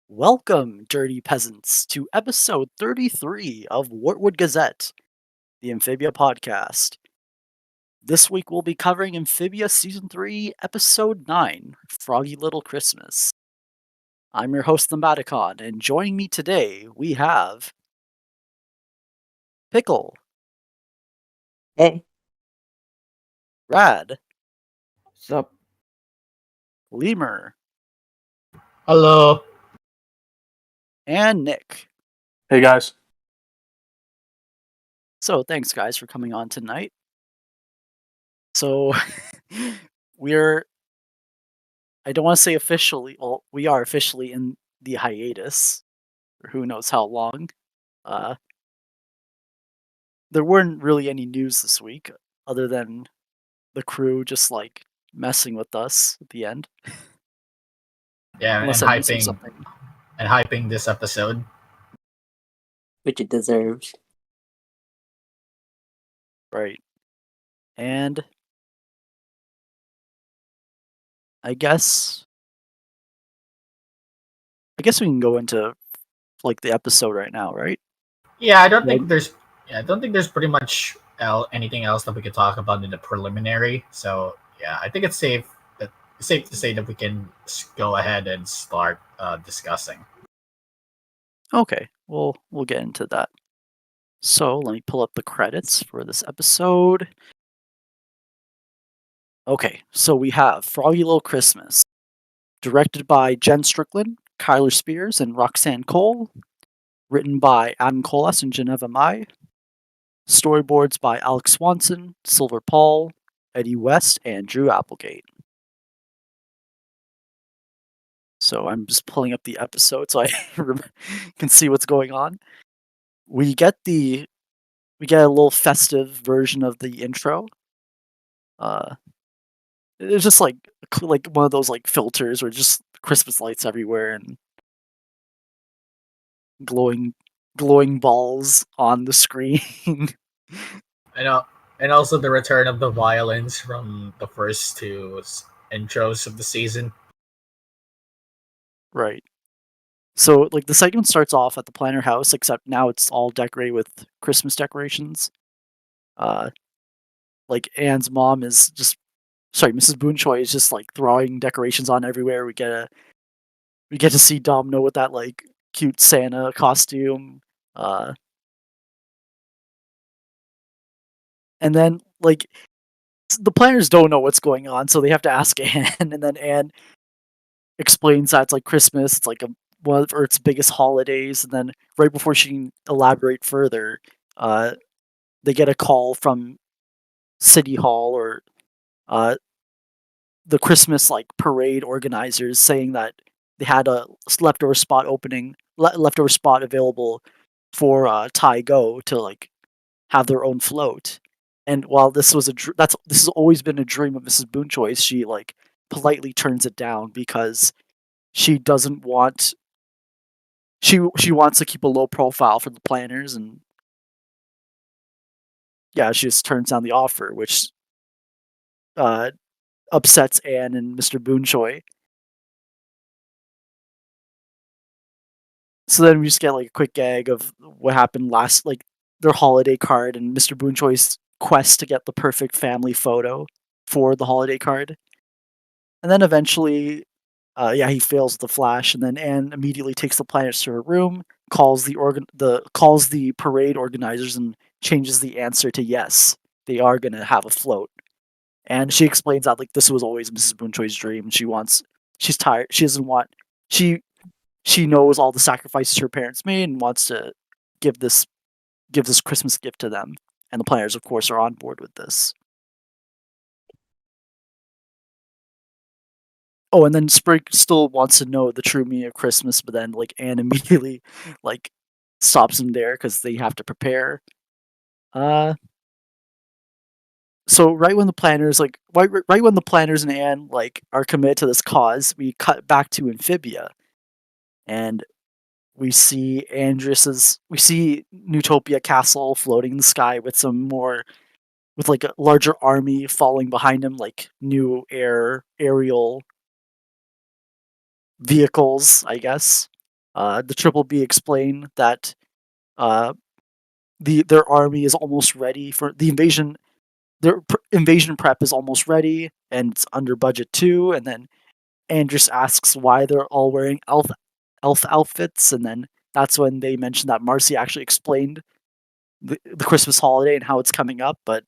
Welcome, dirty peasants, to episode 33 of Wartwood Gazette, the Amphibia podcast. This week we'll be covering Amphibia Season 3, Episode 9, Froggy Little Christmas. I'm your host, the Maticon, and joining me today we have Pickle, Hey, Rad, what's up? Lemur, Hello. and Nick. Hey guys. So thanks guys for coming on tonight. So I don't want to say officially, well, we are officially in the hiatus, for who knows how long. There weren't really any news this week, other than the crew just like messing with us at the end. Yeah, Unless and I'm missing hyping something. and hyping this episode. Which it deserves. Right. And I guess we can go into like the episode right now, right? Yeah, I don't think there's pretty much anything else that we could talk about in the preliminary. So yeah, I think it's safe to say that we can go ahead and start discussing. Okay, we'll get into that. So let me pull up the credits for this episode. Okay, so we have Froggy Little Christmas, directed by Jen Strickland, Kyler Spears, and Roxanne Cole. Written by Adam Colas and Geneva Mai. Storyboards by Alex Swanson, Silver Paul, Eddie West, and Drew Applegate. So I'm just pulling up the episode so I can see what's going on. We get a little festive version of the intro. It's just like one of those like filters where just Christmas lights everywhere and glowing balls on the screen. And also the return of the violins from the first two intros of the season. Right. So like the segment starts off at the Planner house, except now it's all decorated with Christmas decorations. Like Anne's mom is just Mrs. Boonchoi is just like throwing decorations on everywhere. We get to see Domino with that like cute Santa costume. And then like the planners don't know what's going on, so they have to ask Anne, and then Anne explains that it's like Christmas, it's like one of Earth's biggest holidays, and then right before she can elaborate further, they get a call from City Hall or the Christmas like parade organizers saying that they had a leftover spot available for Thai Go to like have their own float. And while this was this has always been a dream of Mrs. Boonchoi's, she like politely turns it down because she doesn't want she wants to keep a low profile for the planners, and yeah, she just turns down the offer, which upsets Anne and Mr. Boonchoi. So then we just get like a quick gag of what happened last, like their holiday card and Mr. Boonchoi's quest to get the perfect family photo for the holiday card. And then eventually, he fails with the flash, and then Anne immediately takes the planners to her room, calls the parade organizers, and changes the answer to yes, they are gonna have a float. And she explains that like this was always Mrs. Boonchoi's dream. She's tired. She doesn't want. She knows all the sacrifices her parents made and wants to give this Christmas gift to them. And the planners, of course, are on board with this. Oh, and then Sprig still wants to know the true meaning of Christmas, but then like Anne immediately like stops him there because they have to prepare. So right when the planners and Anne like are committed to this cause, we cut back to Amphibia, and we see Newtopia Castle floating in the sky with like a larger army following behind him, like new aerial vehicles, I guess. The Triple B explain that uh, their army is almost ready for the invasion. Their invasion prep is almost ready, and it's under budget too. And then Andrus asks why they're all wearing elf outfits, and then that's when they mention that Marcy actually explained the Christmas holiday and how it's coming up, but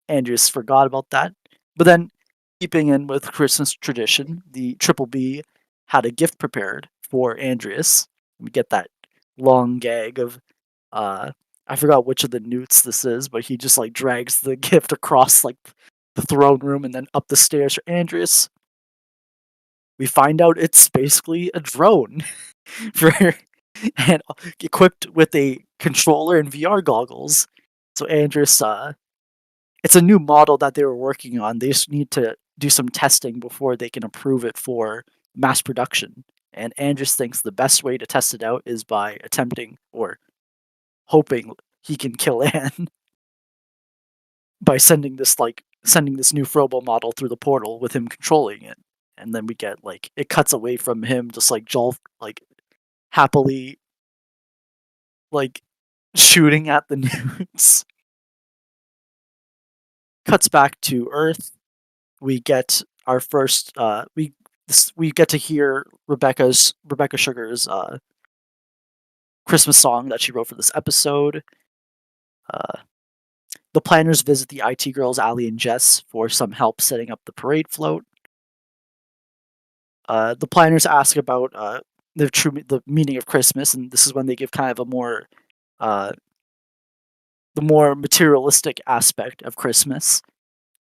Andrus forgot about that. But then, keeping in with Christmas tradition, the Triple B had a gift prepared for Andreas. We get that long gag of I forgot which of the newts this is, but he just like drags the gift across like the throne room and then up the stairs for Andreas. We find out it's basically a drone for and equipped with a controller and VR goggles. So Andrus, it's a new model that they were working on. They just need to do some testing before they can approve it for mass production. And Andrus thinks the best way to test it out is by attempting or hoping he can kill Anne by sending this new Frobo model through the portal with him controlling it. And then we get like it cuts away from him just like happily like shooting at the newts. Cuts back to Earth. We get our first we get to hear Rebecca Sugar's Christmas song that she wrote for this episode. The planners visit the IT girls, Allie and Jess, for some help setting up the parade float. The planners ask about the meaning of Christmas, and this is when they give kind of a more the more materialistic aspect of Christmas,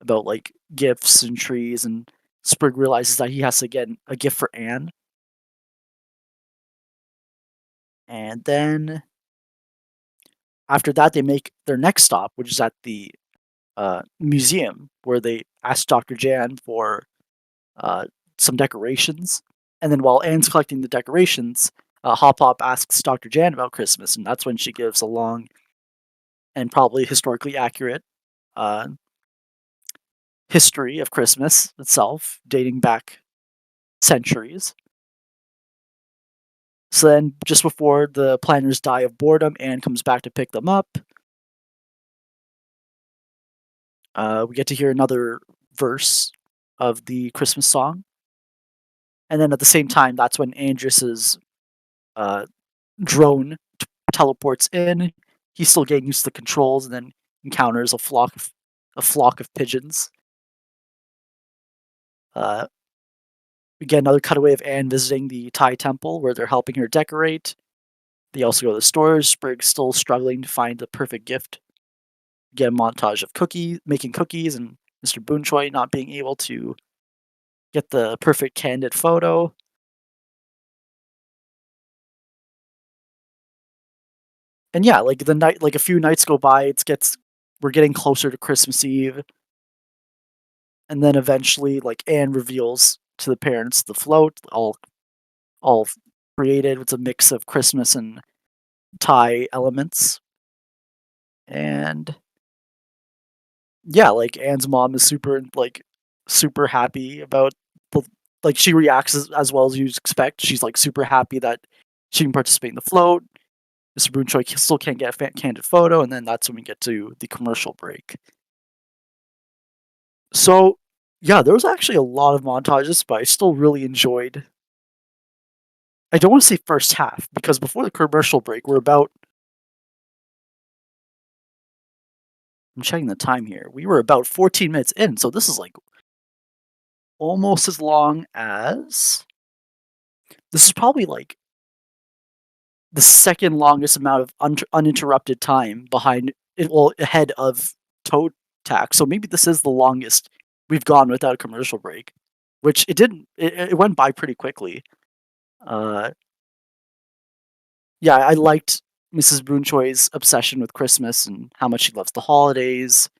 about like gifts and trees, and Sprig realizes that he has to get a gift for Anne. And then after that, they make their next stop, which is at the museum, where they ask Dr. Jan for some decorations. And then while Anne's collecting the decorations, Hop Hop asks Dr. Jan about Christmas, and that's when she gives a long and probably historically accurate history of Christmas itself, dating back centuries. So then, just before the planners die of boredom, Anne comes back to pick them up. We get to hear another verse of the Christmas song. And then at the same time, that's when Andrus's drone teleports in. He's still getting used to the controls, and then encounters a flock of pigeons. We get another cutaway of Anne visiting the Thai temple, where they're helping her decorate. They also go to the stores. Sprig's still struggling to find the perfect gift. We get a montage of making cookies, and Mr. Boonchoi not being able to get the perfect candid photo. And yeah, like a few nights go by, we're getting closer to Christmas Eve. And then eventually, like, Anne reveals to the parents the float, all created with a mix of Christmas and Thai elements. And yeah, like, Anne's mom is super happy about she reacts as well as you'd expect. She's like super happy that she can participate in the float. Mr. Boonchoi still can't get a candid photo, and then that's when we get to the commercial break. So, yeah, there was actually a lot of montages, but I still really enjoyed. I don't want to say first half, because before the commercial break, I'm checking the time here. We were about 14 minutes in, so this is like almost as long as. This is probably like the second longest amount of uninterrupted time ahead of Toe Tack. So maybe this is the longest we've gone without a commercial break, which it didn't. It went by pretty quickly. Yeah, I liked Mrs. Boonchoi's obsession with Christmas and how much she loves the holidays.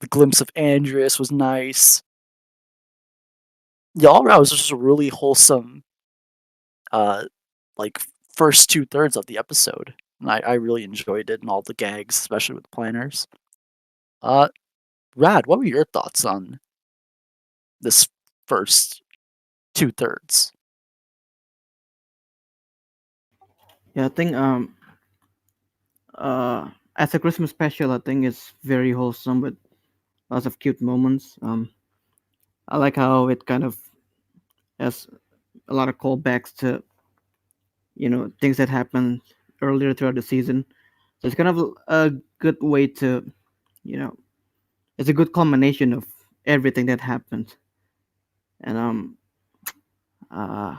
The glimpse of Andreas was nice. Yeah, all around it was just a really wholesome, like first 2/3 of the episode. And I really enjoyed it and all the gags, especially with the planners. Uh, Rad, what were your thoughts on this first 2/3? Yeah, I think as a Christmas special, I think it's very wholesome with lots of cute moments. I like how it kind of has a lot of callbacks to things that happened earlier throughout the season. So it's kind of a good way to you know it's a good culmination of everything that happened. And uh,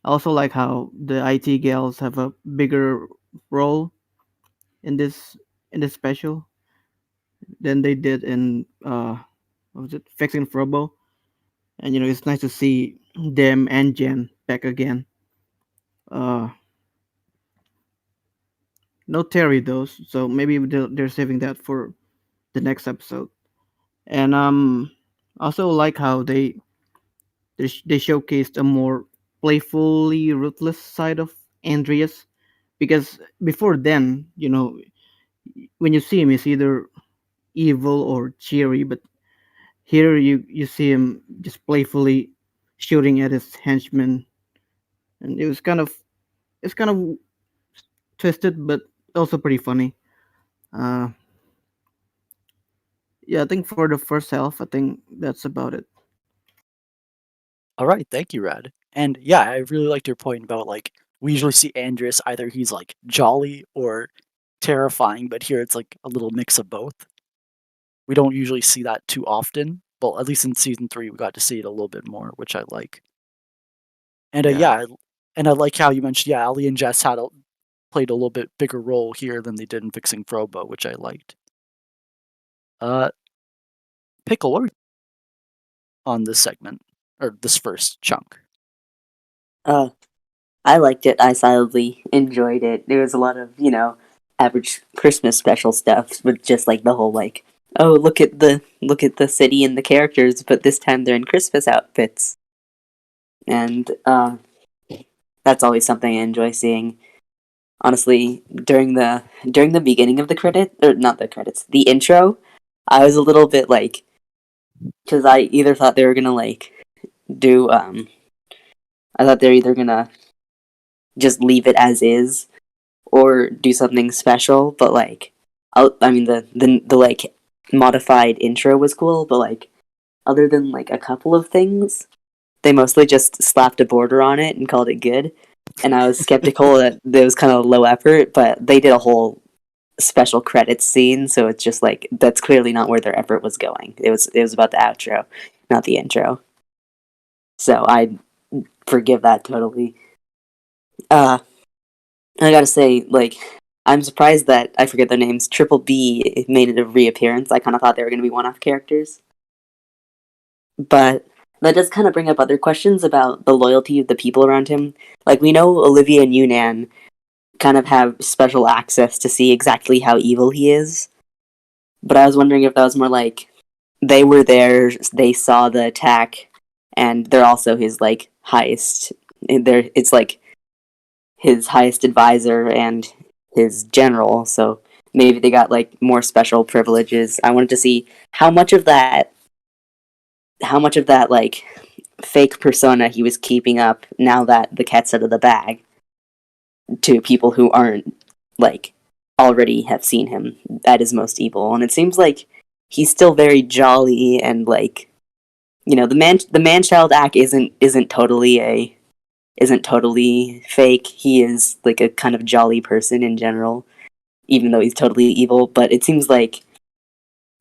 I also like how the IT gals have a bigger role in this special than they did in what was it, Fixing Frobo. And it's nice to see them and Jen back again. Uh, no Terry though, so maybe they're saving that for the next episode. And also like how they showcased a more playfully ruthless side of Andreas, because before then, when you see him, he's either evil or cheery, but here you see him just playfully shooting at his henchmen, and it's kind of twisted, but also pretty funny. Uh, yeah, I think for the first half, I think that's about it. All right, thank you, Rad. And yeah, I really liked your point about like we usually see Andreas either he's like jolly or terrifying, but here it's like a little mix of both. We don't usually see that too often. Well, at least in season 3, we got to see it a little bit more, which I like. And Yeah, and I like how you mentioned, yeah, Ali and Jess played a little bit bigger role here than they did in Fixing Frobo, which I liked. Uh, Pickle, what were you on this segment or this first chunk? I liked it. I solidly enjoyed it. There was a lot of, average Christmas special stuff with just like the whole like, oh, look at the city and the characters, but this time they're in Christmas outfits. And that's always something I enjoy seeing. Honestly, during the beginning of the credit, or not the credits, the intro, I was a little bit like, because I either thought they were gonna like do I thought they're either gonna just leave it as is or do something special. But like, I mean, the like modified intro was cool, but like, other than like a couple of things, they mostly just slapped a border on it and called it good. And I was skeptical that it was kind of low effort, but they did a whole special credits scene, so it's just like that's clearly not where their effort was going. It was about the outro, not the intro. So I forgive that totally. Uh, I gotta say, like, I'm surprised that I forget their names. Triple B made a reappearance. I kind of thought they were gonna be one-off characters, but that does kind of bring up other questions about the loyalty of the people around him. Like, we know Olivia and Yunnan kind of have special access to see exactly how evil he is, but I was wondering if that was more like they were there, they saw the attack, and they're also his like highest. It's like his highest advisor and his general, so maybe they got like more special privileges. I wanted to see how much of that like fake persona he was keeping up now that the cat's out of the bag to people who aren't like already have seen him at his most evil. And it seems like he's still very jolly and like the man child act isn't totally fake. He is like a kind of jolly person in general, even though he's totally evil. But it seems like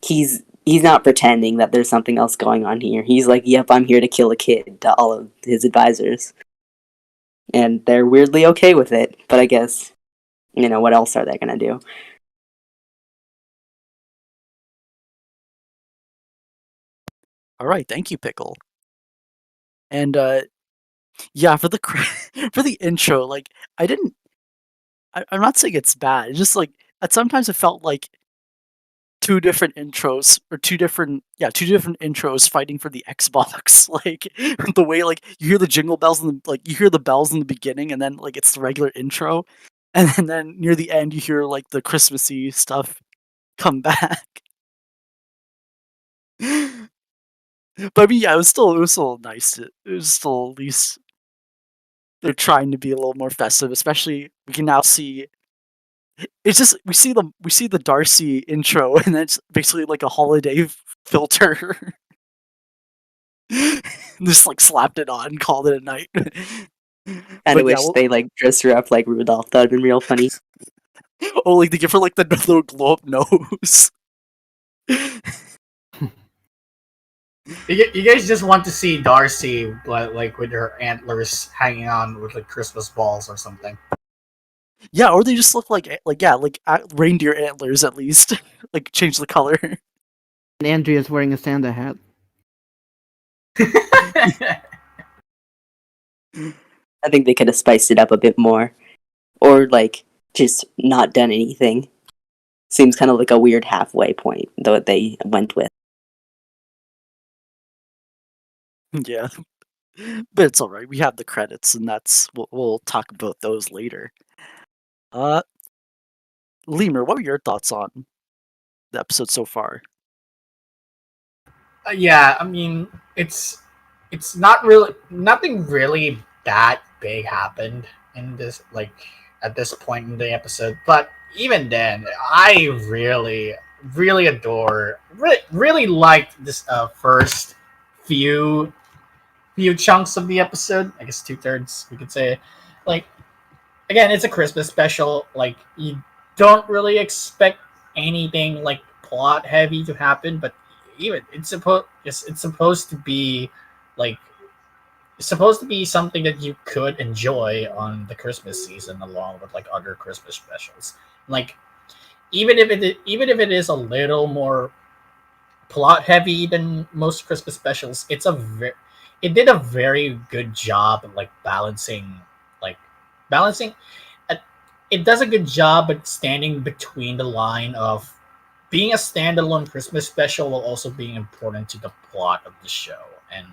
he's not pretending that there's something else going on here. He's like, "Yep, I'm here to kill a kid," to all of his advisors, and they're weirdly okay with it. But I guess what else are they gonna do? All right, thank you, Pickle. And yeah, for the for the intro, like I didn't. I'm not saying it's bad. It's just like sometimes it felt like two different intros fighting for the Xbox. Like the way like you hear the jingle bells and you hear the bells in the beginning, and then like it's the regular intro, and then near the end you hear like the Christmassy stuff come back. But I mean, yeah, it was still nice. It was still at least they're trying to be a little more festive. Especially we can now see. It's just we see the Darcy intro, and then it's basically like a holiday filter. Just like slapped it on, and called it a night. Kinda wish they like dressed her up like Rudolph. That would have been real funny. Oh, like they give her like the little glow up nose. You guys just want to see Darcy like with her antlers hanging on with like Christmas balls or something. Yeah, or they just look like reindeer antlers at least. Like change the color. And Andrea's wearing a Santa hat. I think they could have spiced it up a bit more. Or, like, just not done anything. Seems kind of like a weird halfway point, though they went with. Yeah. But it's alright. We have the credits, and we'll talk about those later. Lemur, what were your thoughts on the episode so far? Yeah, I mean, it's nothing really that big happened in this at this point in the episode, but even then, I really really liked this first few chunks of the episode. I guess 2/3 we could say. Like, again, it's a Christmas special. Like, you don't really expect anything like plot heavy to happen, but even it's supposed to be like something that you could enjoy on the Christmas season along with like other Christmas specials. Like, even if it is a little more plot heavy than most Christmas specials, it did a very good job at like balancing. It does a good job at standing between the line of being a standalone Christmas special while also being important to the plot of the show. And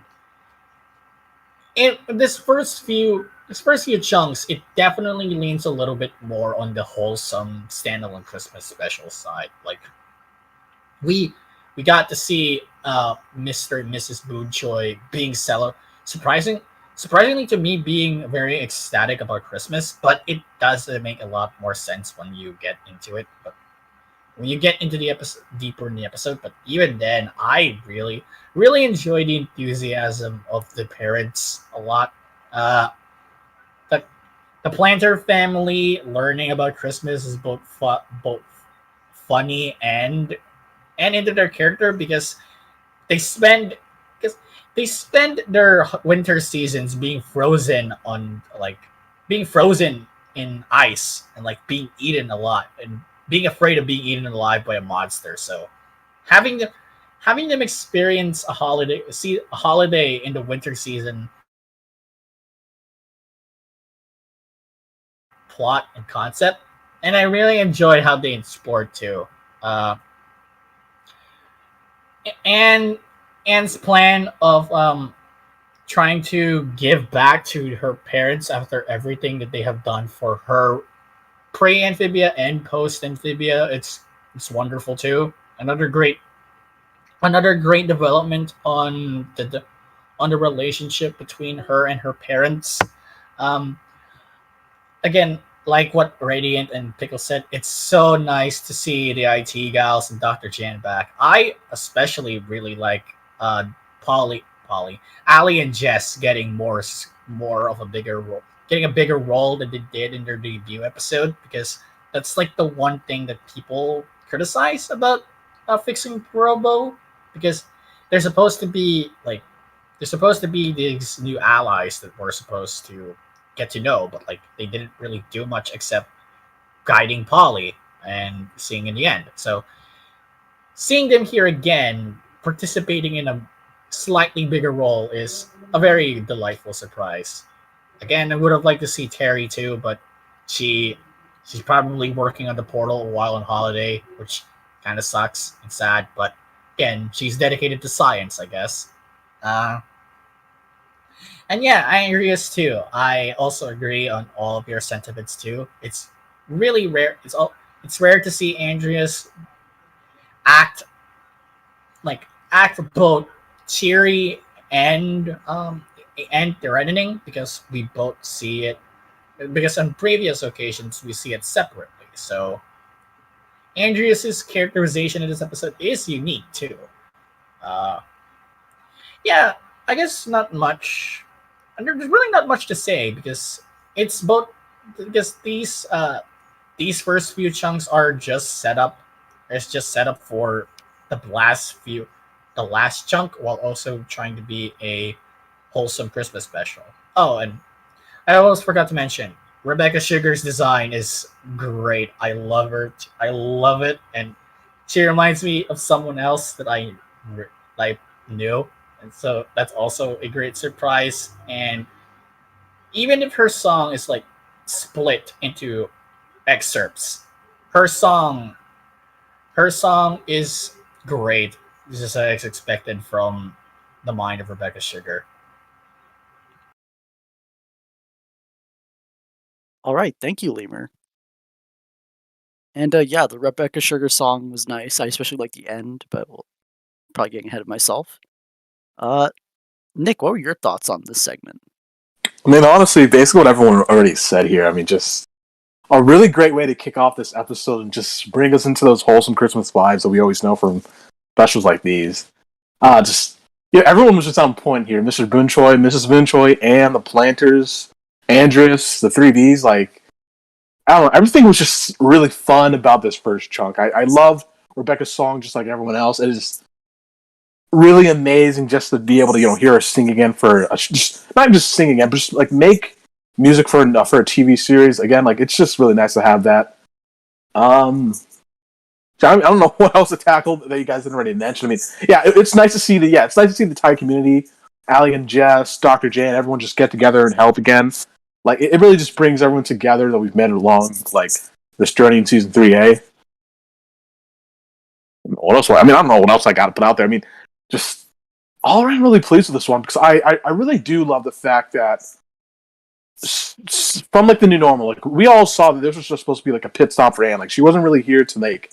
in this first few chunks, it definitely leans a little bit more on the wholesome standalone Christmas special side. Like, we got to see Mr. and Mrs. Boonchoy being surprisingly to me, being very ecstatic about Christmas, but it does make a lot more sense when you get into it. But when you get into the episode deeper in the episode, but even then, I really enjoy the enthusiasm of the parents a lot. The the Planter family learning about Christmas is both funny and into their character because they spend they spend their winter seasons being frozen in ice and like being eaten a lot and being afraid of being eaten alive by a monster. So having them experience a holiday in the winter season, plot and concept, and I really enjoyed how they explored too. And Anne's plan of trying to give back to her parents after everything that they have done for her pre-amphibia and post-amphibia, it's wonderful too. Another great development on the relationship between her and her parents. Um, Again, like what Radiant and Pickle said, it's so nice to see the IT gals and Dr. Jan back. I especially really like Allie and Jess getting more of a bigger role, getting a bigger role than they did in their debut episode, because that's like the one thing that people criticize about fixing Robo, because they're supposed to be these new allies that we're supposed to get to know, but like they didn't really do much except guiding Polly and seeing in the end. So seeing them here again, participating in a slightly bigger role, is a very delightful surprise. Again, I would have liked to see Terry too, but she's probably working on the portal while on holiday, which kind of sucks and sad. But again, she's dedicated to science, I guess. Uh, and yeah, Andreas too. I also agree on all of your sentiments too. It's really rare. It's rare to see Andreas act act both cheery and threatening, because we both see it, because on previous occasions we see it separately. So Andreas's characterization in this episode is unique too. Uh, yeah, I guess not much. And there's really not much to say because it's both because these first few chunks are just set up. It's just set up for the the last chunk, while also trying to be a wholesome Christmas special. Oh, and I almost forgot to mention Rebecca Sugar's design is great. I love her. I love it, and she reminds me of someone else that I knew, and so that's also a great surprise. And even if her song is like split into excerpts, her song her song is great. This is as expected from the mind of Rebecca Sugar. All right, thank you, Lemur. And yeah, the Rebecca Sugar song was nice. I especially like the end, but probably getting ahead of myself. Nick, what were your thoughts on this segment? I mean, honestly, basically what everyone already said here. I mean, just a really great way to kick off this episode and just bring us into those wholesome Christmas vibes that we always know from specials like these. Everyone was just on point here. Mr. Boonchoy, Mrs. Boonchoy, and the Planters, Andreas, the 3Bs. Like, I don't know, everything was just really fun about this first chunk. I love Rebecca's song just like everyone else. It is really amazing just to be able to hear her sing again just not just sing again, but just like make music for a TV series again. Like, it's just really nice to have that. I don't know what else to tackle that you guys didn't already mention. I mean, yeah, it's nice to see the Thai community, Allie and Jess, Dr. J, and everyone just get together and help again. Like, it really just brings everyone together that we've met along like this journey in season 3A. What else? I mean, I don't know what else I got to put out there. I mean, just all around really pleased with this one because I really do love the fact that from like the new normal, like we all saw that this was just supposed to be like a pit stop for Anne. Like, she wasn't really here to like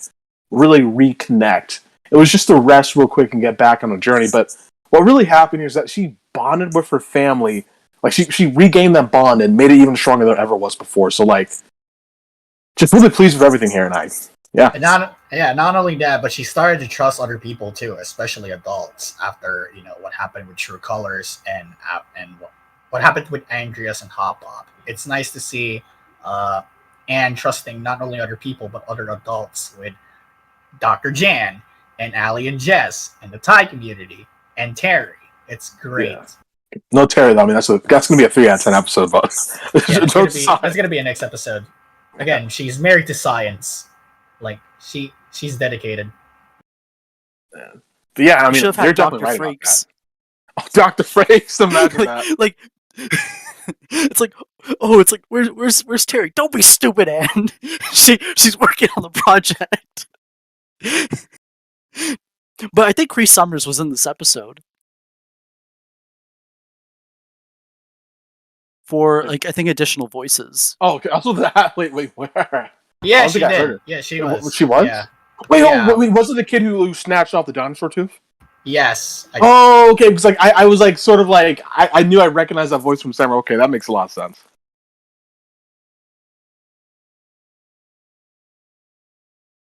really reconnect. It was just to rest real quick and get back on the journey. But what really happened here is that she bonded with her family. Like, she regained that bond and made it even stronger than it ever was before. So, like, just really pleased with everything here tonight. Yeah. And not only that, but she started to trust other people too, especially adults, after what happened with True Colors and what happened with Andreas and Hop Hop. It's nice to see Anne trusting not only other people but other adults with Dr. Jan and Allie and Jess and the Thai community and Terry. It's great. Yeah. No Terry though. I mean, that's gonna be a 3 out of 10 episode, but that's gonna be a next episode. Again, she's married to science. Like, she's dedicated. Yeah. But yeah, I mean, Should have you're had definitely Dr. right Frakes. about that. Oh, Dr. Frakes, imagine that. Like, it's like, oh, it's like, where's Terry? Don't be stupid, Anne. She's working on the project. But I think Cree Summers was in this episode for like I think additional voices. Oh, okay. Also that. Wait, where? Yeah, she did. Yeah, she was. She was. Yeah. Wait, was it the kid who snatched off the dinosaur tooth? Yes. Okay. Because like I was like sort of like I knew I recognized that voice from somewhere. Okay, that makes a lot of sense.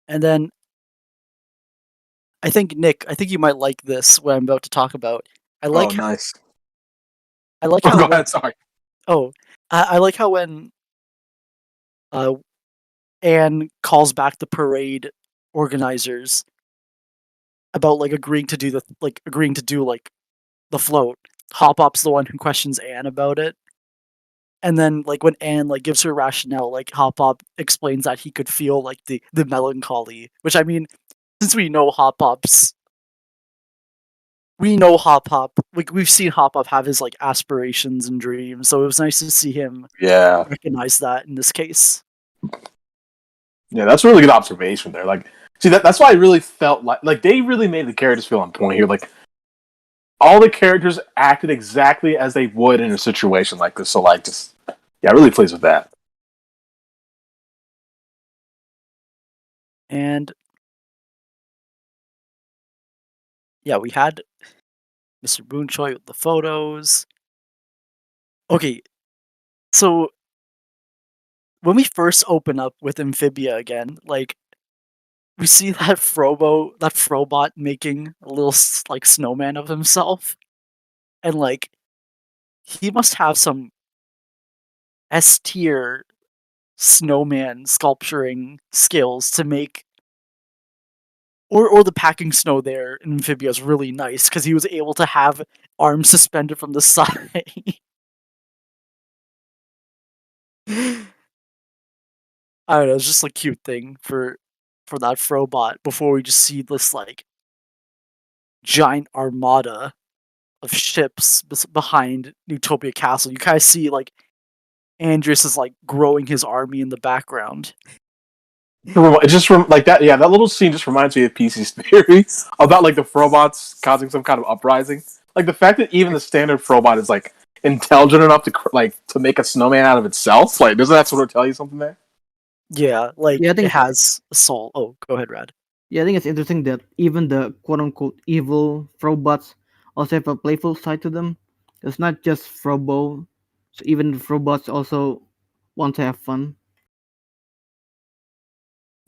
And then I think Nick, you might like this. What I'm about to talk about. Nice. I like how. Go ahead. Sorry. Oh, I like how when Anne calls back the parade organizers about like agreeing to do the float. Hop Hop's the one who questions Anne about it. And then like when Anne like gives her rationale, like Hop Hop explains that he could feel like the melancholy, which I mean, since we know Hop Hop, like we've seen Hop Hop have his like aspirations and dreams, so it was nice to see him recognize that in this case. Yeah, that's a really good observation there. Like, See, that's why I really felt like they really made the characters feel on point here. Like, all the characters acted exactly as they would in a situation like this. So, like, just, yeah, really pleased with that. And yeah, we had Mr. Boonchoi with the photos. Okay, so when we first open up with Amphibia again, like, we see that Frobot making a little like snowman of himself, and like he must have some S tier snowman sculpturing skills to make, or the packing snow there in Amphibia is really nice because he was able to have arms suspended from the side. I don't know, it's just a cute thing for that Frobot before we just see this like giant armada of ships behind Utopia Castle. You kind of see like Andreas is like growing his army in the background. It just like that. Yeah, that little scene just reminds me of PC's theory about like the Frobots causing some kind of uprising. Like the fact that even the standard Frobot is like intelligent enough to make a snowman out of itself. Like, doesn't that sort of tell you something there? Yeah, like Yeah, I think it has a soul. Oh, go ahead, Rad. Yeah, I think it's interesting that even the quote unquote evil Frobots also have a playful side to them. It's not just Frobo, so even the Frobots also want to have fun.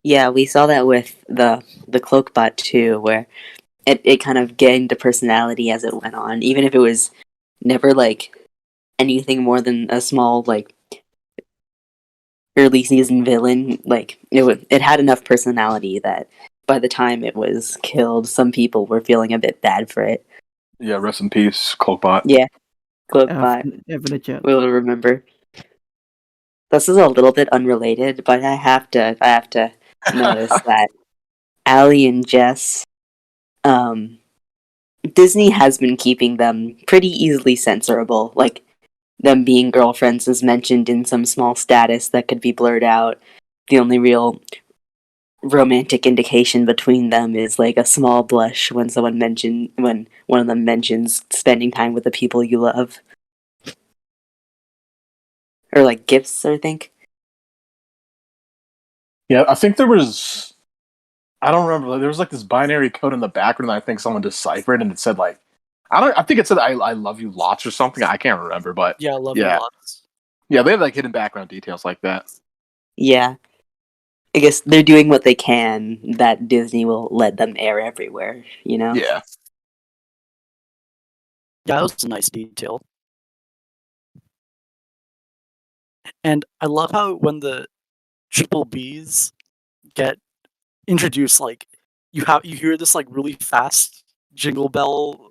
Yeah, we saw that with the Cloakbot too, where it kind of gained a personality as it went on, even if it was never like anything more than a small like early season villain. Like it had enough personality that by the time it was killed, some people were feeling a bit bad for it. Yeah, rest in peace, Cloakbot. Yeah, Cloakbot. F in the chat. We'll remember. This is a little bit unrelated, but I have to notice that Allie and Jess, Disney has been keeping them pretty easily censorable. Like, them being girlfriends is mentioned in some small status that could be blurred out. The only real romantic indication between them is like a small blush when when one of them mentions spending time with the people you love. Or like gifts, I think. Yeah, I think there was. I don't remember. There was like this binary code in the background that I think someone deciphered, and it said like, I think it said I love you lots or something. I can't remember, but Yeah, I love yeah. you lots. Yeah, they have like hidden background details like that. Yeah. I guess they're doing what they can that Disney will let them air everywhere, you know? Yeah. Yeah, that was a nice detail. And I love how when the triple Bs get introduced, like you hear this like really fast jingle bell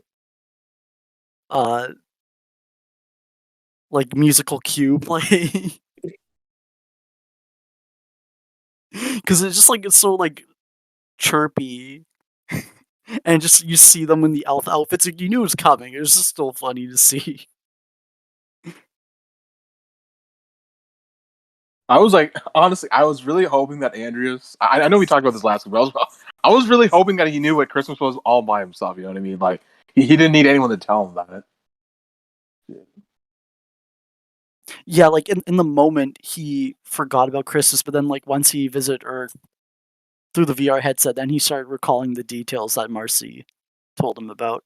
like musical cue play. Cause it's just like it's so like chirpy. And just you see them in the elf outfits, like, you knew it was coming. It was just still funny to see. I was like, honestly, I was really hoping that Andreas. I know we talked about this last week, but I was really hoping that he knew what Christmas was all by himself. You know what I mean? Like he didn't need anyone to tell him about it. Yeah, like in the moment he forgot about Christmas, but then like once he visited Earth through the VR headset, then he started recalling the details that Marcy told him about.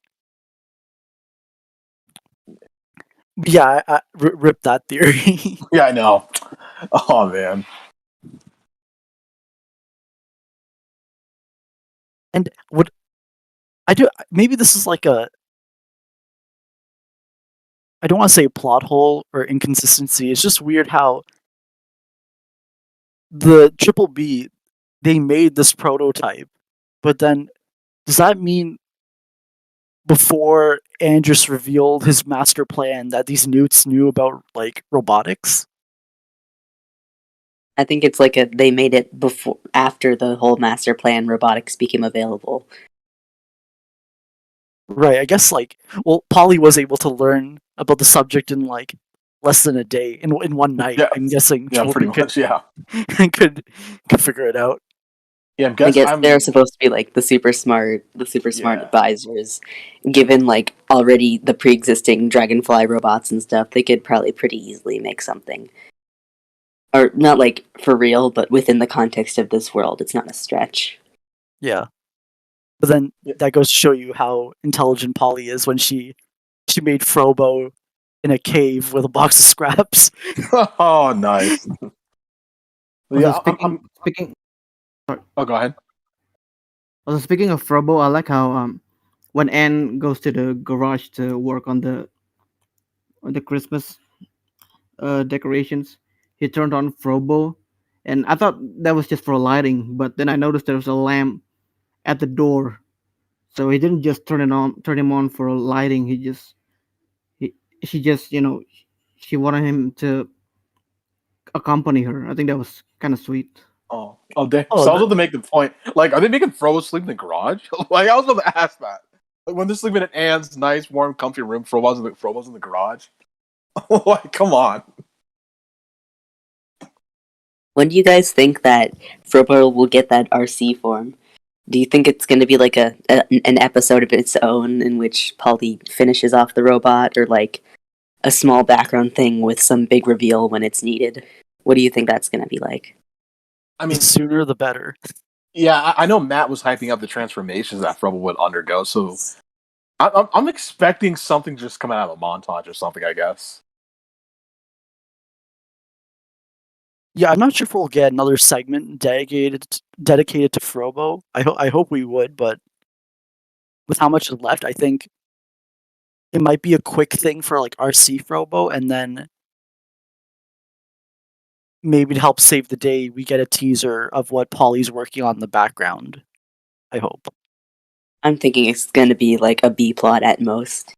Yeah, rip that theory. Yeah, I know. Oh man. And what I do, maybe this is like a, I don't want to say plot hole or inconsistency. It's just weird how the triple B, they made this prototype, but then does that mean before Andrus revealed his master plan that these newts knew about like robotics? I think it's like they made it after the whole master plan robotics became available. Right, I guess like, well, Polly was able to learn about the subject in like less than a day in one night. Yeah. I'm guessing Yeah, pretty children much. Yeah. could figure it out. Yeah, I'm I guessing. guess they're supposed to be like the super smart Yeah. advisors. Given like already the pre-existing dragonfly robots and stuff, they could probably pretty easily make something. Or not like for real, but within the context of this world, it's not a stretch. Yeah. But then Yeah. that goes to show you how intelligent Polly is when she made Frobo in a cave with a box of scraps. Oh, nice. Also, Yeah, speaking. Oh, go ahead. Also, speaking of Frobo, I like how when Anne goes to the garage to work on the Christmas decorations, he turned on Frobo, and I thought that was just for lighting, but then I noticed there was a lamp at the door, so he didn't just turn him on for lighting. He she just she wanted him to accompany her. I think that was kind of sweet. Damn. Oh, So I was about to make the point. Like, are they making Frobo sleep in the garage? Like, I was about to ask that. Like, when they're sleeping in Anne's nice, warm, comfy room, Frobo's in the garage. Like, come on. When do you guys think that Frobo will get that RC form? Do you think it's going to be like an episode of its own in which Polly finishes off the robot, or like a small background thing with some big reveal when it's needed? What do you think that's going to be like? I the mean, sooner the better. yeah, I know Matt was hyping up the transformations that Frobo would undergo, so I'm expecting something just coming out of a montage or something, I guess. Yeah, I'm not sure if we'll get another segment dedicated to Frobo. I hope we would, but with how much is left, I think it might be a quick thing for like RC Frobo, and then maybe to help save the day, we get a teaser of what Polly's working on in the background. I hope. I'm thinking it's going to be like a B plot at most.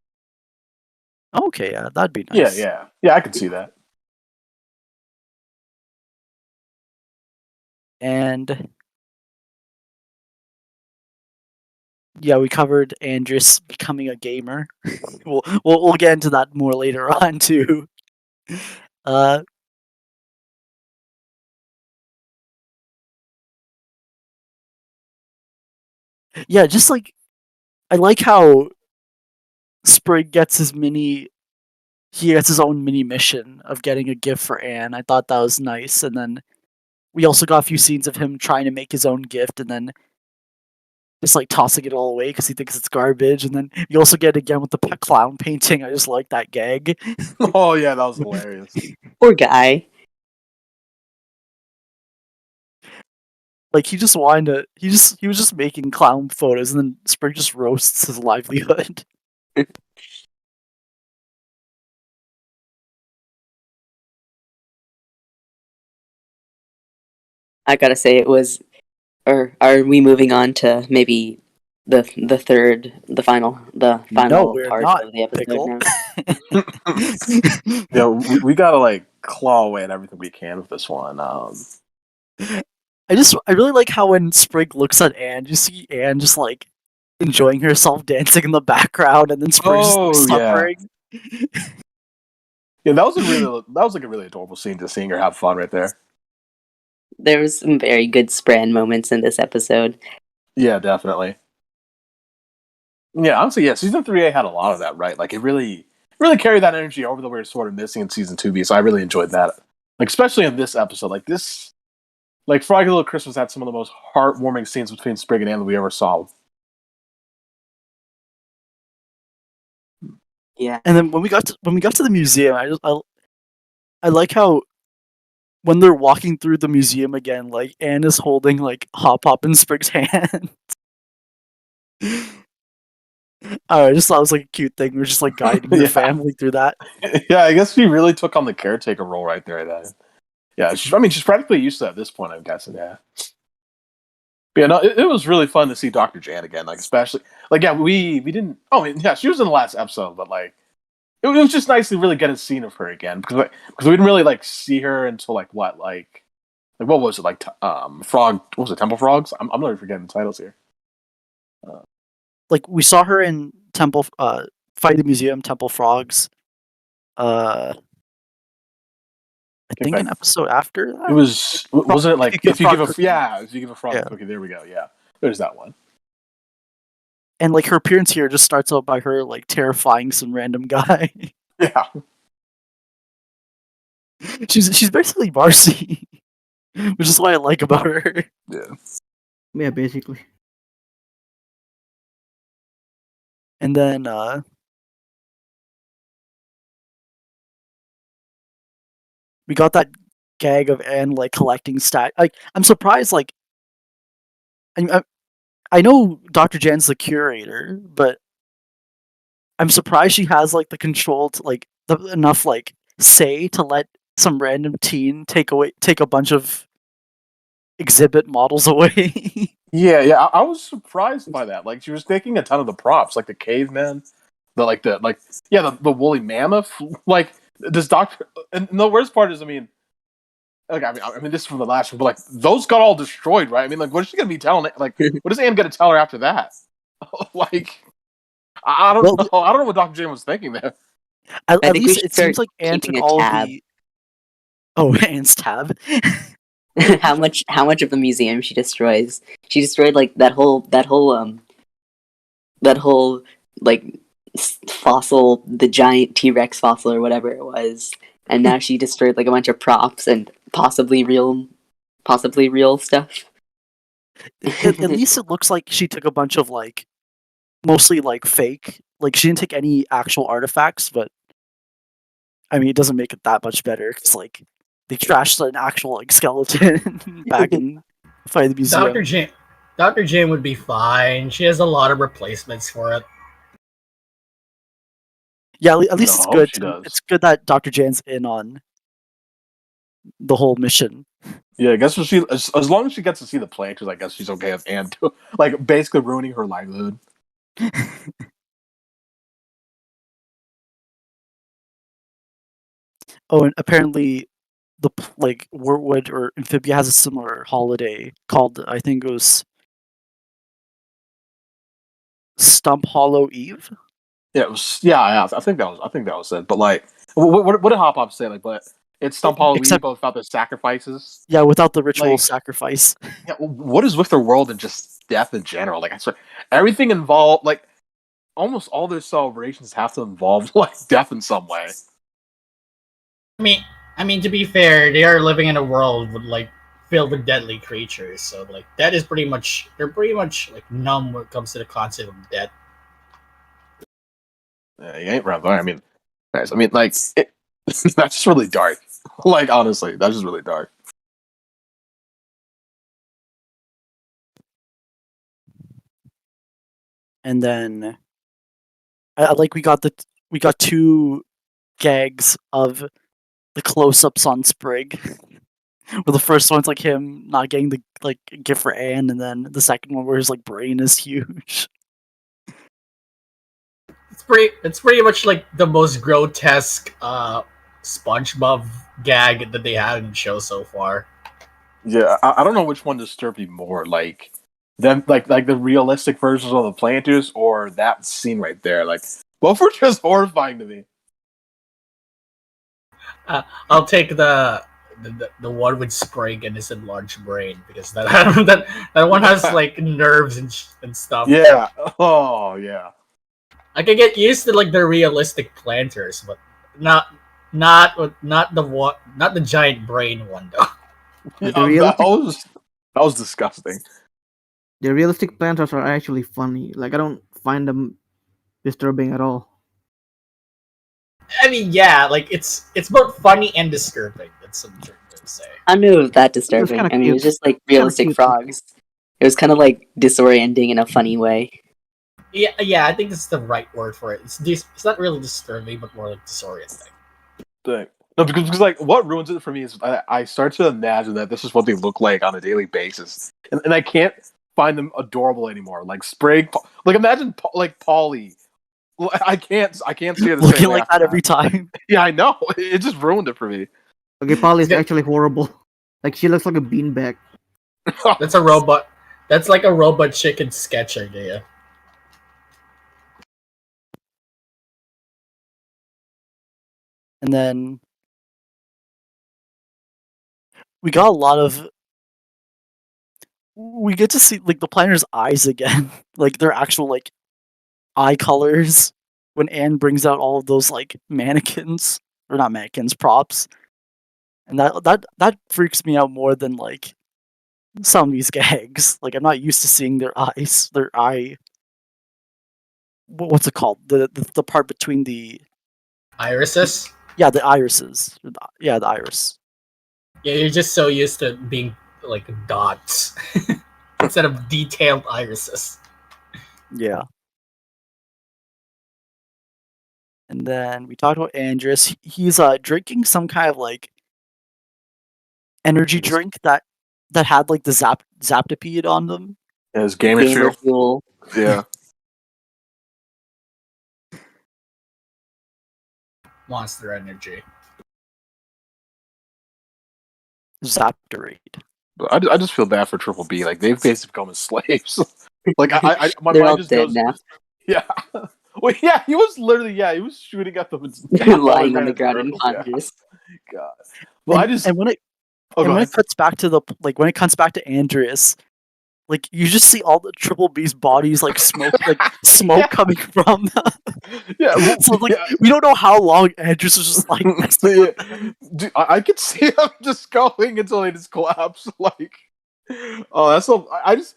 Okay, yeah, that'd be Yeah, nice. yeah, I can see that. And yeah, we covered Andrus becoming a gamer. We'll get into that more later on too. Uh, yeah, just like I like how Sprig gets his mini. He gets his own mini mission of getting a gift for Anne. I thought that was nice, and then we also got a few scenes of him trying to make his own gift, and then just like tossing it all away because he thinks it's garbage. And then you also get it again with the pet clown painting. I just like that gag. Oh yeah, that was hilarious. Poor guy. Like he just wanted to. He was just making clown photos, and then Sprig just roasts his livelihood. I gotta say, it was. Or are we moving on to maybe the final No, we're part not, of the episode Pickle. now? Yeah, we gotta like claw away at everything we can with this one. I really like how when Sprig looks at Anne, you see Anne just like enjoying herself dancing in the background, and then Sprig just Oh yeah, suffering. yeah, that was like a really adorable scene, just seeing her have fun right there. There was some very good Spran moments in this episode. Yeah, definitely. Yeah, honestly, yeah, season 3A had a lot of that, right? Like it really carried that energy over that we were sort of missing in season 2B. So I really enjoyed that. Like especially in this episode, like Froggy Little Christmas had some of the most heartwarming scenes between Sprig and Anne that we ever saw. Yeah. And then when we got to the museum, I like how when they're walking through the museum again, like Anne is holding like Hop Hop in Sprig's hand. I just thought it was like a cute thing. We're just like guiding the Yeah. family through that. Yeah, I guess she really took on the caretaker role right there. Yeah, she's practically used to it at this point, I'm guessing. Yeah. But yeah, no, it was really fun to see Dr. Jan again. Like especially, like yeah, we didn't. Oh, I mean, yeah, she was in the last episode, but like it was just nice to really get a scene of her again because we didn't really like see her until like what was it like frog? What was it? Temple Frogs? I'm really forgetting the titles here. Like we saw her in Temple Fight the Museum, Temple Frogs. I think an episode after that. It wasn't it like if you give a frog Yeah. a cookie? There we go. Yeah, there's that one. And like her appearance here just starts out by her like terrifying some random guy. Yeah, she's basically Marcy, which is what I like about her. Yeah, basically. And then we got that gag of Anne like collecting stat. Like I'm surprised. Like I know Dr. Jan's the curator, but I'm surprised she has like the control to like enough like say to let some random teen take a bunch of exhibit models away. yeah. I was surprised by that. Like she was taking a ton of the props, like the cavemen, the woolly mammoth. Like this doctor, and the worst part is, I mean, this is from the last one, but like those got all destroyed, right? I mean, like, what is she gonna be telling? Like, what is Anne gonna tell her after that? Like, I don't know. I don't know what Dr. Jane was thinking there. At least it seems like Anne took all of the. Oh, Anne's tab. how much of the museum she destroys? She destroyed like that whole like fossil, the giant T-Rex fossil or whatever it was, and now she destroyed like a bunch of props and possibly real stuff. At least it looks like she took a bunch of like mostly like fake. Like she didn't take any actual artifacts, but I mean it doesn't make it that much better. It's like they trashed an actual like skeleton back in Fight of the Museum. Dr. Jane would be fine. She has a lot of replacements for it. Yeah, at least it's good. She does. It's good that Dr. Jan's in on the whole mission. Yeah, I guess as long as she gets to see the planters, I guess she's okay with Anne too. Like basically ruining her livelihood. Oh, and apparently the like Wartwood or Amphibia has a similar holiday called, I think it was Stump Hollow Eve. Yeah, it was. Yeah, I think that was it. But like, what did Hop Hop say? Like, but it's Stump Hollow Eve, but without the sacrifices. Yeah, without the ritual sacrifice. Yeah, what is with the world and just death in general? Like, I swear, everything involved, like, almost all their celebrations have to involve like death in some way. I mean, to be fair, they are living in a world with like filled with deadly creatures, so like that is they're pretty much like numb when it comes to the concept of death. Yeah, you ain't wrong. I mean, guys, like, that's just really dark. Like, honestly, that's just really dark. And then, we got two gags of the close-ups on Sprig. Well, the first one's like him not getting the like gift for Anne, and then the second one where his like brain is huge. It's pretty much like the most grotesque SpongeBob gag that they had in the show so far. Yeah, I don't know which one disturbed me more, like them, like the realistic versions of the planters, or that scene right there. Like both were just horrifying to me. I'll take the one with Sprig and his enlarged brain, because that that one has like nerves and stuff. Yeah. Oh yeah. I can get used to like the realistic planters, but not the giant brain one though. Yeah, that was disgusting. The realistic planters are actually funny. Like I don't find them disturbing at all. I mean, yeah, like it's both funny and disturbing. That's something to say. I knew it was that disturbing. I mean, it was just like realistic frogs. It was kind of like disorienting in a funny way. Yeah, I think that's the right word for it. It's not really disturbing, but more like disorienting. No, because like what ruins it for me is I start to imagine that this is what they look like on a daily basis, and I can't find them adorable anymore. Like Sprig, like imagine like Polly. I can't see it looking like that every time. Yeah, I know. It just ruined it for me. Okay, Polly is actually horrible. Like she looks like a beanbag. That's a robot. That's like a robot chicken sketch idea. And then we got a lot of. We get to see like the planner's eyes again, like their actual like eye colors when Anne brings out all of those like mannequins or not mannequins props, and that freaks me out more than like some of these gags. Like I'm not used to seeing their eyes, their eye. What's it called? The part between the Irises. yeah the irises. Yeah, the iris. Yeah, you're just so used to being like dots instead of detailed irises. Yeah. And then we talked about Andres. He's drinking some kind of like energy drink that had like the Zaptopede on them. Yeah, his gamer Gamer fuel. fuel. Yeah. Monster Energy. Zaptorade. But I just feel bad for Triple B. Like they've basically become his slaves. Like my They're all mind just dead goes. now. Yeah. Well, yeah, he was literally he was shooting at them. Lying on the ground unconscious. Yeah. God. Well, and when it cuts back to the like when it comes back to Andreas, like you just see all the Triple B's bodies like smoke smoke coming from them. Yeah. Well, So like we don't know how long Andreas was just like Dude, I could see him just going until they just collapse. Like, oh, that's so. I just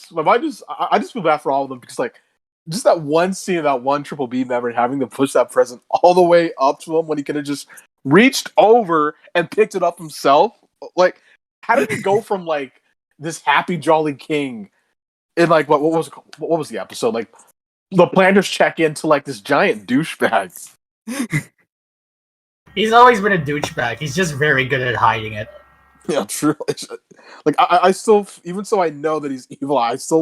feel bad for all of them because like just that one scene of that one Triple B member having to push that present all the way up to him when he could have just reached over and picked it up himself. Like, how did he go from like this happy jolly king in like what was the episode like? The planners check into like this giant douchebag. He's always been a douchebag. He's just very good at hiding it. Yeah, true. Like I still, even so, I know that he's evil. I still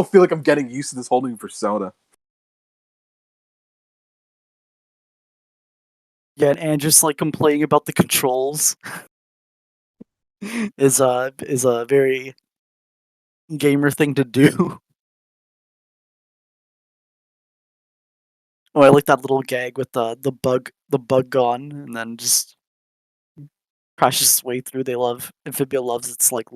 feel like I'm getting used to this whole new persona. yeah, and just like complaining about the controls is a very gamer thing to do. Oh, I like that little gag with the bug gone, and then just crashes its way through. Amphibia loves its like the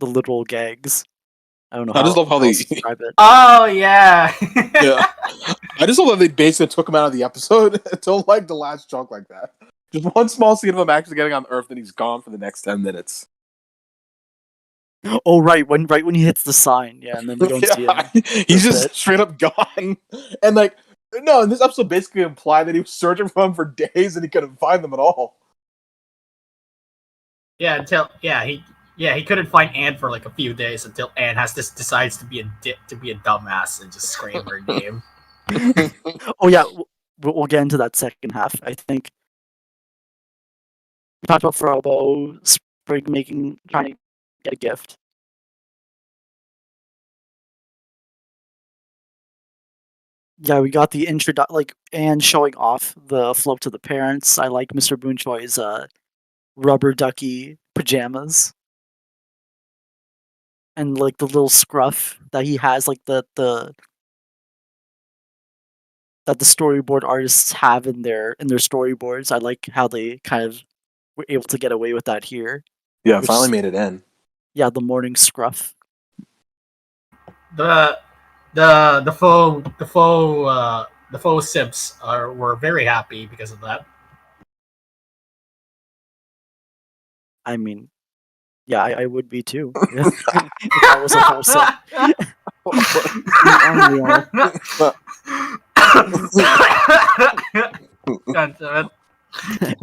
literal gags. I don't know. I just love how they describe it. Oh yeah. Yeah, I just love that they basically took him out of the episode until like the last chunk like that. Just one small scene of him actually getting on Earth, and he's gone for the next 10 minutes. Oh right when he hits the sign, yeah, and then we don't see him. He's just straight up gone, and like no, and this episode basically implied that he was searching for them for days and he couldn't find them at all. Yeah, he couldn't find Anne for like a few days until Anne decides to be a dumbass and just scream her name. Oh yeah, we'll get into that second half. I think we talked about Frobo Sprig trying to get a gift. Yeah, we got the like Anne showing off the float to the parents. I like Mr. Boonchoi's rubber ducky pajamas. And like the little scruff that he has, like that the storyboard artists have in their storyboards. I like how they kind of were able to get away with that here. Yeah, finally made it in. Yeah, the morning scruff. The faux simps were very happy because of that. I mean, yeah, I would be too. If I was a whole set.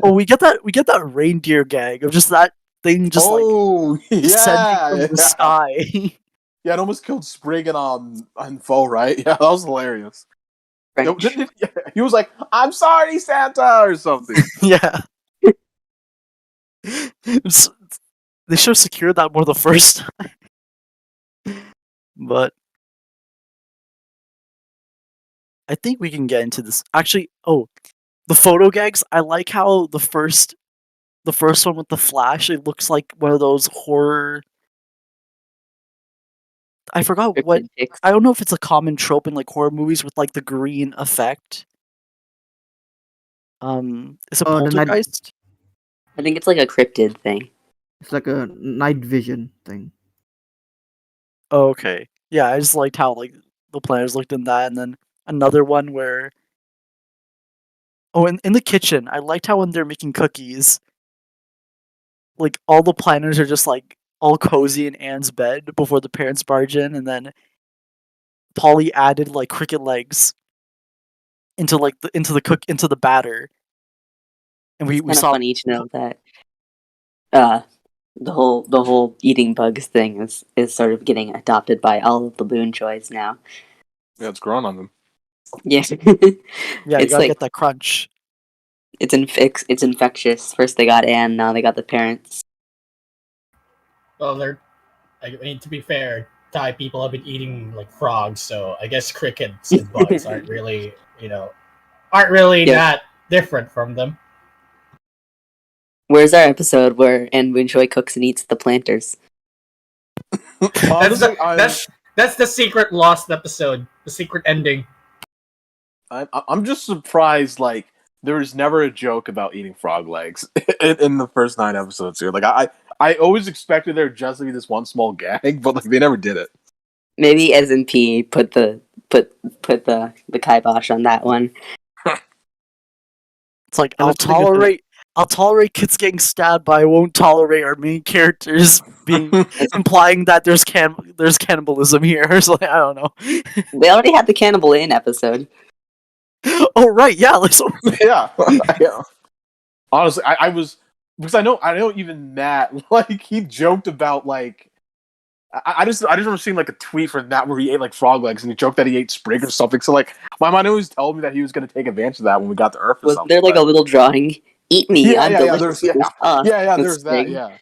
Oh, we get that reindeer gag of just that thing just descending from the sky. Yeah, it almost killed Sprig and Foe, right? Yeah, that was hilarious. He was like, "I'm sorry, Santa," or something. Yeah. They should have secured that more the first time. But I think we can get into this. Actually, the photo gags. I like how the first one with the flash, it looks like one of those horror. I forgot what. I don't know if it's a common trope in like horror movies with like the green effect. Is it Poltergeist? I think it's like a cryptid thing. It's like a night vision thing. Oh, okay. Yeah, I just liked how like the planners looked in that, and then another one where in the kitchen, I liked how when they're making cookies, like all the planners are just like all cozy in Anne's bed before the parents barge in, and then Polly added like cricket legs into like into the batter, and we It's kind of saw funny to know that uh, the whole eating bugs thing is sort of getting adopted by all of the Boon Choys now. Yeah, it's growing on them. Yeah, yeah, you it's gotta like get that crunch. it's infectious. First they got Anne, now they got the parents. Well, I mean, to be fair, Thai people have been eating like frogs, so I guess crickets and bugs aren't really, Yeah. that different from them. Where's our episode where Anne Boon Choi cooks and eats the planters? Honestly, That's the secret lost episode, the secret ending. I'm just surprised. Like, there was never a joke about eating frog legs in the first 9 episodes here. Like, I always expected there just to be this one small gag, but like they never did it. Maybe S&P put the kibosh on that one. It's like Yeah, I'll let's think of tolerate kids getting stabbed, but I won't tolerate our main characters being implying that there's cannibalism here. So like, I don't know. They already had the Cannibal Inn episode. Oh right, yeah. Like, so, Yeah. Yeah. Honestly, I was because I know even Matt, like, he joked about like I just remember seeing like a tweet from Matt where he ate like frog legs and he joked that he ate sprig or something. So like my mind always told me that he was going to take advantage of that when we got to Earth or Was something. there like a little drawing? Eat me, Yeah, I'm yeah, delicious. there's that, yeah.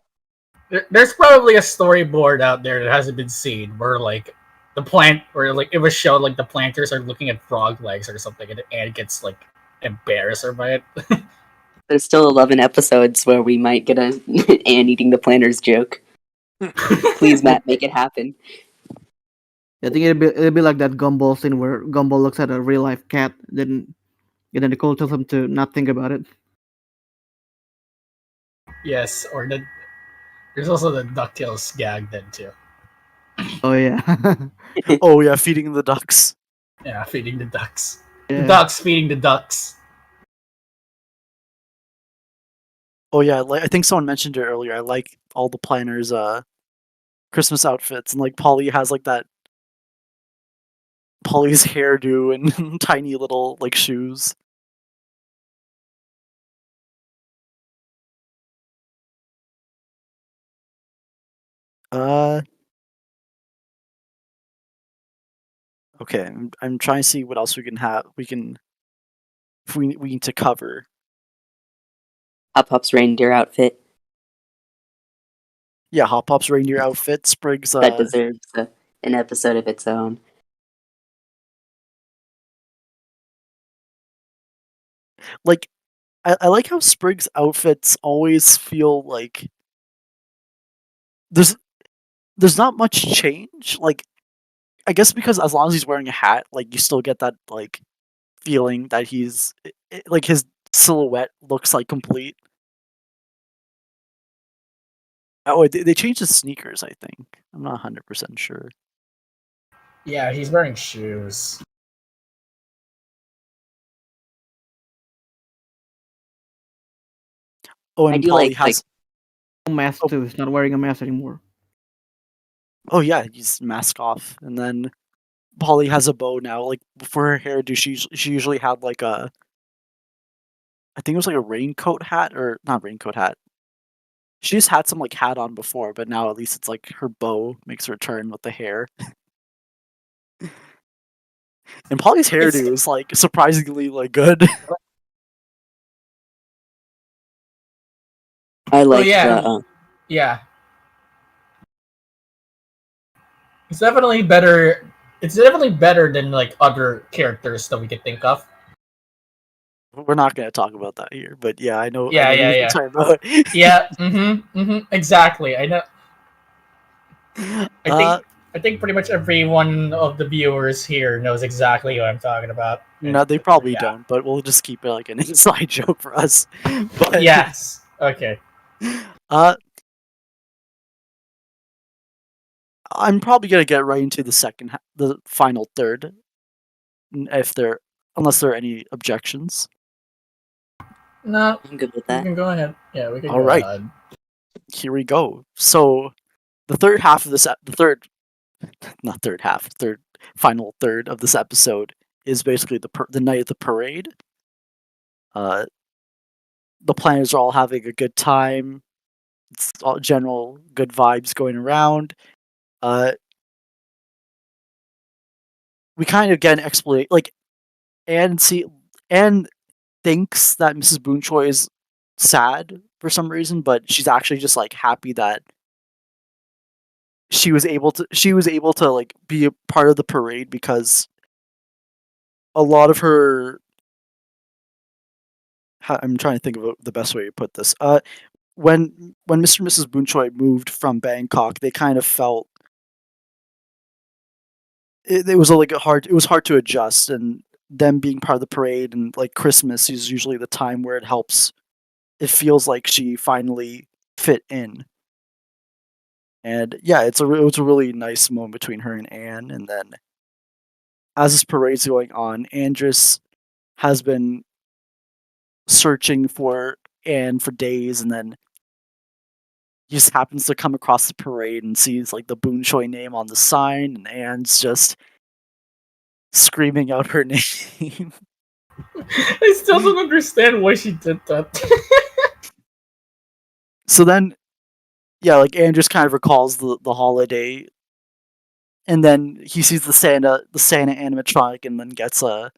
There's probably a storyboard out there that hasn't been seen where like it was shown like the planters are looking at frog legs or something, and Anne gets like embarrassed by it. There's still 11 episodes where we might get a Anne eating the planters joke. Please, Matt, make it happen. I think it'd be like that Gumball scene where Gumball looks at a real life cat, and then Nicole tells him to not think about it. Yes, there's also the DuckTales gag then too. Oh yeah. oh yeah, feeding the ducks. Yeah, feeding the ducks. Yeah. The ducks feeding the ducks. Oh yeah, like I think someone mentioned it earlier. I like all the planners' Christmas outfits, and like Polly has like that Polly's hairdo and tiny little like shoes. Okay, I'm trying to see what else we can have. If we need to cover. Hop Hop's reindeer outfit. Yeah, Hop Pop's reindeer outfit. Sprig's That deserves an episode of its own. like I like how Sprig's outfits always feel like there's not much change. Like I guess because as long as he's wearing a hat, like you still get that like feeling that he's like his silhouette looks like complete. Oh, they changed his sneakers. I think I'm not 100% sure. Yeah, he's wearing shoes. Oh, I and do Polly like has. Mask too. He's not wearing a mask anymore. Oh yeah, he's mask off, and then Polly has a bow now. Like for her hairdo, she usually had like a. I think it was like a raincoat hat or not raincoat hat. She just had some like hat on before, but now at least it's like her bow makes her return with the hair. And Polly's hairdo is like surprisingly like good. I like Yeah. It's definitely better. It's definitely better than like other characters that we could think of. We're not going to talk about that here, but yeah, I know. Yeah, I know yeah, what you're yeah. talking about. Yeah. Exactly. I know. I think pretty much every one of the viewers here knows exactly what I'm talking about. No, they probably don't, but we'll just keep it like an inside joke for us. But Yes. Okay. Uh, I'm probably gonna get right into the final third, unless there are any objections. No, I'm good with we that. can go ahead. Yeah, we can All go right. ahead. Here we go. So the third half of this, the third, not third half, third final third of this episode is basically the night of the parade. Uh, the planners are all having a good time. It's all general good vibes going around. Uh, we kind of get an explanation, like Anne thinks that Mrs. Boonchoy is sad for some reason, but she's actually just like happy that she was able to like be a part of the parade because a lot of her I'm trying to think of the best way to put this. When Mr. and Mrs. Boonchoy moved from Bangkok, they kind of felt it was like it was hard to adjust, and them being part of the parade and like Christmas is usually the time where it feels like she finally fit in. And yeah, it was a really nice moment between her and Anne. And then as this parade's going on, Andres has been searching for Anne for days, and then he just happens to come across the parade and sees like the Boonchoy name on the sign, and Anne's just screaming out her name. I still don't understand why she did that. So then, yeah, like Andres kind of recalls the holiday, and then he sees the Santa animatronic, and then gets a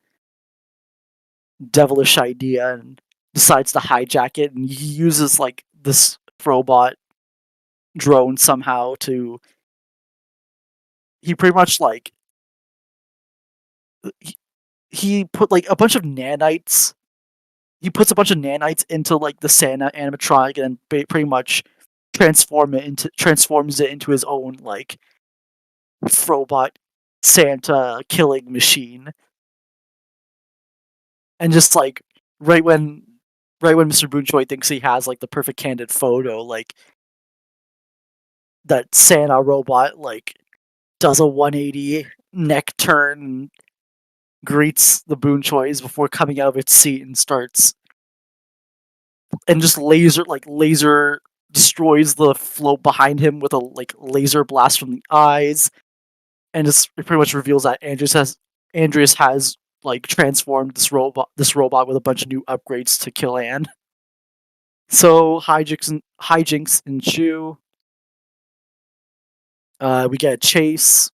devilish idea and decides to hijack it, and he uses like this robot drone somehow to he pretty much like he, he put like a bunch of nanites he puts a bunch of nanites into like the Santa animatronic and pretty much transforms it into his own like robot Santa killing machine. And just like right when Mr. Boonchoy thinks he has like the perfect candid photo, like that Santa robot like does a 180 neck turn and greets the Boonchoys before coming out of its seat and starts and just laser destroys the float behind him with a like laser blast from the eyes, and it pretty much reveals that Andreas has like transformed this robot with a bunch of new upgrades to kill Anne. So hijinks ensue. We get a chase.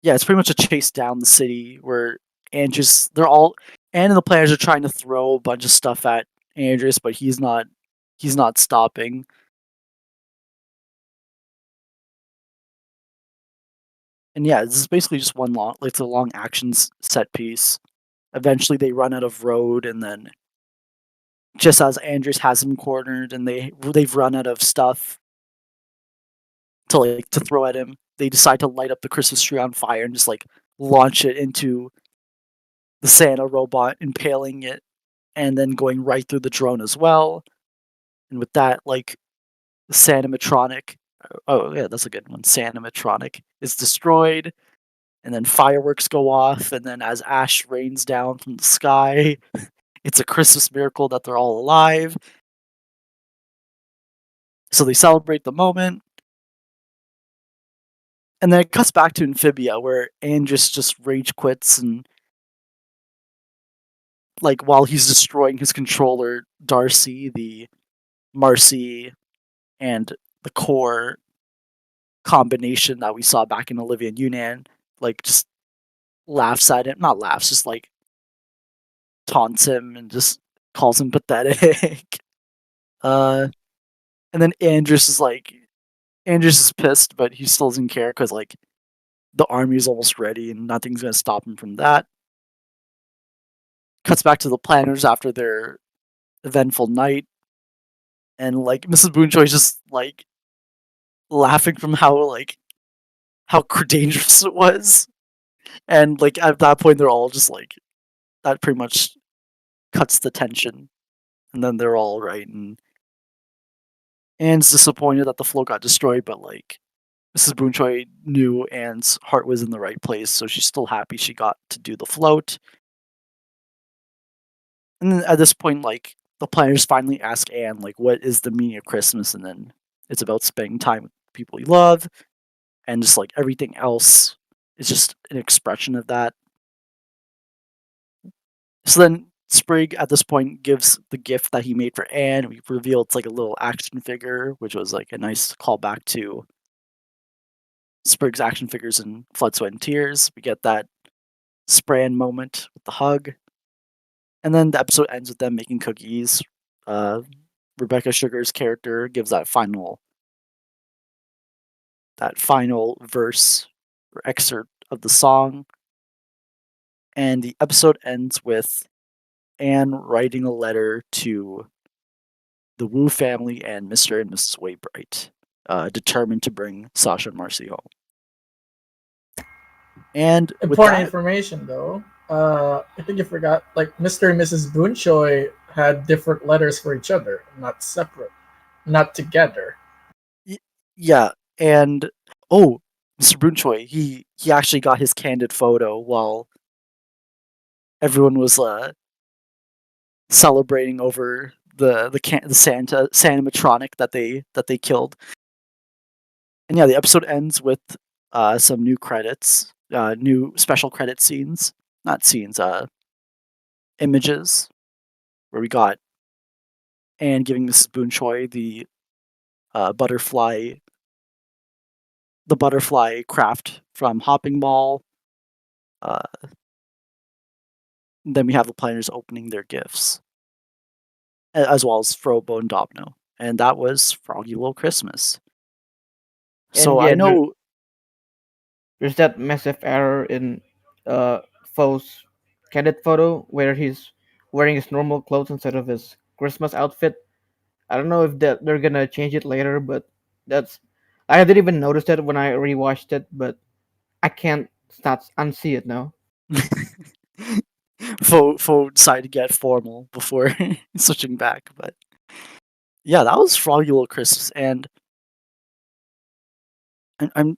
Yeah, it's pretty much a chase down the city where Anne and the players are trying to throw a bunch of stuff at Andreas, but he's not stopping. And yeah, this is basically just it's a long action set piece. Eventually, they run out of road, and then just as Andreas has him cornered, and they've run out of stuff to throw at him, they decide to light up the Christmas tree on fire and just like launch it into the Santa robot, impaling it, and then going right through the drone as well. And with that, like the Sanimatronic, oh yeah, that's a good one. Sanimatronic is destroyed, and then fireworks go off, and then as ash rains down from the sky, it's a Christmas miracle that they're all alive. So they celebrate the moment, and then it cuts back to Amphibia, where Andres just rage quits, and like while he's destroying his controller, Darcy, the Marcy, and the core combination that we saw back in Olivia and Yunnan, like just laughs at him, not laughs, just like taunts him and just calls him pathetic. uh, and then Andres is pissed, but he still doesn't care because like the army is almost ready and nothing's gonna stop him from that. Cuts back to the planners after their eventful night, and like Mrs. Boonchoy is just like laughing from how dangerous it was, and like at that point they're all just like that pretty much cuts the tension and then they're all right, and Anne's disappointed that the float got destroyed, but like Mrs. Boonchoi knew Anne's heart was in the right place, so she's still happy she got to do the float. And then at this point, like the planners finally ask Anne, like, what is the meaning of Christmas? And then it's about spending time with people you love, and just like everything else is just an expression of that. So then Sprig at this point gives the gift that he made for Anne. We reveal it's like a little action figure, which was like a nice callback to Sprig's action figures in Flood, Sweat, and Tears. We get that Spran moment with the hug. And then the episode ends with them making cookies. Rebecca Sugar's character gives that final verse or excerpt of the song. And the episode ends with Anne writing a letter to the Wu family and Mr. and Mrs. Waybright, determined to bring Sasha and Marcy home. And with Important that, information, though. I think you forgot, like, Mr. and Mrs. Boonchoi had different letters for each other, not separate, not together. yeah, and Mr. Boonchoi, he actually got his candid photo while everyone was celebrating over the Santa animatronic that they killed. And yeah, the episode ends with some new credits, new special credit scenes, not scenes, images, where we got Anne giving Mrs. Boonchoi the butterfly craft from Hopping Mall. Then we have the planners opening their gifts, as well as Frobo and Domino, and that was Froggy Little Christmas. So And I yeah, know there's that massive error in Foe's candid photo where he's wearing his normal clothes instead of his Christmas outfit. I don't know if they're gonna change it later, but that's I didn't even notice that when I rewatched it, but I can't not unsee it now. Fo decided to get formal before switching back, but yeah, that was Froggy Little Christmas, and I'm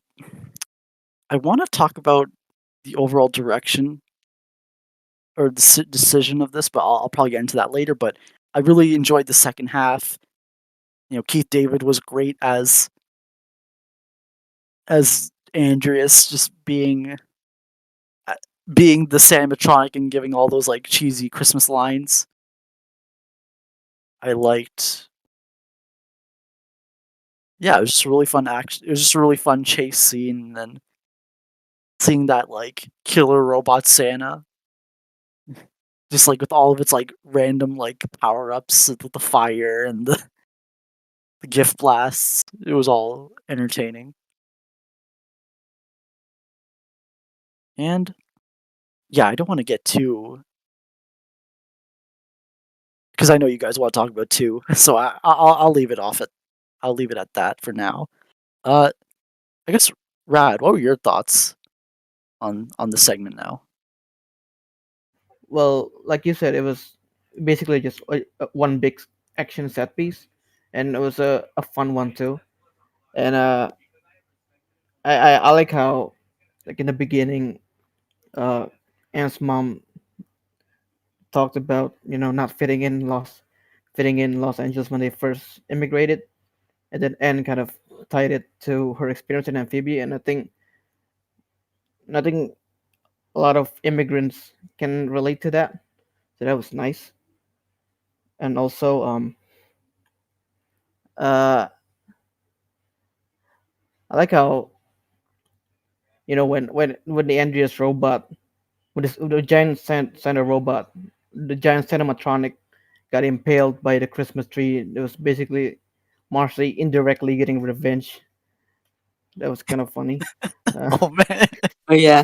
I want to talk about the overall direction or the decision of this, but I'll probably get into that later. But I really enjoyed the second half. You know, Keith David was great as Andreas, just being the animatronic and giving all those like cheesy Christmas lines. I liked. Yeah, it was just a really fun action. It was just a really fun chase scene, and then seeing that like killer robot Santa, just like with all of its like random like power ups with the fire and the gift blasts. It was all entertaining. And yeah, I don't want to get too because I know you guys want to talk about two, so I'll leave it off at I'll leave it at that for now. Uh, I guess Rad, what were your thoughts on the segment now? Well, like you said, it was basically just one big action set piece, and it was a fun one too. And I like how, like in the beginning, uh, Anne's mom talked about not fitting in Los Angeles when they first immigrated, and then Anne kind of tied it to her experience in Amphibia, and I think a lot of immigrants can relate to that, so that was nice. And also, uh, I like how when the Andreas robot, with the giant Santa robot, the giant animatronic got impaled by the Christmas tree. It was basically Marcy indirectly getting revenge. That was kind of funny. Oh man, Oh yeah,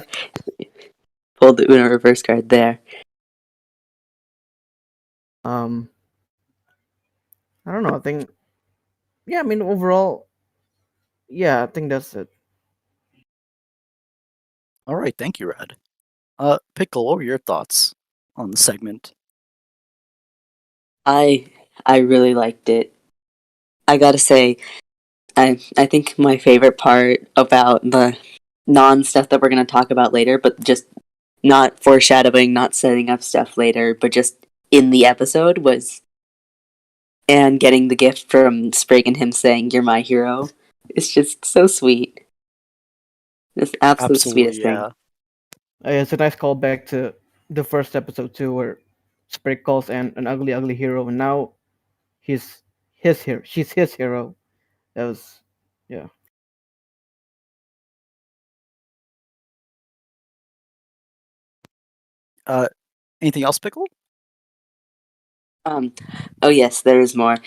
pulled the Uno reverse card there. Um, I don't know. I think, yeah. I mean, overall, yeah. I think that's it. all right, thank you, Rad. Pickle, what were your thoughts on the segment? I I really liked it. I gotta say, I think my favorite part about the non stuff that we're gonna talk about later, but just not foreshadowing, not setting up stuff later, but just in the episode was Anne getting the gift from Sprig and him saying, "You're my hero." It's just so sweet. It's the absolute Absolutely, sweetest thing. yeah. It's a nice callback to the first episode too, where Sprig calls an ugly, ugly hero, and now he's his hero. She's his hero. That was, yeah. Anything else, Pickle? Oh yes, there is more.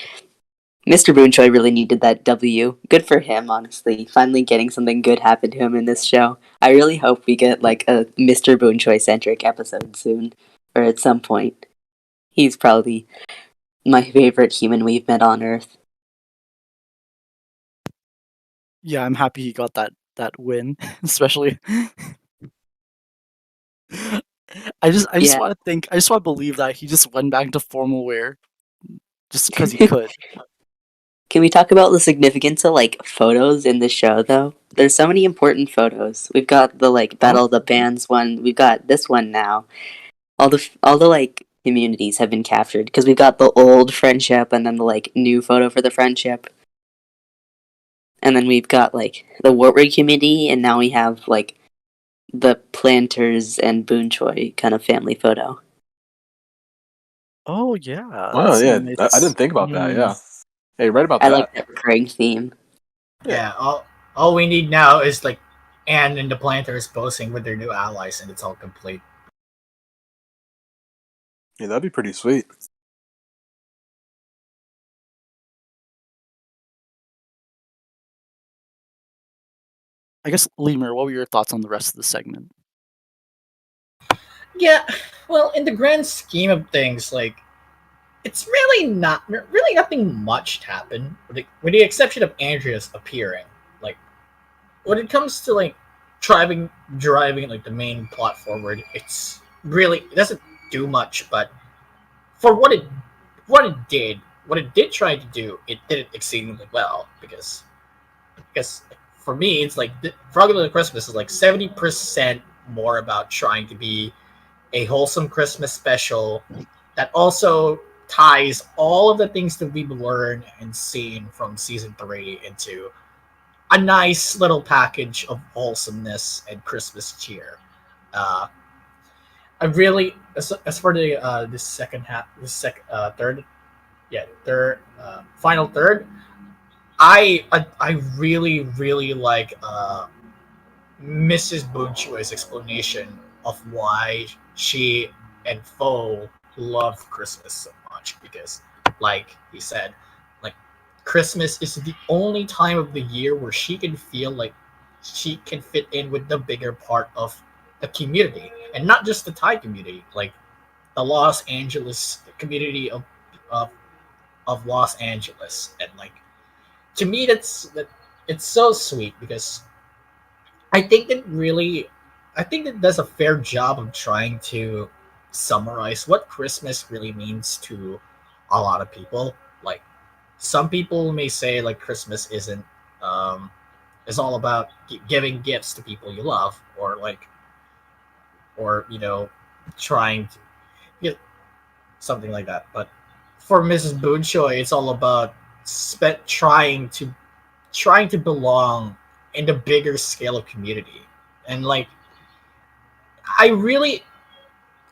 Mr. Boonchoy really needed that W. Good for him, honestly. Finally getting something good happen to him in this show. I really hope we get like a Mr. Boonchoy centric episode soon, or at some point. He's probably my favorite human we've met on Earth. Yeah, I'm happy he got that win, especially. I just Yeah. want to believe that he just went back to formal wear just because he could. Can we talk about the significance of like photos in the show though? There's so many important photos. We've got the like Battle of the Bands one. We've got this one now. All the like communities have been captured because we've got the old friendship and then the like new photo for the friendship. And then we've got like the Wartwood community, and now we have like the Planters and Boonchoy kind of family photo. Oh yeah, Wow, that's yeah, nice. I didn't think about that. Mm. Yeah, hey, right about I that. like that prank theme. Yeah, all we need now is like Anne and the Planters posing with their new allies, and it's all complete. Yeah, that'd be pretty sweet. I guess Lemur, what were your thoughts on the rest of the segment? Yeah, well, in the grand scheme of things, like it's really nothing much happened, with the exception of Andrea's appearing. Like when it comes to like driving like the main plot forward, it doesn't do much, but for what it did try to do, it did it exceedingly well because for me, it's like Froggy Little Christmas is like 70% more about trying to be a wholesome Christmas special that also ties all of the things that we've learned and seen from season 3 into a nice little package of wholesomeness and Christmas cheer. Uh, I really, as for the second half, third, yeah, third, final third, I really like Mrs. Boonchoy's explanation of why she and Fo love Christmas so much because, like he said, like Christmas is the only time of the year where she can feel like she can fit in with the bigger part of the community, and not just the Thai community, like the Los Angeles community of of Los Angeles, and like to me that it's so sweet because I think that really, I think that does a fair job of trying to summarize what Christmas really means to a lot of people. Like some people may say like Christmas isn't is all about giving gifts to people you love, or like or trying to get something like that. But for Mrs. Boonchoy, it's all about trying to belong in the bigger scale of community, and like I really,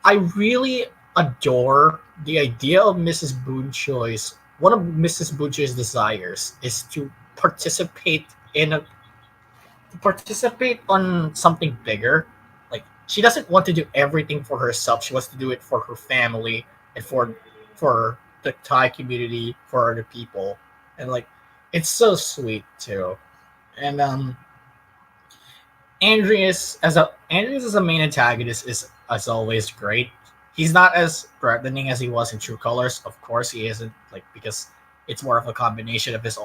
I really adore the idea of Mrs. Boonchoy's. One of Mrs. Boonchoy's desires is to participate on something bigger. Like she doesn't want to do everything for herself. She wants to do it for her family and for the Thai community, for other people, and like it's so sweet too. And Andreas as a main antagonist is as always great. He's not as threatening as he was in True Colors. Of course, he isn't, like because it's more of a combination of his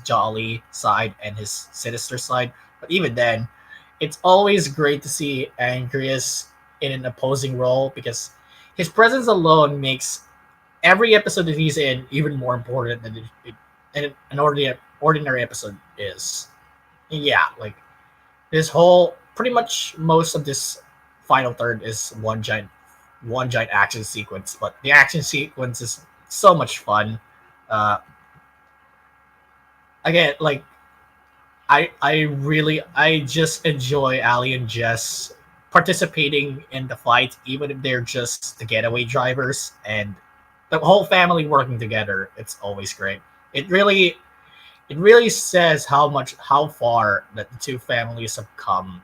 jolly side and his sinister side. But even then, it's always great to see Andreas in an opposing role because his presence alone makes every episode that he's in even more important than an ordinary episode is. Yeah, like this whole pretty much most of this final third is one giant action sequence, but the action sequence is so much fun. Uh, Again, like I just enjoy Ali and Jess participating in the fight, even if they're just the getaway drivers, and the whole family working together. It's always great. It really it really says how far that the two families have come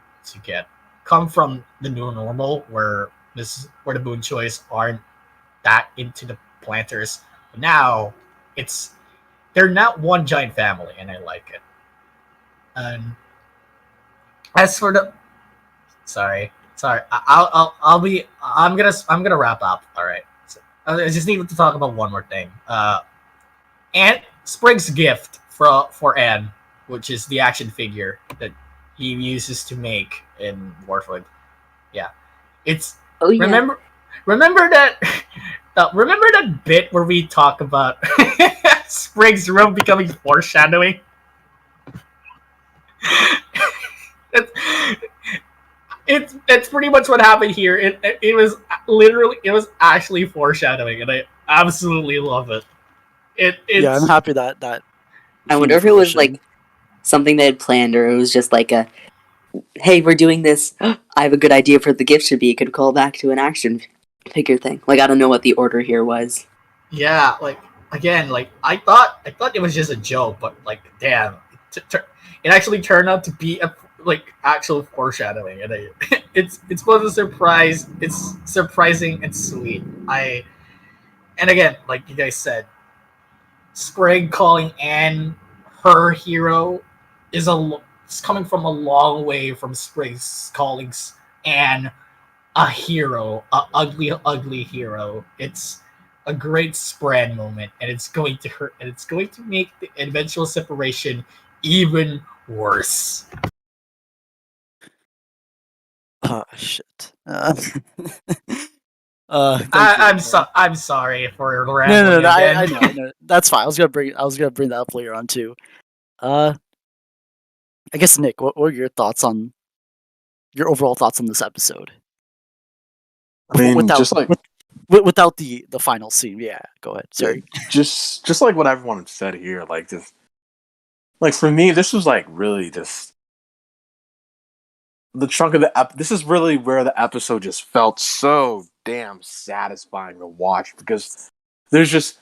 from the new normal where the Boon Choice aren't that into the planters. But now it's they're not one giant family, and I like it. And as for the sorry, I'm gonna wrap up. All right, so, I just need to talk about one more thing. Aunt Sprig's gift for Anne, which is the action figure that he uses to make in Wartwood. Yeah, it's Oh yeah. remember that remember that bit where we talk about Sprig's room becoming foreshadowing. it's, it's pretty much what happened here. It was literally it was actually foreshadowing, and I absolutely love it. Yeah, I'm It's happy that I came wonder to if it was fruition. like something they had planned, or it was just like a, "Hey, we're doing this. I have a good idea for what the gift should be." It could call back to an action figure thing. Like I don't know what the order here was. yeah, like again, like I thought it was just a joke, but like damn, it actually turned out to be a like actual foreshadowing, and it's both a surprise. It's surprising and sweet. And again, like you guys said, Sprig calling Anne her hero is coming from a long way from Sprig's calling Anne a hero, a ugly hero. It's a great spread moment, and it's going to hurt, and it's going to make the eventual separation even worse. Oh shit. Thank you. I'm sorry for No, rambling I again. know, I know. That's fine. I was gonna bring that up later on too. Uh, I guess Nick, what were your thoughts on your overall thoughts on this episode? I mean, Without just like without the final scene. Yeah, go ahead. Sorry. just like what everyone said here, like just like for me, this was like really just the chunk of this is really where the episode just felt so damn satisfying to watch because there's just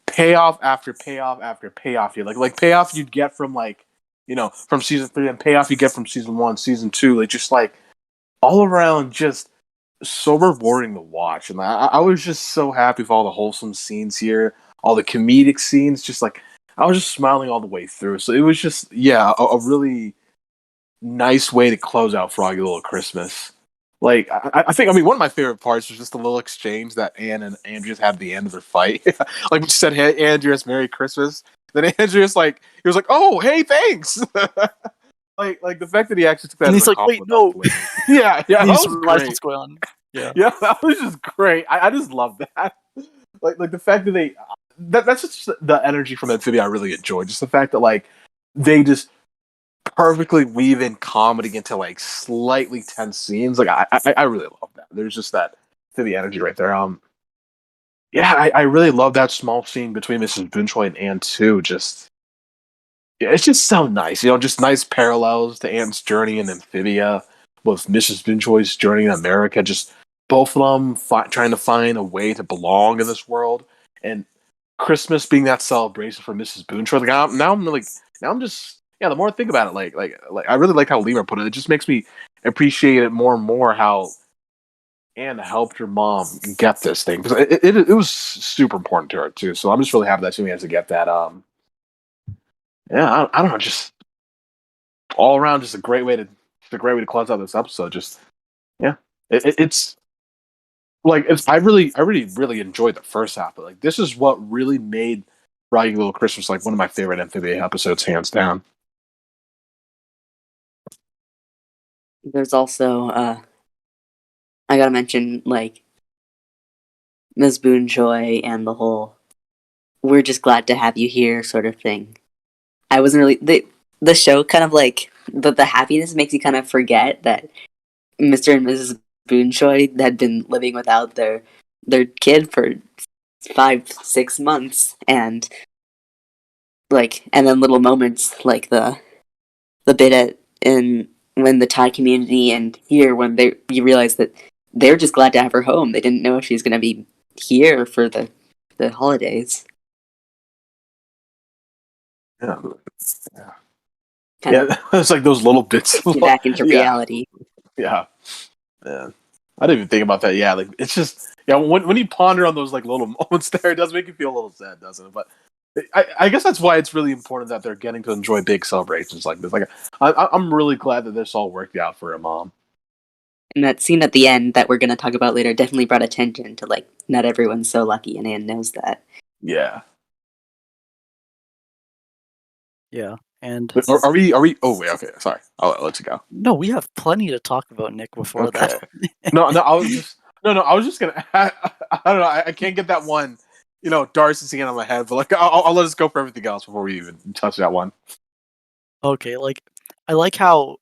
payoff after payoff after payoff here. Like payoff you'd get from like from season 3 and payoff you get from season 1, season 2. Like just like all around just so rewarding to watch. And I was just so happy with all the wholesome scenes here, all the comedic scenes. Just like I was just smiling all the way through. So it was just a really nice way to close out Froggy Little Christmas. Like I think one of my favorite parts was just the little exchange that Anne and Andreas had at the end of their fight. Like when she said, "Hey, Andreas, Merry Christmas." Then Andreas he was like, "Oh, hey, thanks." like the fact that he actually took that And as he's a like, "Wait, compliment. no." Yeah, And that he was just realized great. what's going on. Yeah. Yeah, that was just great. I just love that. Like the fact that that's just the energy from Amphibia I really enjoy. Just the fact that like they just perfectly weave in comedy into like slightly tense scenes. Like I really love that. There's just that Amphibia energy right there. Yeah, I really love that small scene between Mrs. Bunchoi and Anne too. Just it's just so nice. Just nice parallels to Anne's journey in Amphibia with Mrs. Bunchoi's journey in America. Just both of them trying to find a way to belong in this world, and Christmas being that celebration for Mrs. Bunchoi. Like now I'm just the more I think about it, like I really like how Lemur put it. It just makes me appreciate it more and more how Anne helped her mom get this thing because it was super important to her too. So I'm just really happy that she managed to get that. Yeah, I don't know, just all around, just a great way to close out this episode. Just yeah, it's like I really enjoyed the first half, but like this is what really made Froggy Little Christmas like one of my favorite Amphibia episodes, hands down. There's also I gotta mention like Ms. Boonjoy and the whole "we're just glad to have you here" sort of thing. I wasn't really the show kind of like the happiness makes you kind of forget that Mr. and Mrs. Boonjoy had been living without their kid for 5-6 months, and then little moments like the bit in when the Thai community and here when you realize that they're just glad to have her home. They didn't know if she's gonna be here for the holidays. Yeah. Kind Yeah, it's like those little bits. of get back into reality. Yeah. Yeah. I didn't even think about that. Yeah, like it's just when you ponder on those like little moments there, it does make you feel a little sad, doesn't it? But I guess that's why it's really important that they're getting to enjoy big celebrations like this. Like I'm really glad that this all worked out for a mom. And that scene at the end that we're going to talk about later definitely brought attention to like not everyone's so lucky, and Anne knows that. Yeah. Yeah, and But are we? Oh wait, okay. Sorry, I'll let you go. no, we have plenty to talk about, Nick. Before that, No, I was just I was just gonna. I don't know. I can't get that one. Darcy scene on my head, but like I'll let us go for everything else before we even touch that one. okay, like I like how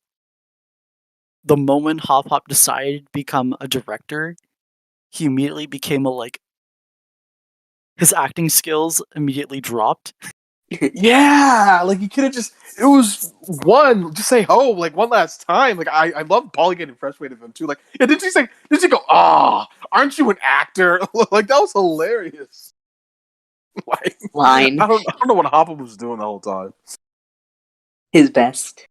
the moment Hop Hop decided to become a director, he immediately became his acting skills immediately dropped. Yeah, like you could have just. It was one. Just say "ho" like one last time. Like I love Polly getting frustrated with him too. Like did she go? Ah, aren't you an actor? Like that was hilarious. Like Line. I don't know what Hopper was doing the whole time. His best.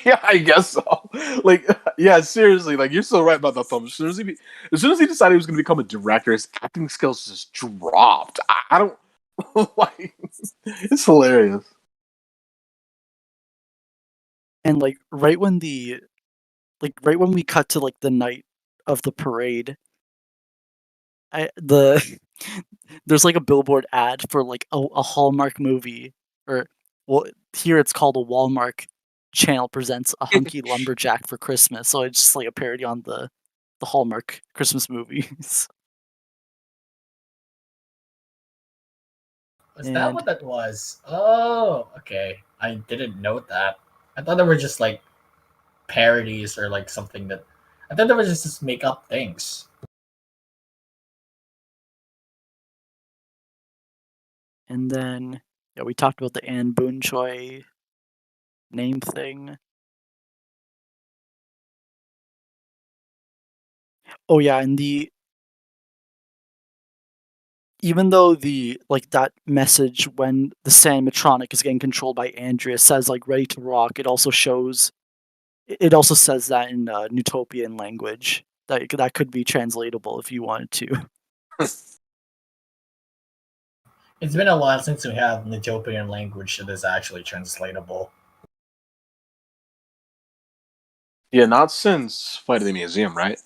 Yeah, I guess so. Like, yeah, seriously, like you're so right about that film. As soon as he decided he was going to become a director, his acting skills just dropped. I don't like. It's hilarious. And right when we cut to the night of the parade, there's a billboard ad for a Hallmark movie, or well, here it's called a Walmart channel presents a hunky lumberjack for Christmas. So it's just a parody on the Hallmark Christmas movies. Was that what that was? Oh, okay. I didn't note that. I thought they were just parodies or something that. I thought they were just make up things. And then we talked about the Anne Boonchoi name thing. Oh yeah, and even though that message when the Sandmatronic is getting controlled by Andrea says ready to rock, it also says that in Utopian language. That could be translatable if you wanted to. It's been a while since we have Utopian language that is actually translatable. Yeah, not since Flight of the Museum, right?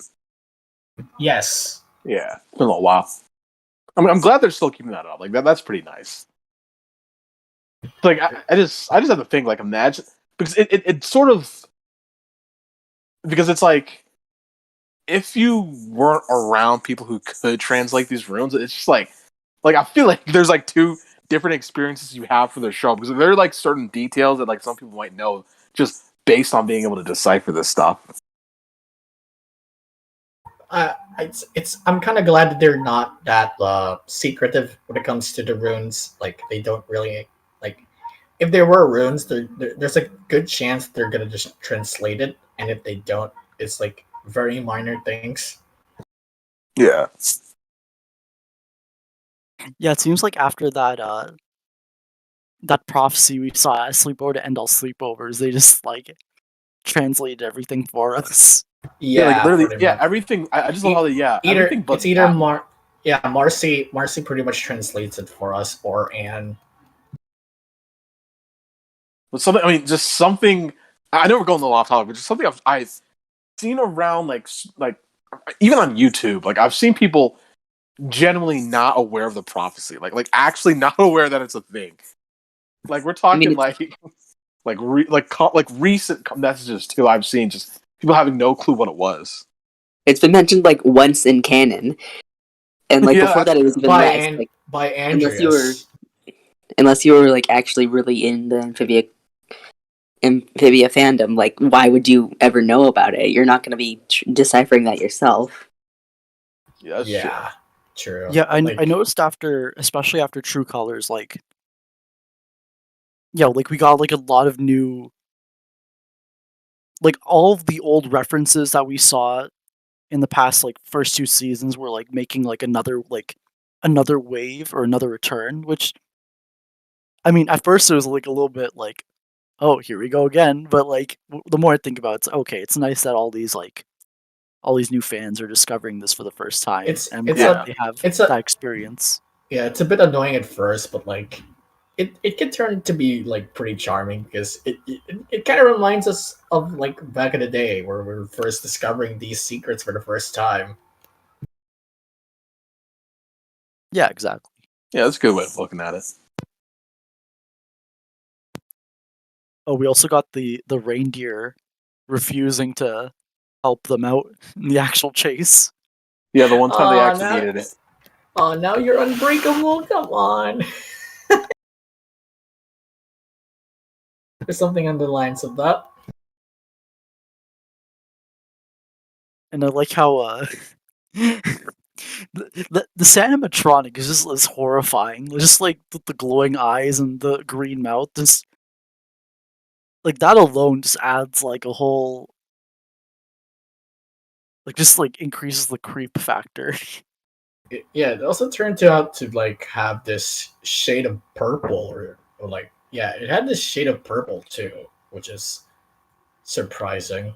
Yes. Yeah, it's been a little while. I'm glad they're still keeping that up. Like that's pretty nice. Like I just have to think imagine because it sort of because it's if you weren't around people who could translate these runes, it's just like I feel like there's two different experiences you have for the show because there are certain details that some people might know just based on being able to decipher this stuff. I'm kind of glad that they're not that secretive when it comes to the runes. They don't really if there were runes, there's a good chance they're gonna just translate it, and if they don't, it's very minor things. Yeah. Yeah, it seems like after that prophecy we saw at Sleepover to end all sleepovers, they just translated everything for us. Yeah, literally, yeah, everything. I just love how everything but it's either Marcy pretty much translates it for us, or Anne. But something, I mean, just something. I know we're going a little off topic, but just something I've seen around, like even on YouTube. I've seen people genuinely not aware of the prophecy, like actually not aware that it's a thing. We're talking recent messages too. I've seen just people having no clue what it was. It's been mentioned once in canon, And like Yeah, before that, it was even by less. Like by unless you were Andreas. unless you were like actually really in the amphibia fandom, like why would you ever know about it? You're not going to be deciphering that yourself. yeah, that's true. Yeah, true. Yeah, I Like, noticed after, especially after True Colors, like, yeah, like we got like a lot of new, like all of the old references that we saw in the past like first two seasons were like making like another wave or another return, which I mean at first it was like a little bit like, oh, here we go again, but like the more I think about it, it's okay, it's nice that all these new fans are discovering this for the first time, it's and I'm it's glad a they have it's that a experience. yeah, it's a bit annoying at first, but like it can turn to be like pretty charming because it kind of reminds us of like back in the day where we were first discovering these secrets for the first time. Yeah, exactly. Yeah, that's a good way of looking at it. Oh, we also got the reindeer refusing to help them out in the actual chase. Yeah, the one time they Oh, actually now, needed it. oh, now you're unbreakable. Come on. There's something on the lines of that. And I like how the animatronic is just is horrifying. Just like the glowing eyes and the green mouth, just like that alone just adds like a whole like just like increases the creep factor. Yeah, it also turned out to like have this shade of purple, or like yeah, it had this shade of purple too, which is surprising.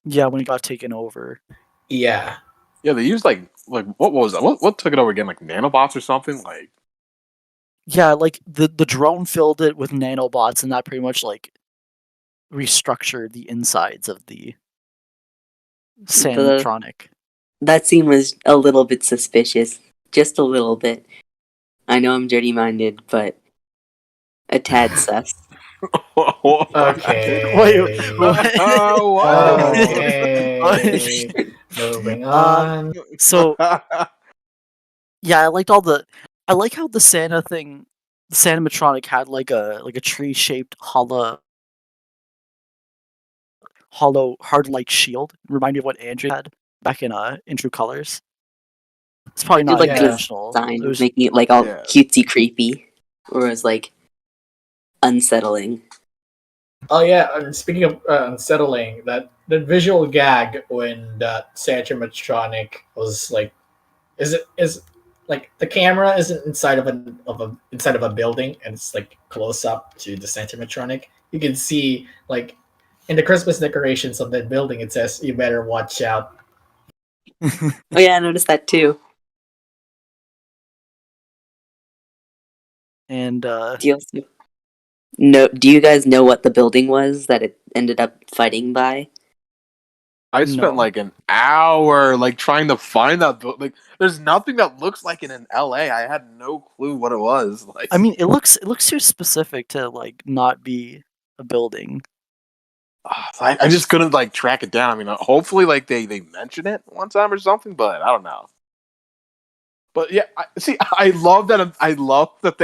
Yeah, when it got taken over. Yeah, Yeah, they used like what was that? What took it over again? Like nanobots or something? Like Yeah, like the drone filled it with nanobots, and that pretty much like restructured the insides of the The animatronic. That scene was a little bit suspicious, just a little bit. I know I'm dirty-minded, but a tad sus. okay. Whoa. Okay. Moving uh, on. so yeah, I like how the animatronic had like a tree shaped hollow hard light shield. Remind me of what Andrew had back in True Colors. It's They probably did not like a Yeah. intentional. It design, was making it like all Yeah. cutesy creepy, or was like unsettling. Oh yeah, and speaking of unsettling, that visual gag when that animatronic was like, is like the camera isn't inside of a building, and it's like close up to the animatronic. You can see like in the Christmas decorations of that building, it says you better watch out. Oh yeah, I noticed that too. and Do you also know? Do you guys know what the building was that it ended up fighting by? I spent no. like an hour like trying to find that book. Like, there's nothing that looks like it in LA. I had no clue what it was. Like, I mean, it looks too specific to like not be a building. I just couldn't like track it down. I mean, hopefully, like they mention it one time or something, but I don't know. But yeah, I love that. I love that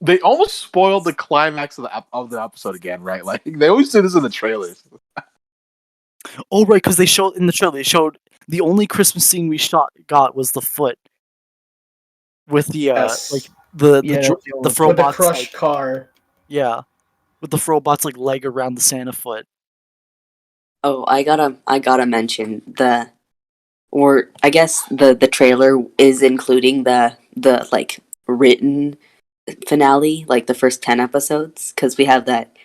they almost spoiled the climax of the episode again, right? Like they always do this in the trailers. Oh right, because they showed in the trailer. They showed the only Christmas scene we got was the foot with the like Yes, Yeah, that was the the only with the Frobot's crushed like car. yeah with the Frobot's like leg around the Santa foot. Oh, I gotta mention or I guess the trailer is including the like written finale, like the first 10 episodes, because we have that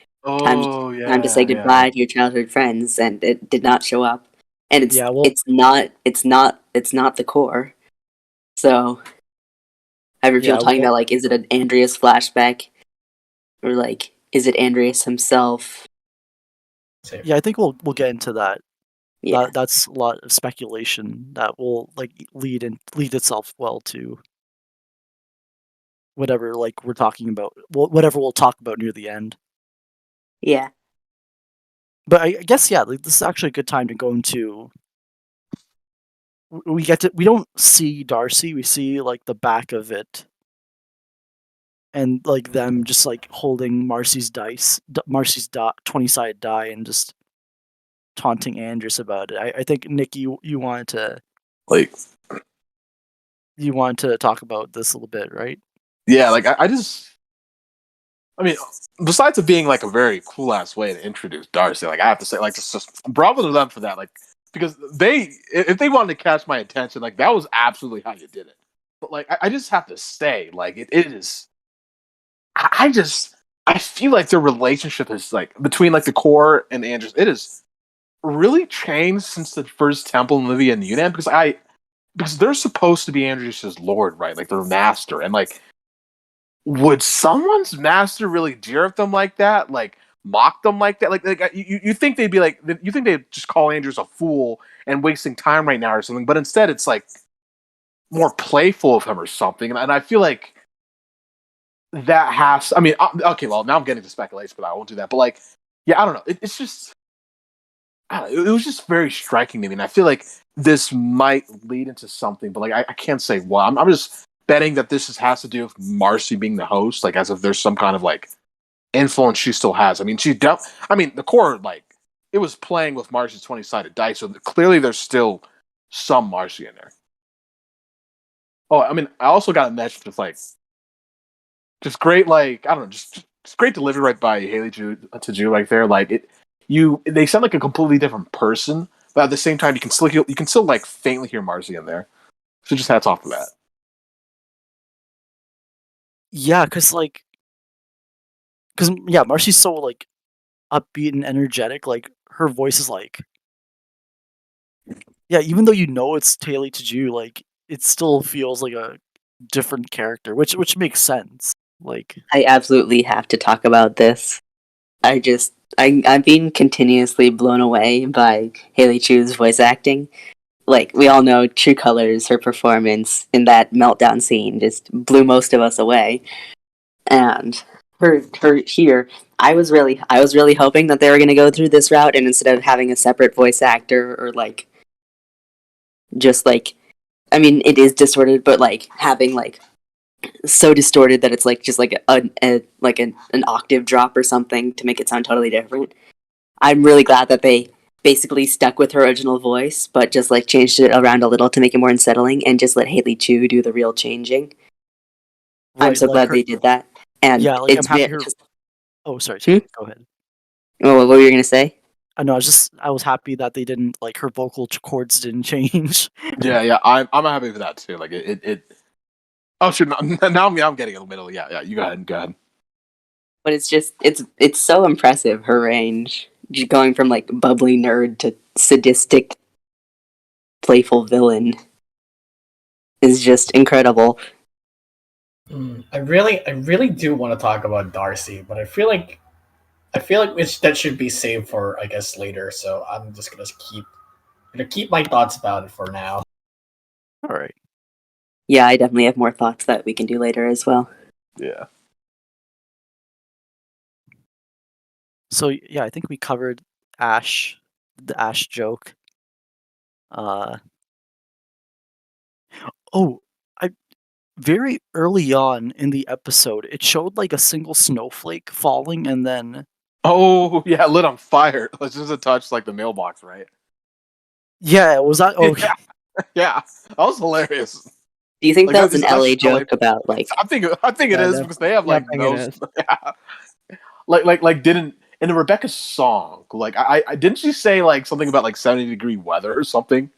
time Oh time to say yeah, yeah. goodbye to your childhood friends, and it did not show up, and Yeah, well, it's not the core. So I have yeah, people talking well, about like, is it an Andreas flashback, or like, is it Andreas himself? yeah. I think we'll get into that. Yeah, That's a lot of speculation that will like lead itself well to whatever like we're talking about. Whatever we'll talk about near the end. yeah. But I guess like this is actually a good time to go into. We don't see Darcy. We see like the back of it, and like them just like holding Marcy's 20-sided die, and just taunting Andrus about it. I think Nick, you wanted to Like, talk about this a little bit, right? yeah, like I mean, besides it being like a very cool ass way to introduce Darcy, like I have to say, like just bravo to them for that, like because if they wanted to catch my attention, like that was absolutely how you did it. But like I just have to say, like it is, I just I feel like their relationship is like between like the core and Andrews, it is really changed since the first Temple and Livia and Unan because they're supposed to be Andrews' lord, right? Like their master, and like would someone's master really jeer at them like that? Like mock them like that? Like you think they'd be like, you think they'd just call Andrews a fool and wasting time right now or something, but instead it's like more playful of him or something. And I feel like that has, I mean, okay, well, now I'm getting to speculation, but I won't do that. But like, yeah, I don't know. It's just, I don't know, it was just very striking to me. And I feel like this might lead into something, but like, I can't say what. I'm just betting that this has to do with Marcy being the host, like as if there's some kind of like influence she still has. I mean, the core, like, it was playing with Marcy's 20-sided dice, so clearly there's still some Marcy in there. Oh, I mean, I also got a mention just like, just great, like, I don't know, just great delivery right by Haley to Ju right there. Like, they sound like a completely different person, but at the same time, you can still like faintly hear Marcy in there. So just hats off to that. Yeah, because Marcy's so like upbeat and energetic. Like her voice is like, yeah, even though you know it's Haley to Ju, like it still feels like a different character, which makes sense. Like I absolutely have to talk about this. I'm being continuously blown away by Haley Chu's voice acting. Like, we all know True Colors, her performance in that meltdown scene just blew most of us away. And her here, I was really hoping that they were gonna go through this route, and instead of having a separate voice actor or like just like, I mean, it is distorted, but like having like so distorted that it's like just like an octave drop or something to make it sound totally different. I'm really glad that they basically stuck with her original voice, but just like changed it around a little to make it more unsettling, and just let Haley Chu do the real changing. right, I'm so glad they did that, and yeah, like it's I'm happy. Oh, sorry. Go ahead. Oh, what were you gonna say? I know. I was happy that they didn't like her vocal cords didn't change. Yeah, I'm happy with that too. Like it. Oh, shoot! Now I'm getting in the middle. Yeah. You go ahead. But it's just it's so impressive, her range, just going from like bubbly nerd to sadistic, playful villain is just incredible. I really do want to talk about Darcy, but I feel like that should be saved for, I guess, later. So I'm just gonna keep my thoughts about it for now. All right. Yeah, I definitely have more thoughts that we can do later as well. Yeah. So yeah, I think we covered the Ash joke. Very early on in the episode, it showed like a single snowflake falling, and then Oh yeah, lit on fire. Let's just touch like the mailbox, right? yeah, was that? Oh, Yeah, that was hilarious. Do you think Like, that was it's an not LA snowy. joke about like? I think it Yeah, is because they have like I think no, it is. yeah. Like didn't in the Rebecca song, like I didn't she say like something about like 70-degree weather or something?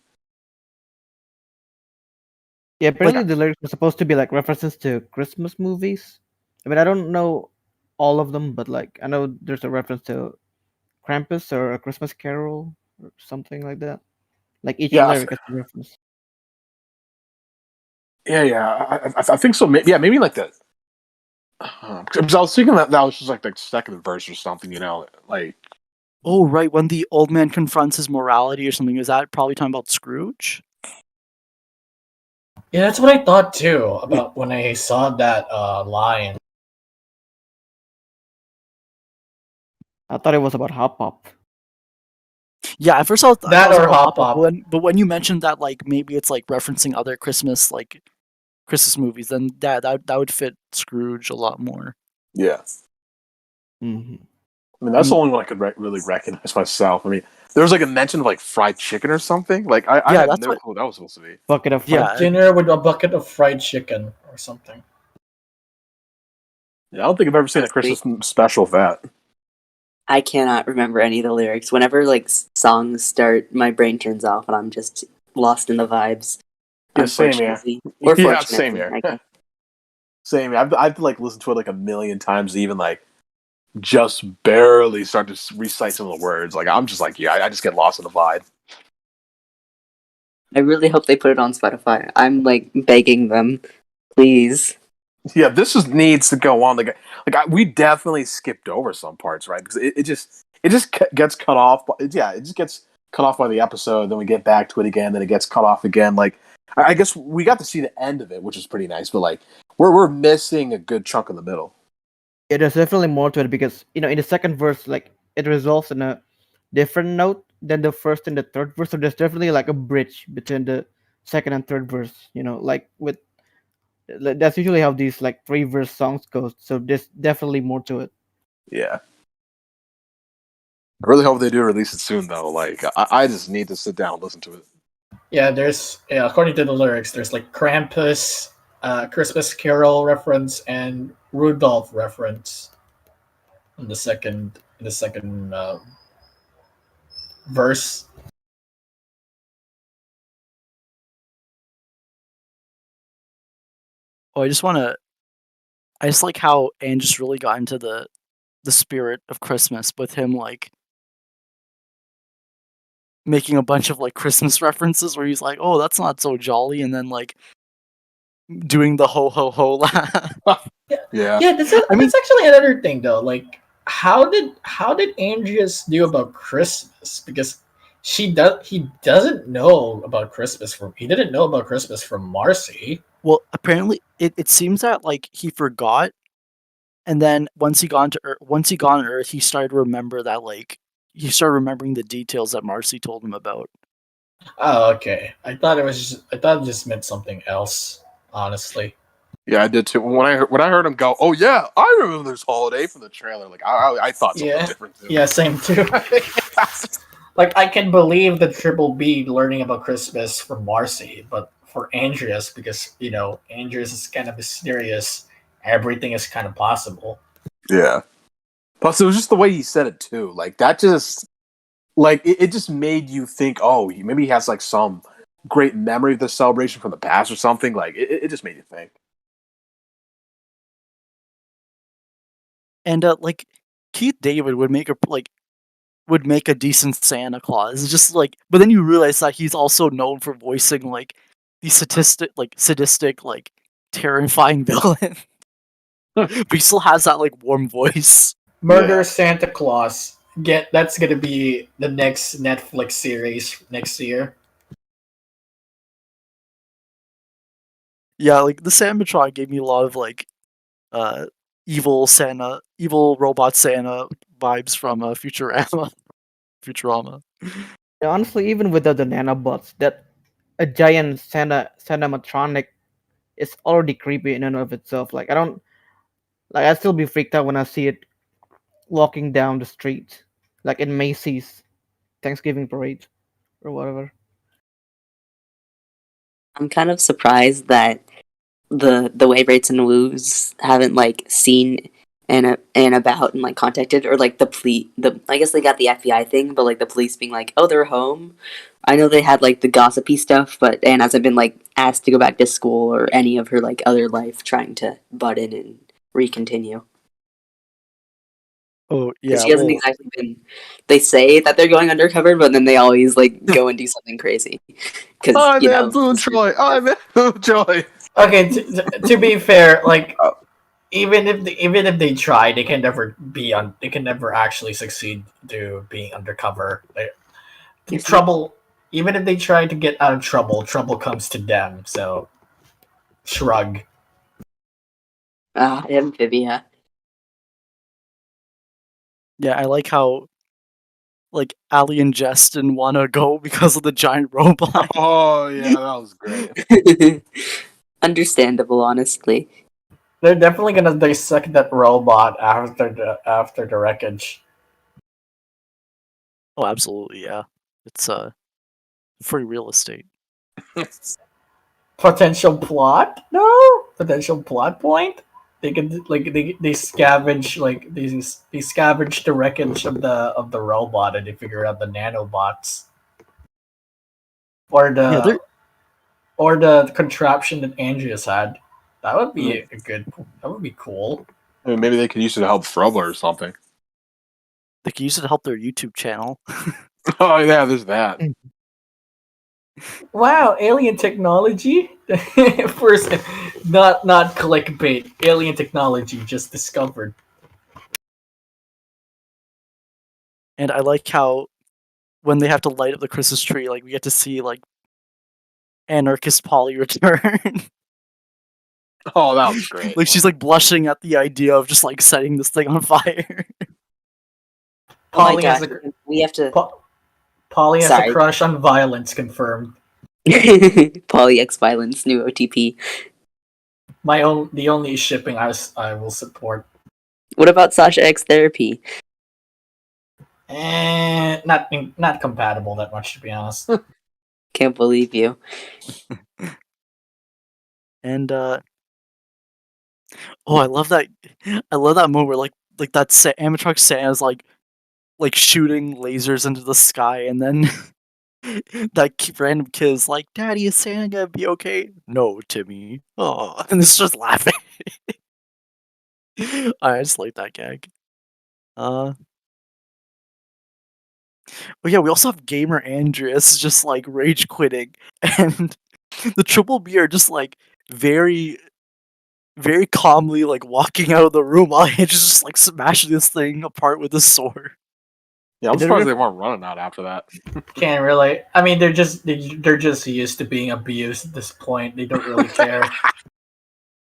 Yeah, apparently the lyrics were supposed to be like references to Christmas movies. I mean, I don't know all of them, but like I know there's a reference to Krampus or A Christmas Carol or something like that. Like each Yeah, lyric is a reference. yeah. I think so. Yeah, maybe like that. Because I was thinking that was just like the second verse or something, like. oh, right. When the old man confronts his morality or something, is that probably talking about Scrooge? Yeah, that's what I thought too about when I saw that line. I thought it was about Hop Pop. Yeah, at first I thought That it was or about Hop Hop-Up, Up. but when you mentioned that like maybe it's like referencing other Christmas movies, then that would fit Scrooge a lot more. Yeah. Hmm. I mean, that's I the mean, only one I could really recognize myself. I mean, there was like a mention of like fried chicken or something. Like I yeah, had that's no what. clue what that was supposed to be. Bucket of fried. Yeah, Dinner with a bucket of fried chicken or something. Yeah, I don't think I've ever seen a Honestly, Christmas special of that. I cannot remember any of the lyrics. Whenever like songs start, my brain turns off, and I'm just lost in the vibes. Yeah, same here. Unfortunately, or Yeah, same fortunately, here. I guess. Same here. I've like listened to it like a million times, to even like just barely start to recite some of the words. Like I'm just like, yeah, I just get lost in the vibe. I really hope they put it on Spotify. I'm like begging them, please. Yeah, this just needs to go on. We definitely skipped over some parts, right? Because gets cut off. Yeah, it just gets cut off by the episode. Then we get back to it again. Then it gets cut off again. Like I guess we got to see the end of it, which is pretty nice. But like we're missing a good chunk in the middle. Yeah, there's definitely more to it because in the second verse, like it resolves in a different note than the first and the third verse. So there's definitely like a bridge between the second and third verse. That's usually how these like 3 verse songs go. So there's definitely more to it. Yeah. I really hope they do release it soon, though. Like, I just need to sit down and listen to it. Yeah, according to the lyrics, there's like Krampus, Christmas Carol reference, and Rudolph reference in the second verse. oh, I just like how Anne just really got into the spirit of Christmas with him like making a bunch of like Christmas references where he's like, "Oh, that's not so jolly," and then like doing the ho ho ho laugh. Yeah. Yeah, that's I mean, that's actually another thing though. Like, how did Andreas do about Christmas? Because he doesn't know about Christmas from he didn't know about Christmas from Marcy. well, apparently it seems that like he forgot, and then once he got on Earth, he started to remember that like he started remembering the details that Marcy told him about. Oh, okay. I thought it just meant something else. Honestly. Yeah, I did too. When I heard him go, oh yeah, I remember this holiday from the trailer. Like I thought something Yeah. different too. Yeah, same too. Like I can believe the Triple B learning about Christmas from Marcy, but for Andreas, because Andreas is kind of mysterious, everything is kind of possible. Yeah. Plus, it was just the way he said it too. Like that just it just made you think, oh, maybe he has like some great memory of the celebration from the past or something. Like it just made you think. And like Keith David would make a decent Santa Claus. It's just like, but then you realize that he's also known for voicing like the sadistic, like terrifying villain. But he still has that like warm voice. Murder Yeah. Santa Claus. That's gonna be the next Netflix series next year. Yeah, like the Sandmatron gave me a lot of like evil robot Santa vibes from Futurama. Futurama. And honestly, even without the nanobots, that a giant Santa-matronic is already creepy in and of itself. Like I'd still be freaked out when I see it walking down the street, like in Macy's Thanksgiving parade or whatever. I'm kind of surprised that the way Rates and Woos haven't like seen and about and like contacted or like the I guess they got the FBI thing, but like the police being like, oh, they're home. I know they had like the gossipy stuff, but Anne hasn't been like asked to go back to school or any of her like other life trying to butt in and recontinue. Oh Because yeah, she hasn't well, exactly been. They say that they're going undercover, but then they always like go and do something crazy. Because Oh man, Boo Joy. Oh man, Boo Joy. Okay, to be fair, like Oh. even if they try, they can never they can never actually succeed to being undercover. Trouble, even if they try to get out of trouble, trouble comes to them. So shrug. Amphibia. yeah, I like how like Ali and Jess didn't want to go because of the giant robot. Oh yeah, that was great. Understandable, honestly. They're definitely gonna dissect that robot after the wreckage. Oh, absolutely, yeah. It's free real estate. Potential plot? No. Potential plot point? They can they scavenge they scavenge the wreckage of the robot and they figure out the nanobots or Yeah, they're the contraption that Andreas had. That would be a good. That would be cool. I mean, maybe they could use it to help Frobo or something. they can use it to help their YouTube channel. Oh yeah, there's that. Wow, alien technology. First, not clickbait. Alien technology just discovered. And I like how when they have to light up the Christmas tree, like we get to see like anarchist Polly return. Oh, that was great. Like she's like blushing at the idea of just like setting this thing on fire. Oh my Polly has god, a we have to. Polly has Sorry. a crush on violence confirmed. Poly X Violence, new OTP. The only shipping I will support. What about Sasha X Therapy? Not compatible that much to be honest. Can't believe you. And oh, I love that moment where like that animatronic Santa's like shooting lasers into the sky, and then that random kid is like, "Daddy, is Santa gonna be okay?" "No, Timmy." Oh, and it's just laughing. I just like that gag. But yeah, we also have Gamer Andreas just like rage quitting, and the Triple B are just like very, very calmly like walking out of the room while Andreas just like smashing this thing apart with his sword. Yeah, I'm And they're surprised gonna- they weren't running out after that. Can't really. I mean, they're just used to being abused at this point. They don't really care.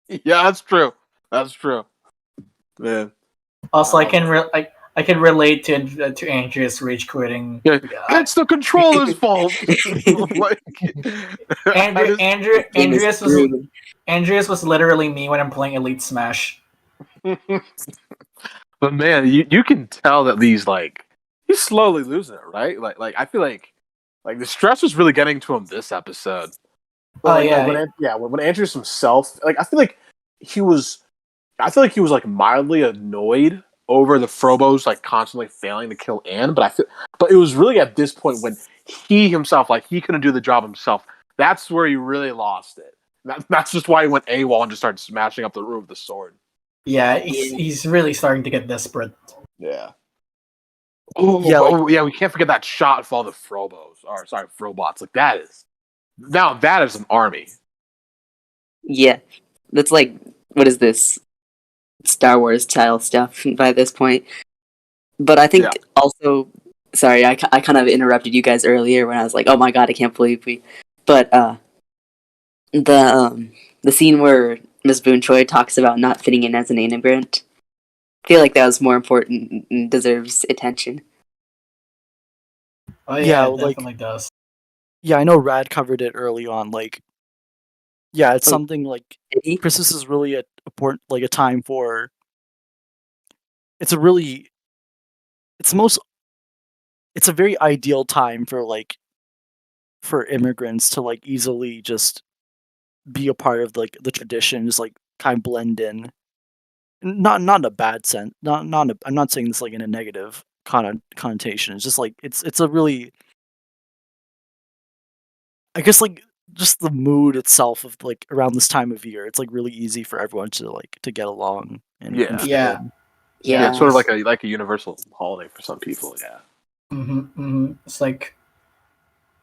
Yeah, that's true. That's true. Man. Also, I can relate to Andreas rage quitting. Yeah, it's the controller's fault. Like, Andreas was literally me when I'm playing Elite Smash. But man, you can tell that he's slowly losing it, right? Like I feel like the stress was really getting to him this episode. But when Andrews himself, I feel like he was like mildly annoyed over the Frobos like constantly failing to kill Anne, but it was really at this point when he himself, like, he couldn't do the job himself. That's where he really lost it. That's just why he went AWOL and just started smashing up the room with the sword. Yeah, he's really starting to get desperate. Yeah. Oh yeah, we can't forget that shot of all the Frobots. Like that is an army. Yeah, that's like, what is this? Star Wars style stuff by this point. But I think also, sorry, I kind of interrupted you guys earlier when I was like, oh my god, I can't believe we. But the scene where Miss Boonchoi talks about not fitting in as an immigrant, I feel like that was more important and deserves attention. Oh yeah, it definitely does. Yeah, I know Rad covered it early on. It's something like Christmas is really a time for. It's a very ideal time for immigrants to easily just be a part of the tradition, just kind of blend in. Not in a bad sense. I'm not saying this in a negative connotation. It's just it's a really, I guess, just the mood itself of around this time of year. It's really easy for everyone to get along and fit in. Yeah, it's sort of like a universal holiday for some people. Yeah.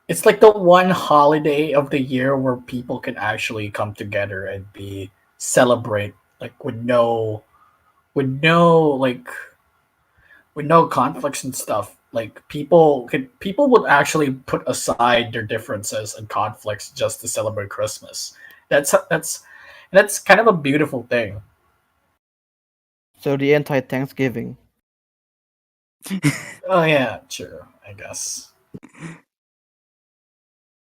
It's like the one holiday of the year where people can actually come together and celebrate with no conflicts and stuff. People would actually put aside their differences and conflicts just to celebrate Christmas. That's kind of a beautiful thing. So the anti-Thanksgiving. Oh yeah, true. I guess.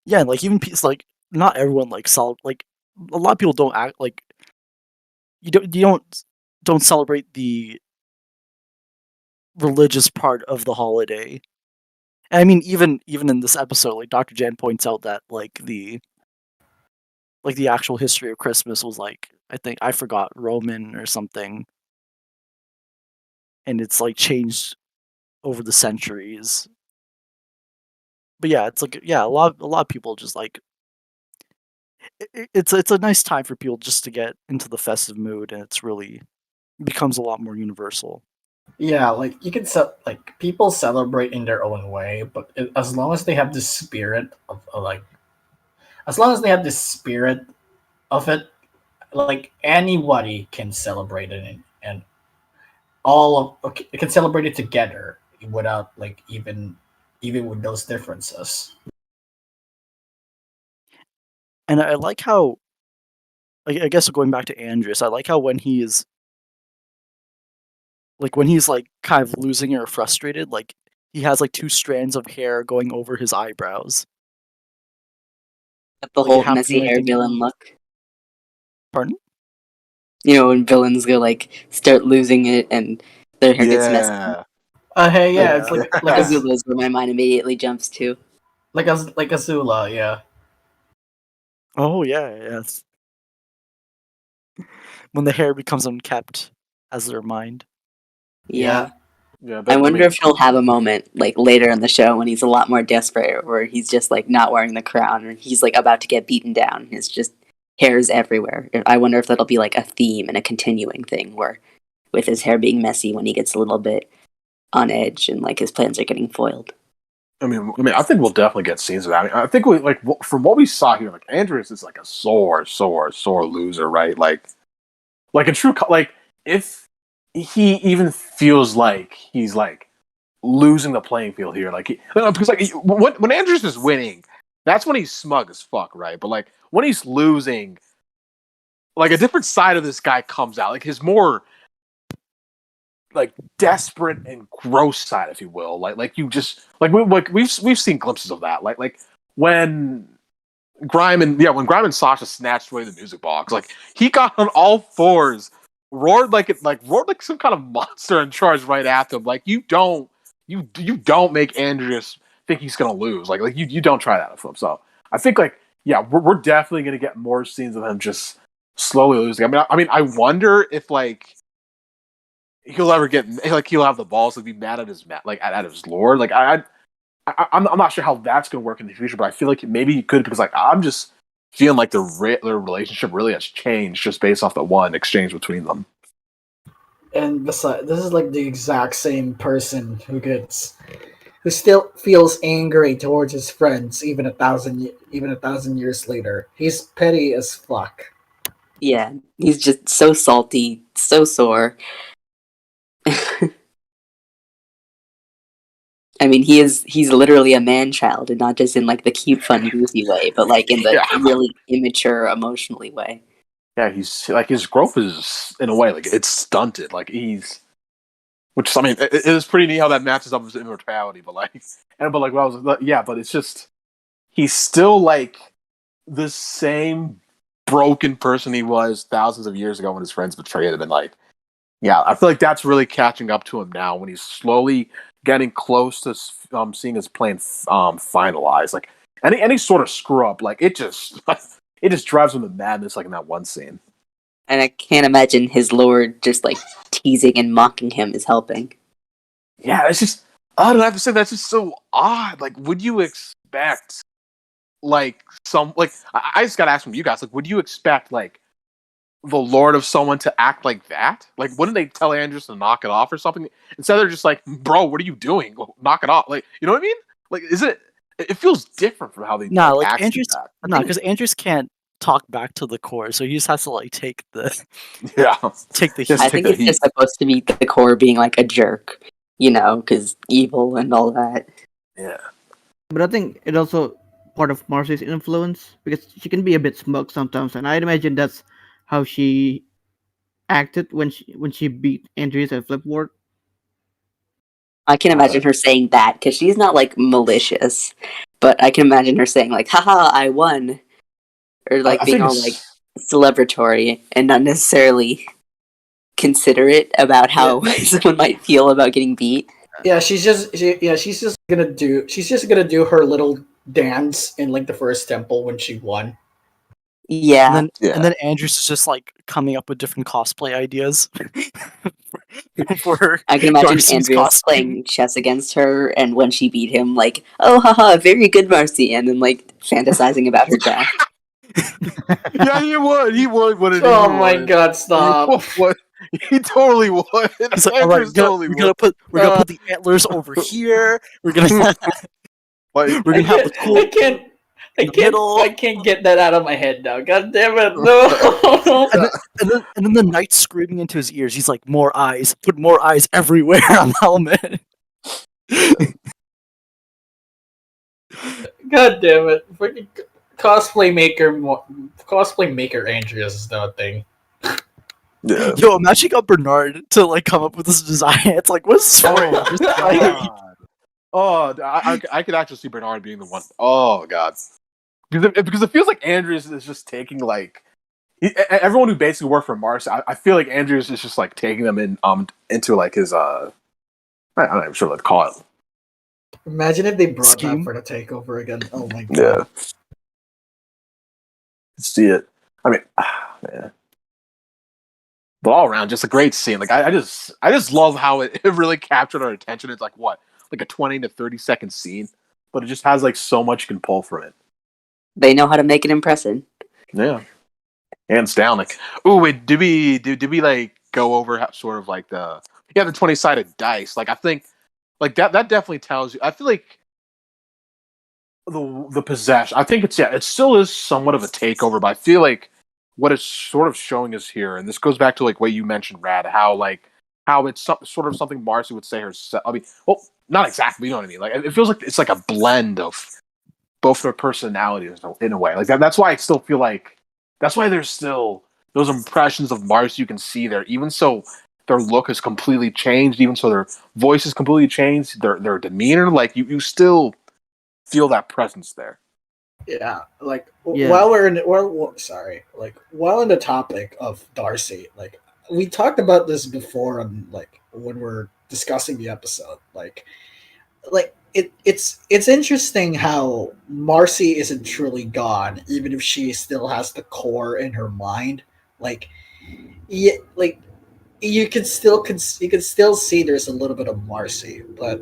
Yeah, and like even like not everyone like like a lot of people don't act like you don't celebrate the religious part of the holiday. And I mean, even in this episode, like Dr. Jan points out that the actual history of Christmas was like I think I forgot Roman or something, and it's like changed over the centuries. But yeah, it's like yeah, a lot of people just like it's a nice time for people just to get into the festive mood, and it's really becomes a lot more universal. Yeah, like you can like people celebrate in their own way, but as long as they have the spirit of like, as long as they have the spirit of it, like anybody can celebrate it, and all of okay, can celebrate it together without like even with those differences. And I like how I guess going back to Andrews, I like how when he's like kind of losing it or frustrated, like he has like two strands of hair going over his eyebrows. The Like it whole happened messy I hair think villain look. pardon? You know, when villains go like start losing it and their hair gets messy. Yeah. Hey, yeah, Yeah. it's like Azula is where my mind immediately jumps to. like Azula, yeah. Oh yeah, yes. When the hair becomes unkept as their mind. Yeah. Yeah, I that, wonder if he'll have a moment like later in the show when he's a lot more desperate, where he's just like not wearing the crown, or he's like about to get beaten down. It's just hairs everywhere. I wonder if that'll be like a theme and a continuing thing, where with his hair being messy when he gets a little bit on edge and like his plans are getting foiled. I think we'll definitely get scenes of that. I mean, I think we like from what we saw here, like Andreas is like a sore loser, right? Like a true like if he even feels like he's like losing the playing field here, like because like when Andrews is winning, that's when he's smug as fuck, right? But like when he's losing, like a different side of this guy comes out, like his more like desperate and gross side, if you will. Like you just we've seen glimpses of that, like when when Grime and Sasha snatched away the music box, like he got on all fours, roared like some kind of monster and charged right at him. Like you don't make Andreas think he's gonna lose. Like you don't try that with him. So I think like yeah, we're definitely gonna get more scenes of him just slowly losing. I wonder if like he'll ever get like he'll have the balls to be mad at his at his lord. Like I'm not sure how that's going to work in the future, but I feel like maybe he could because like I'm just feeling like their relationship really has changed just based off the one exchange between them. And besides, this is like the exact same person who still feels angry towards his friends even a thousand years later. He's petty as fuck. Yeah, he's just so salty, so sore. I mean, he's literally a man-child, and not just in like the cute, fun, goofy way, but like in the really immature, emotionally way. Yeah, he's like his growth is in a way like it's stunted. Like which I mean, it is pretty neat how that matches up with his immortality. But like, but it's just he's still like the same broken person he was thousands of years ago when his friends betrayed him, and like, yeah, I feel like that's really catching up to him now when he's slowly getting close to seeing his plan finalized. Like any sort of screw up, like it just drives him to madness. Like in that one scene. And I can't imagine his lord just like teasing and mocking him is helping. Yeah, it's just I don't have to say that's just so odd. Like, would you expect like I just gotta ask from you guys, like, would you expect like the lord of someone to act like that? Like, wouldn't they tell Andrews to knock it off or something? Instead, they're just like, bro, what are you doing? Knock it off. Like, you know what I mean? Like, it feels different from how they Like actually Andrews because Andrews can't talk back to the core, so he just has to like take the take the heat. I think it's just supposed to be the core being like a jerk, you know, because evil and all that. Yeah. But I think it also part of Marcy's influence because she can be a bit smug sometimes, and I'd imagine that's how she acted when she beat Andreas at Flipboard. I can imagine her saying that because she's not like malicious, but I can imagine her saying like, "Haha, I won," or like I being think all like celebratory and not necessarily considerate about how someone might feel about getting beat. Yeah, she's just gonna do her little dance in like the first temple when she won. Yeah, And then Andrews is just like coming up with different cosplay ideas for her. I can imagine Darcy's Andreas costume. playing chess against her, and when she beat him, like, "Oh, haha, very good, Marcy," and then like fantasizing about her death. Yeah, he would. He would. Wouldn't he? Oh He my would. god, stop! What? He totally would. He's like, all right, Andrews totally we're would. gonna put the antlers over here. We're gonna Like, we're gonna have the cool middle. I can't get that out of my head now. God damn it, no! And then the knight screaming into his ears. He's like, more eyes. Put more eyes everywhere on the helmet. God damn it! Freaking cosplay maker Andreas is no thing. yeah. Yo, imagine you got Bernard to like come up with this design. It's like, what's this for? Oh, God. Oh, I could actually see Bernard being the one. Oh, God. Because it feels like Andrews is just taking like everyone who basically worked for Mars. I feel like Andrews is just like taking them into like his I'm not even sure what to call it. Imagine if they brought Scheme? that for the takeover again. Oh my god. Yeah. See it. I mean, man. But all around, just a great scene. Like I just love how it really captured our attention. It's like what, like a 20 to 30-second scene, but it just has like so much you can pull from it. They know how to make it impressive. Yeah, hands down. Like, ooh, wait, did we like go over sort of like the 20-sided dice? Like, I think like that definitely tells you. I feel like the possession. I think it still is somewhat of a takeover, but I feel like what it's sort of showing us here, and this goes back to like what you mentioned, Rad, how it's sort of something Marcy would say herself. I mean, well, not exactly, you know what I mean? Like, it feels like it's like a blend of both their personalities in a way. Like that's why I still feel like that's why there's still those impressions of Marcy you can see there, even so their look has completely changed, even so their voice has completely changed, their demeanor, like you still feel that presence there. Yeah, like Yeah. while in the topic of Darcy, like we talked about this before on like when we're discussing the episode, like it's interesting how Marcy isn't truly gone, even if she still has the core in her mind. Like, yeah, like you can still see there's a little bit of Marcy, but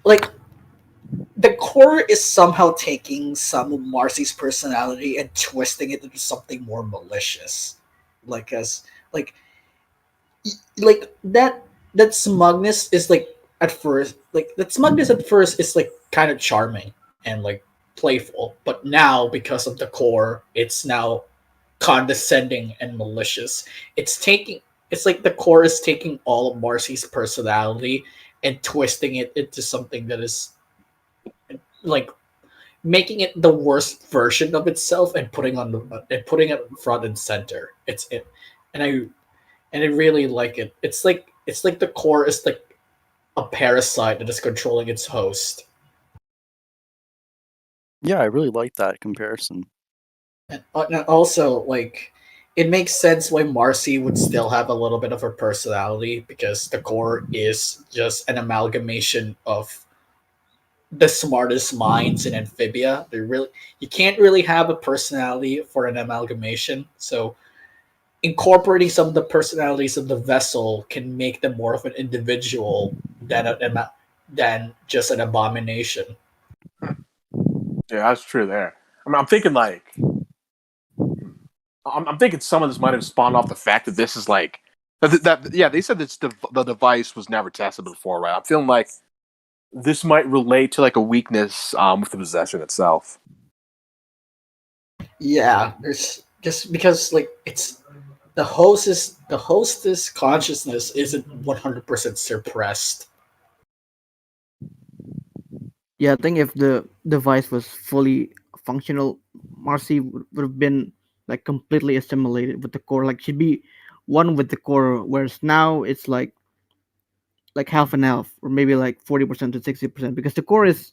like the core is somehow taking some of Marcy's personality and twisting it into something more malicious, like as like that smugness is like at first like that smugness at first is like kind of charming and like playful, but now because of the core, it's now condescending and malicious. It's like the core is taking all of Marcy's personality and twisting it into something that is like making it the worst version of itself and putting it front and center. It's it, and I really like it. It's like the core is like a parasite that is controlling its host. Yeah, I really like that comparison. And also, like, it makes sense why Marcy would still have a little bit of her personality because the core is just an amalgamation of the smartest minds in Amphibia. You can't really have a personality for an amalgamation. So incorporating some of the personalities of the vessel can make them more of an individual than just an abomination. Yeah, that's true there. I mean, I'm thinking like I'm thinking some of this might have spawned off the fact that this is like that they said that the device was never tested before, right? I'm feeling like this might relate to like a weakness with the possession itself. Yeah, there's just because like it's the hostess consciousness isn't 100% suppressed. Yeah, I think if the device was fully functional, Marcy would have been like completely assimilated with the core. Like she'd be one with the core, whereas now it's like like half and half, or maybe like 40% to 60%, because the core is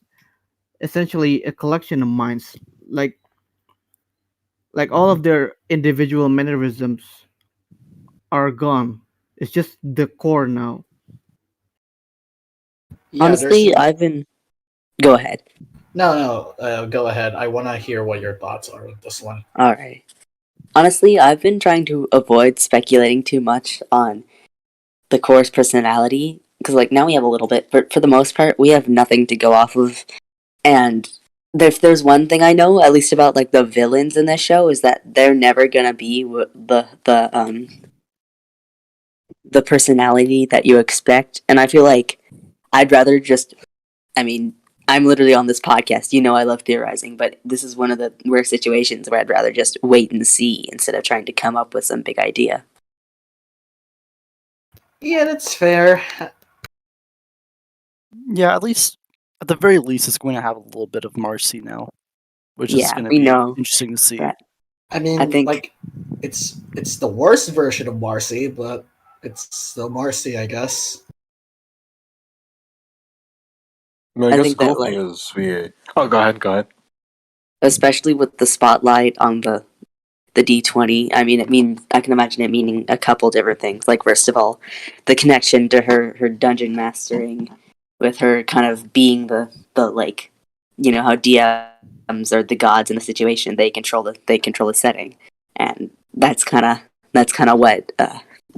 essentially a collection of minds, like all of their individual mannerisms are gone. It's just the core now. Yeah, Honestly, there's I've been. Go ahead. no. Go ahead. I want to hear what your thoughts are with this one. All right. Honestly, I've been trying to avoid speculating too much on the core's personality because, like, now we have a little bit, but for the most part, we have nothing to go off of. And if there's one thing I know, at least about like the villains in this show, is that they're never gonna be the personality that you expect. And I feel like I'd rather just. I mean, I'm literally on this podcast. You know, I love theorizing, but this is one of the rare situations where I'd rather just wait and see instead of trying to come up with some big idea. Yeah, that's fair. Yeah, at the very least, it's going to have a little bit of Marcy now, which is Yeah, going to we be know interesting to see. that. I mean, I think- like, it's the worst version of Marcy, but it's still Marcy, I guess. I mean, I I guess think the that, cool thing is we. Oh, go ahead. especially with the spotlight on the D20. I mean, I can imagine it meaning a couple different things. Like, first of all, the connection to her dungeon mastering, with her kind of being the like, you know how DMs are the gods in the situation. They control the setting, and that's kind of what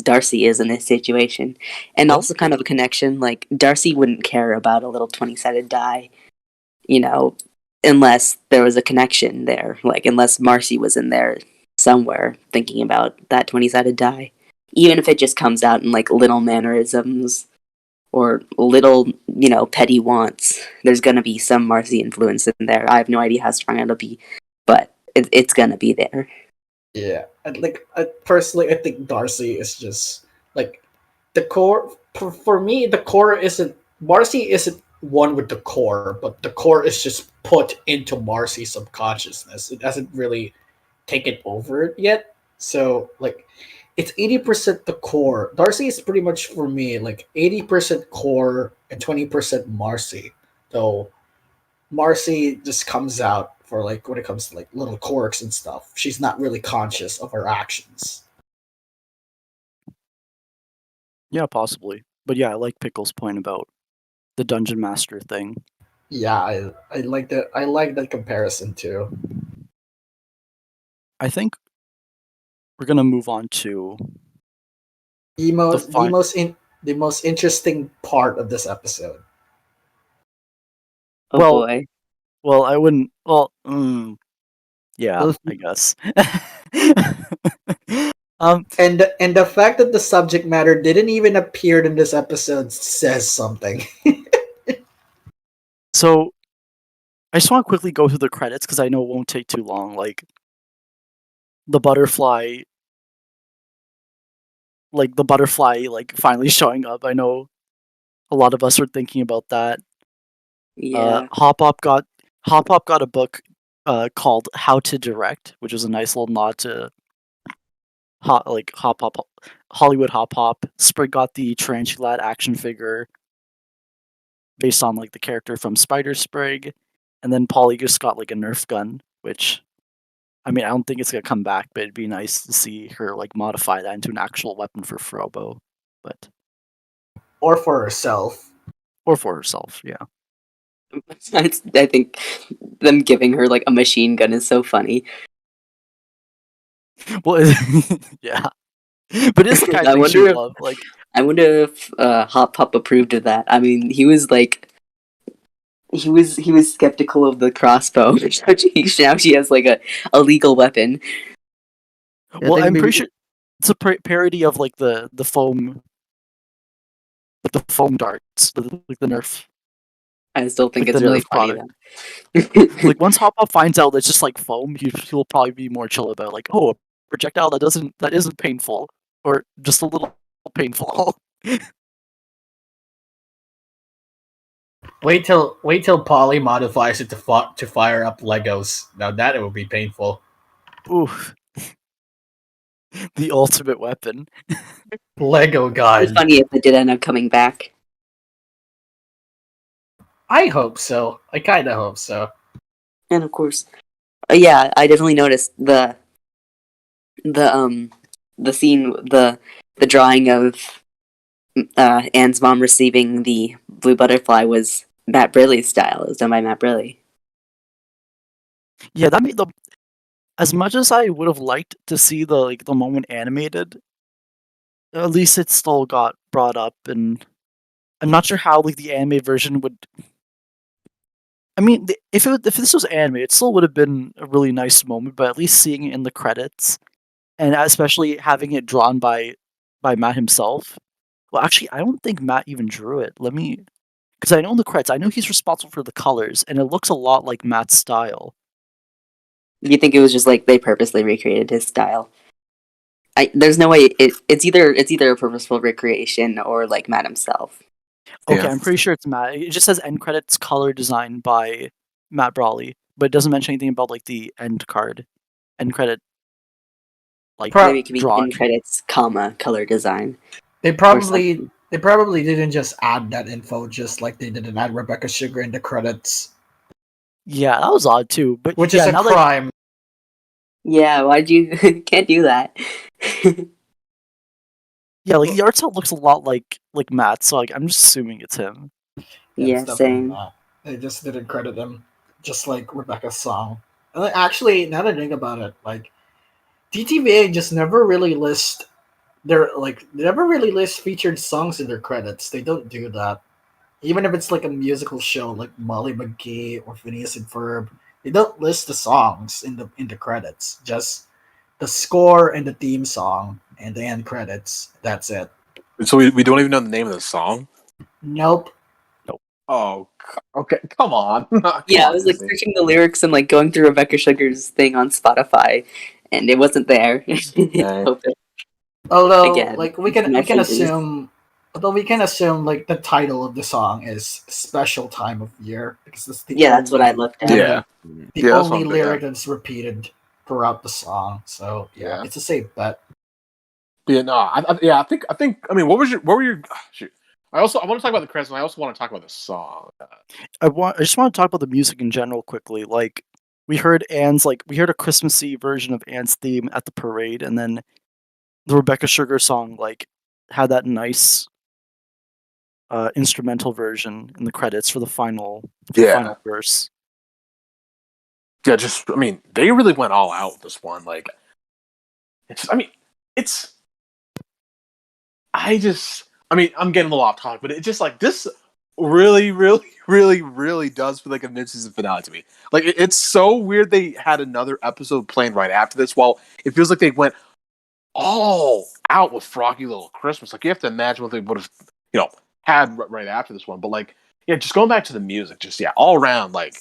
Darcy is in this situation, and also kind of a connection. Like, Darcy wouldn't care about a little 20-sided die, you know, unless there was a connection there. Like, unless Marcy was in there somewhere thinking about that 20-sided die. Even if it just comes out in like little mannerisms or little, you know, petty wants, there's gonna be some Marcy influence in there. I have no idea how strong it'll be, but it's gonna be there. Yeah, personally, I think Darcy is just like the core. For me, the core isn't Marcy isn't one with the core, but the core is just put into Marcy's subconsciousness. It hasn't really taken over it yet. So like, it's 80% the core. Darcy is pretty much for me like 80% core and 20% Marcy. Though Marcy just comes out for like when it comes to like little quirks and stuff. She's not really conscious of her actions. Yeah, possibly. But yeah, I like Pickle's point about the dungeon master thing. Yeah, I like that. I like that comparison too. I think we're gonna move on to The most interesting part of this episode. Oh Well- boy. well, I wouldn't. Well, yeah, Those- I guess. And the fact that the subject matter didn't even appear in this episode says something. So, I just want to quickly go through the credits because I know it won't take too long. Like, the butterfly, like finally showing up. I know a lot of us are thinking about that. Yeah. Hop Hop got a book called How to Direct, which was a nice little nod to Hop Hop, Hollywood Hop Hop. Sprig got the Tarantulat action figure based on like the character from Spider Sprig, and then Polly just got like a Nerf gun, which I mean I don't think it's gonna come back, but it'd be nice to see her like modify that into an actual weapon for Frobo, but Or for herself. or for herself, yeah. I think them giving her like a machine gun is so funny. Well, yeah, but it's the kind I of thing she wonder would if- love. Like, I wonder if Hop Pop approved of that. I mean, he was like, he was skeptical of the crossbow. Now she has like a legal weapon. I well, think I'm maybe- pretty sure it's a parody of like the foam, like the foam darts, like the Nerf. I still think Like it's the really Nerf funny product. though. Like once Hop Hop finds out that it's just like foam, he'll probably be more chill about like, oh, a projectile that isn't painful or just a little painful. Wait till Polly modifies it to fire up Legos. Now that it will be painful. Oof. The ultimate weapon. Lego It's gun. funny if it did end up coming back. I hope so. I kind of hope so. And of course, yeah, I definitely noticed the the scene, the drawing of Anne's mom receiving the blue butterfly was Matt Brilley's style. It was done by Matt Brilley. Yeah, that made the as much as I would have liked to see the moment animated, at least it still got brought up, and I'm not sure how the anime version would. I mean, if this was anime, it still would have been a really nice moment. But at least seeing it in the credits, and especially having it drawn by Matt himself. Well, actually, I don't think Matt even drew it. Let me, because I know in the credits, I know he's responsible for the colors, and it looks a lot like Matt's style. You think it was just like they purposely recreated his style? There's no way it's either a purposeful recreation or like Matt himself. Okay, Yeah. I'm pretty sure it's Matt. It just says end credits color design by Matt Brawley, but it doesn't mention anything about the end credit Maybe it could be drawing. in credits, comma, color design. They or probably something. they probably didn't just add that info just like they didn't add Rebecca Sugar in the credits, Yeah, that was odd too. But which yeah, is a now that crime. Yeah, why'd you can't do that? yeah, the art style looks a lot like Matt, so I'm just assuming it's him. Yeah, It's definitely same. not. They just didn't credit them, just like Rebecca's song. And actually, now that I think about it, like DTVA just never really never really list featured songs in their credits. They don't do that. Even if it's like a musical show like Molly McGee or Phineas and Ferb, they don't list the songs in the credits. Just the score and the theme song and the end credits. That's it. So we don't even know the name of the song. Nope. Oh, okay. Come on. Come Yeah, I on, was like Disney. searching the lyrics and like going through Rebecca Sugar's thing on Spotify, and it wasn't there. Hope it- Although Again, like my fingers. although we can assume like the title of the song is special time of year because that's the Yeah, that's what I only looked at. Yeah. the Yeah, that's only what I'm lyric that's repeated throughout the song. So yeah, Yeah. it's a safe bet. Yeah, no, I think. I mean, what were your? Shoot. I want to talk about the credits, and I also want to talk about the song. I just want to talk about the music in general quickly. Like we heard we heard a Christmassy version of Anne's theme at the parade, and then the Rebecca Sugar song had that nice instrumental version in the credits for the final verse. Yeah, just I mean, they really went all out with this one. Like, it's. I mean, it's. I mean, I'm getting a little off topic, but it's just like this really, really, really, really does feel like a mid-season finale to me. Like, it's so weird they had another episode planned right after this. While it feels like they went all out with Froggy Little Christmas. Like, you have to imagine what they would have, had right after this one. But like, yeah, just going back to the music, just all around, like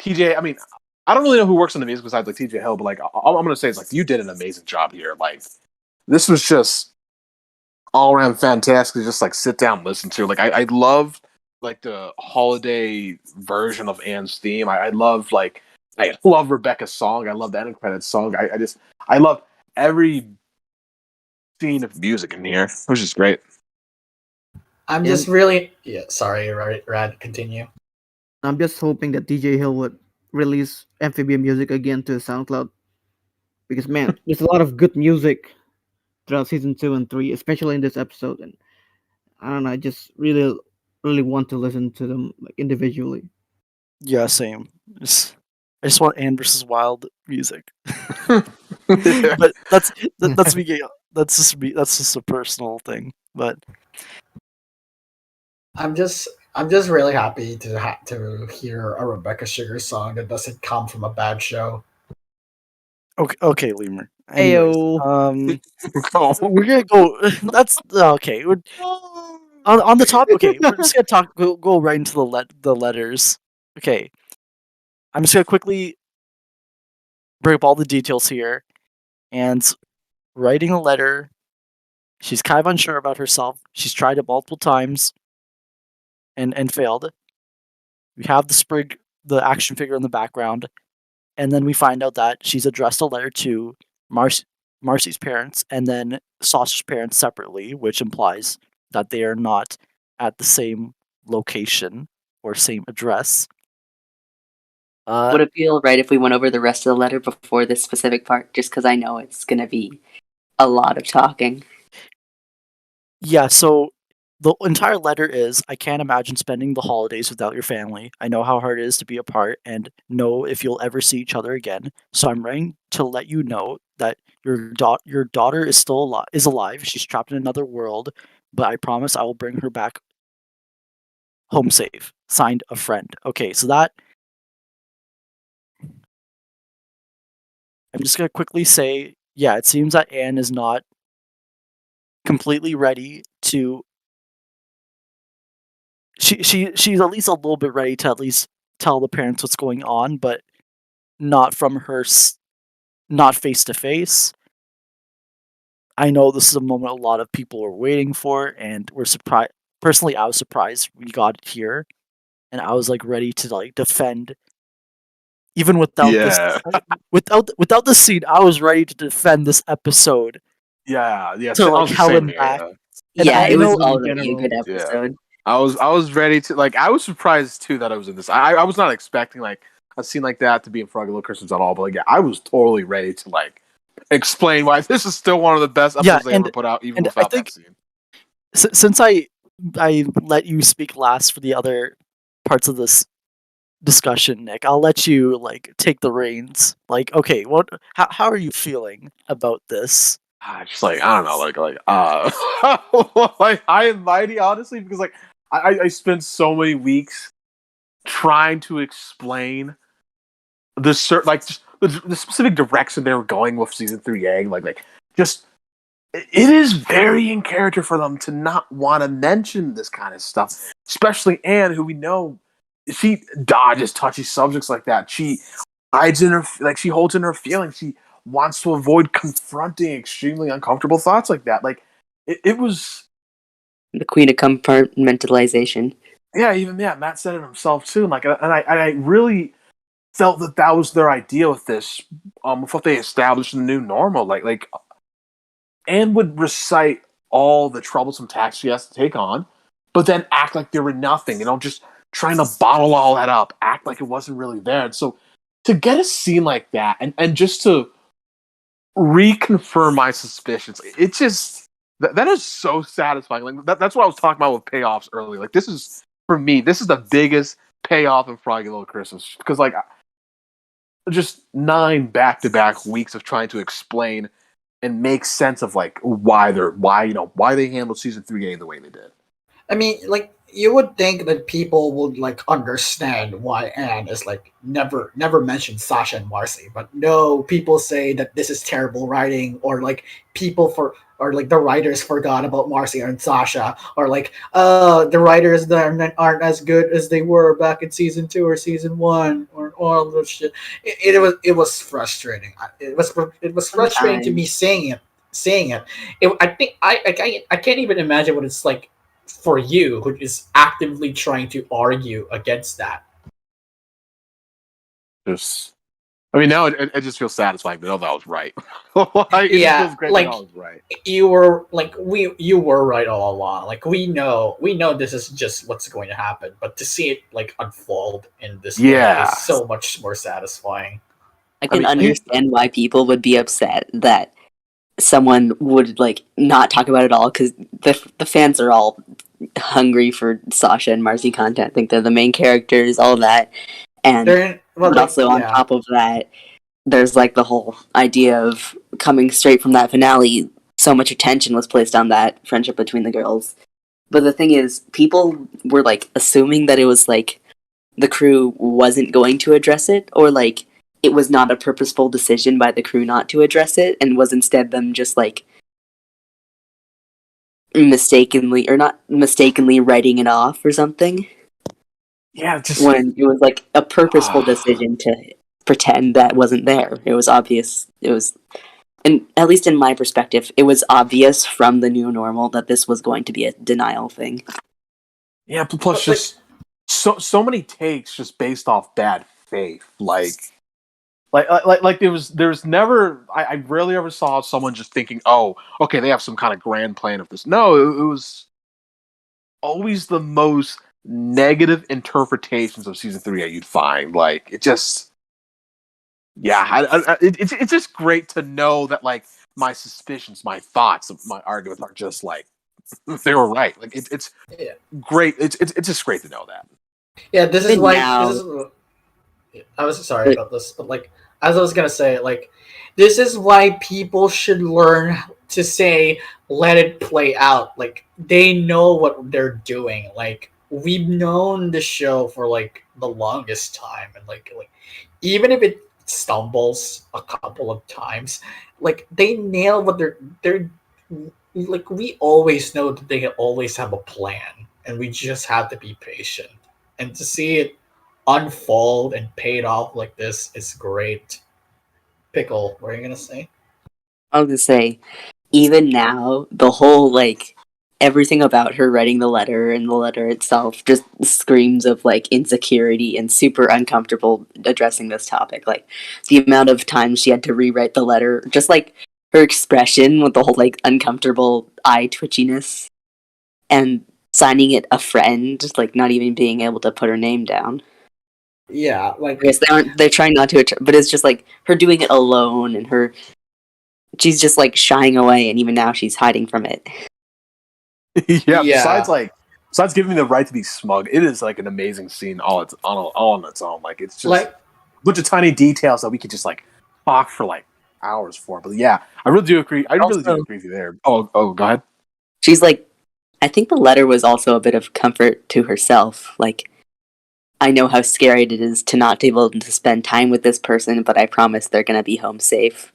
TJ. I mean, I don't really know who works on the music besides like TJ Hill, but like, all I'm gonna say is like, you did an amazing job here. Like, this was just all around fantastic to just like sit down and listen to. Like I love like the holiday version of Anne's theme. I love Rebecca's song. I love the end credits song. I love every scene of music in here, which is great. I'm just really sorry, Rad, continue. I'm just hoping that DJ Hill would release Amphibia music again to SoundCloud because man, there's a lot of good music throughout season 2 and 3, especially in this episode, and I don't know, I just really want to listen to them like individually. Yeah, same. I just want Anne versus Wild music. Yeah. But that's me. That's just a personal thing. But I'm just really happy to hear a Rebecca Sugar song that doesn't come from a bad show. okay, Lemur. Anyways, Ayo. we're gonna go. That's okay. On the top. Okay, we're just gonna go right into the letters. Okay, I'm just gonna quickly bring up all the details here. And writing a letter, she's kind of unsure about herself. She's tried it multiple times and failed. We have the action figure in the background, and then we find out that she's addressed a letter to Marcy's parents and then Saucer's parents separately, which implies that they are not at the same location or same address. Would it be alright if we went over the rest of the letter before this specific part? Just because I know it's going to be a lot of talking. Yeah, so the entire letter is, I can't imagine spending the holidays without your family. I know how hard it is to be apart and know if you'll ever see each other again. So I'm writing to let you know that your daughter is still alive. She's trapped in another world, but I promise I will bring her back home safe. Signed, a friend. Okay, so that I'm just gonna quickly say, yeah, it seems that Anne is not completely ready to. She's at least a little bit ready to at least tell the parents what's going on, but not from not face to face. I know this is a moment a lot of people are waiting for, and we're surprised. Personally, I was surprised we got it here, and I was like ready to like defend. Even without this, without the scene, I was ready to defend this episode. Yeah. To like Helen here, back. yeah. And Yeah, I it was know in already a general. good episode. I was ready to like. I was surprised too that I was in this. I was not expecting like a scene like that to be in Froggy Little Christmas at all. But like, yeah, I was totally ready to like explain why this is still one of the best episodes they ever put out, even without that scene. Since I let you speak last for the other parts of this discussion, Nick, I'll let you like take the reins. Like, okay, how are you feeling about this? Just like I don't know, like like I am mighty honestly because like I spent so many weeks trying to explain the just the specific direction they were going with season 3 egg, like just it is very in character for them to not want to mention this kind of stuff, especially Anne, who we know she dodges touchy subjects like that. She hides in her she holds in her feelings. She wants to avoid confronting extremely uncomfortable thoughts like that. Like it was the queen of compartmentalization. Yeah, even Matt said it himself too. Like, and I really felt that was their idea with this. With what they established in the new normal. Like Anne would recite all the troublesome tasks she has to take on, but then act like they were nothing. Just trying to bottle all that up, act like it wasn't really there. And so to get a scene like that, and just to reconfirm my suspicions, it just that is so satisfying. Like that's what I was talking about with payoffs earlier. Like this is for me, this is the biggest payoff in Froggy Little Christmas because like just 9 back-to-back weeks of trying to explain and make sense of like why they handled season 3A the way they did. I mean, like you would think that people would like understand why Anne is like never mentioned Sasha and Marcy, but no, people say that this is terrible writing, or like or like the writers forgot about Marcy and Sasha, or like the writers that aren't as good as they were back in season 2 or season 1, or all this shit. It was frustrating. It was frustrating to me saying it. I think I can't even imagine what it's like for you, who is actively trying to argue against that. Now it just feels satisfying to know that I was right. It feels great like to know I was right. You were you were right all along. Like we know this is just what's going to happen, but to see it like unfold in this way is so much more satisfying. I can understand why people would be upset that someone would like not talk about it all, because the fans are all hungry for Sasha and Marcy content. I think they're the main characters, all that, and also on top of that, there's like the whole idea of coming straight from that finale. So much attention was placed on that friendship between the girls, but the thing is, people were like assuming that it was like the crew wasn't going to address it, or like it was not a purposeful decision by the crew not to address it, and was instead them just like mistakenly writing it off or something. Yeah, just when it was like a purposeful decision to pretend that wasn't there. It was obvious. It was, and at least in my perspective, it was obvious from the new normal that this was going to be a denial thing. Yeah, plus just so many takes just based off bad faith. Like there was never, I rarely ever saw someone just thinking, oh, okay, they have some kind of grand plan of this. No, it was always the most negative interpretations of season 3 you'd find. Like it just, it's just great to know that like my suspicions, my thoughts, my arguments are just like they were right. Like it's Yeah. great. It's just great to know that. Yeah, this is Even like now- this is. I was sorry about this, but like as I was gonna say, like this is why people should learn to say "let it play out." Like they know what they're doing. Like we've known the show for like the longest time, and like even if it stumbles a couple of times, like they nail what they're like. We always know that they always have a plan, and we just have to be patient. And to see it unfold and paid off like this is great. Pickle, what are you gonna say? I was gonna say, even now, the whole like everything about her writing the letter and the letter itself just screams of like insecurity and super uncomfortable addressing this topic. Like the amount of times she had to rewrite the letter, just like her expression with the whole like uncomfortable eye twitchiness and signing it a friend, like not even being able to put her name down. Yeah, like I guess they're trying not to, but it's just like her doing it alone and she's just like shying away, and even now she's hiding from it. Yeah. Yeah. Besides giving me the right to be smug, it is like an amazing scene all on its own. Like it's just like a bunch of tiny details that we could just like talk for like hours for. But yeah, I really do agree. I really do Also- agree with you there. Oh, go ahead. She's like, I think the letter was also a bit of comfort to herself. Like, I know how scary it is to not be able to spend time with this person, but I promise they're gonna be home safe.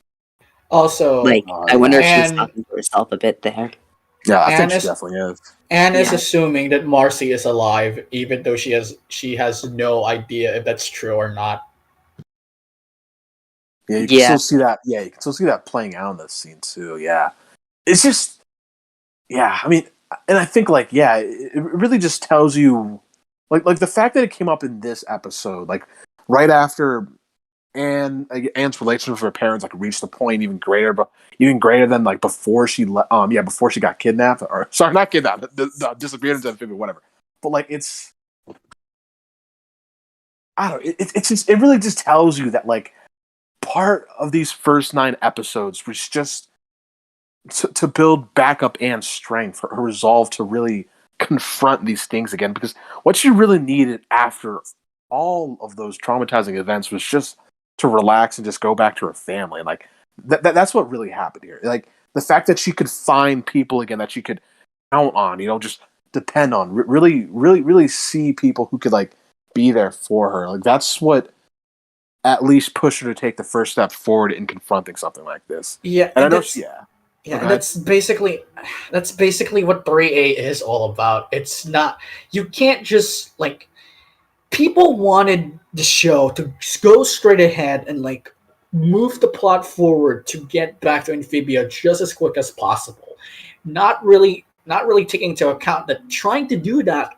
also Like, I wonder if she's and- talking to herself a bit there. Yeah, I think And she it's- definitely is. Anne is Yeah. assuming that Marcy is alive, even though she has no idea if that's true or not. Yeah, you can Yeah. still see that. Yeah, you can still see that playing out in this scene too. Yeah, it's just, yeah. I mean, and I think like, yeah, it really just tells you, like the fact that it came up in this episode, like right after Anne's relationship with her parents like reached the point even greater than like before before she got kidnapped, or sorry, not kidnapped, disappeared into Amphibia, whatever. But like it's, I don't know, it's just, it really just tells you that like part of these first 9 episodes was just to build back up Anne's strength, her resolve to really confront these things again, because what she really needed after all of those traumatizing events was just to relax and just go back to her family. Like that's what really happened here. Like the fact that she could find people again that she could count on, just depend on, really see people who could like be there for her. Like that's what at least pushed her to take the first step forward in confronting something like this. Yeah, And I know, that's- yeah. Yeah, Okay. that's basically what 3A is all about. It's not, you can't just like, people wanted the show to go straight ahead and like move the plot forward to get back to Amphibia just as quick as possible. Not really taking into account that trying to do that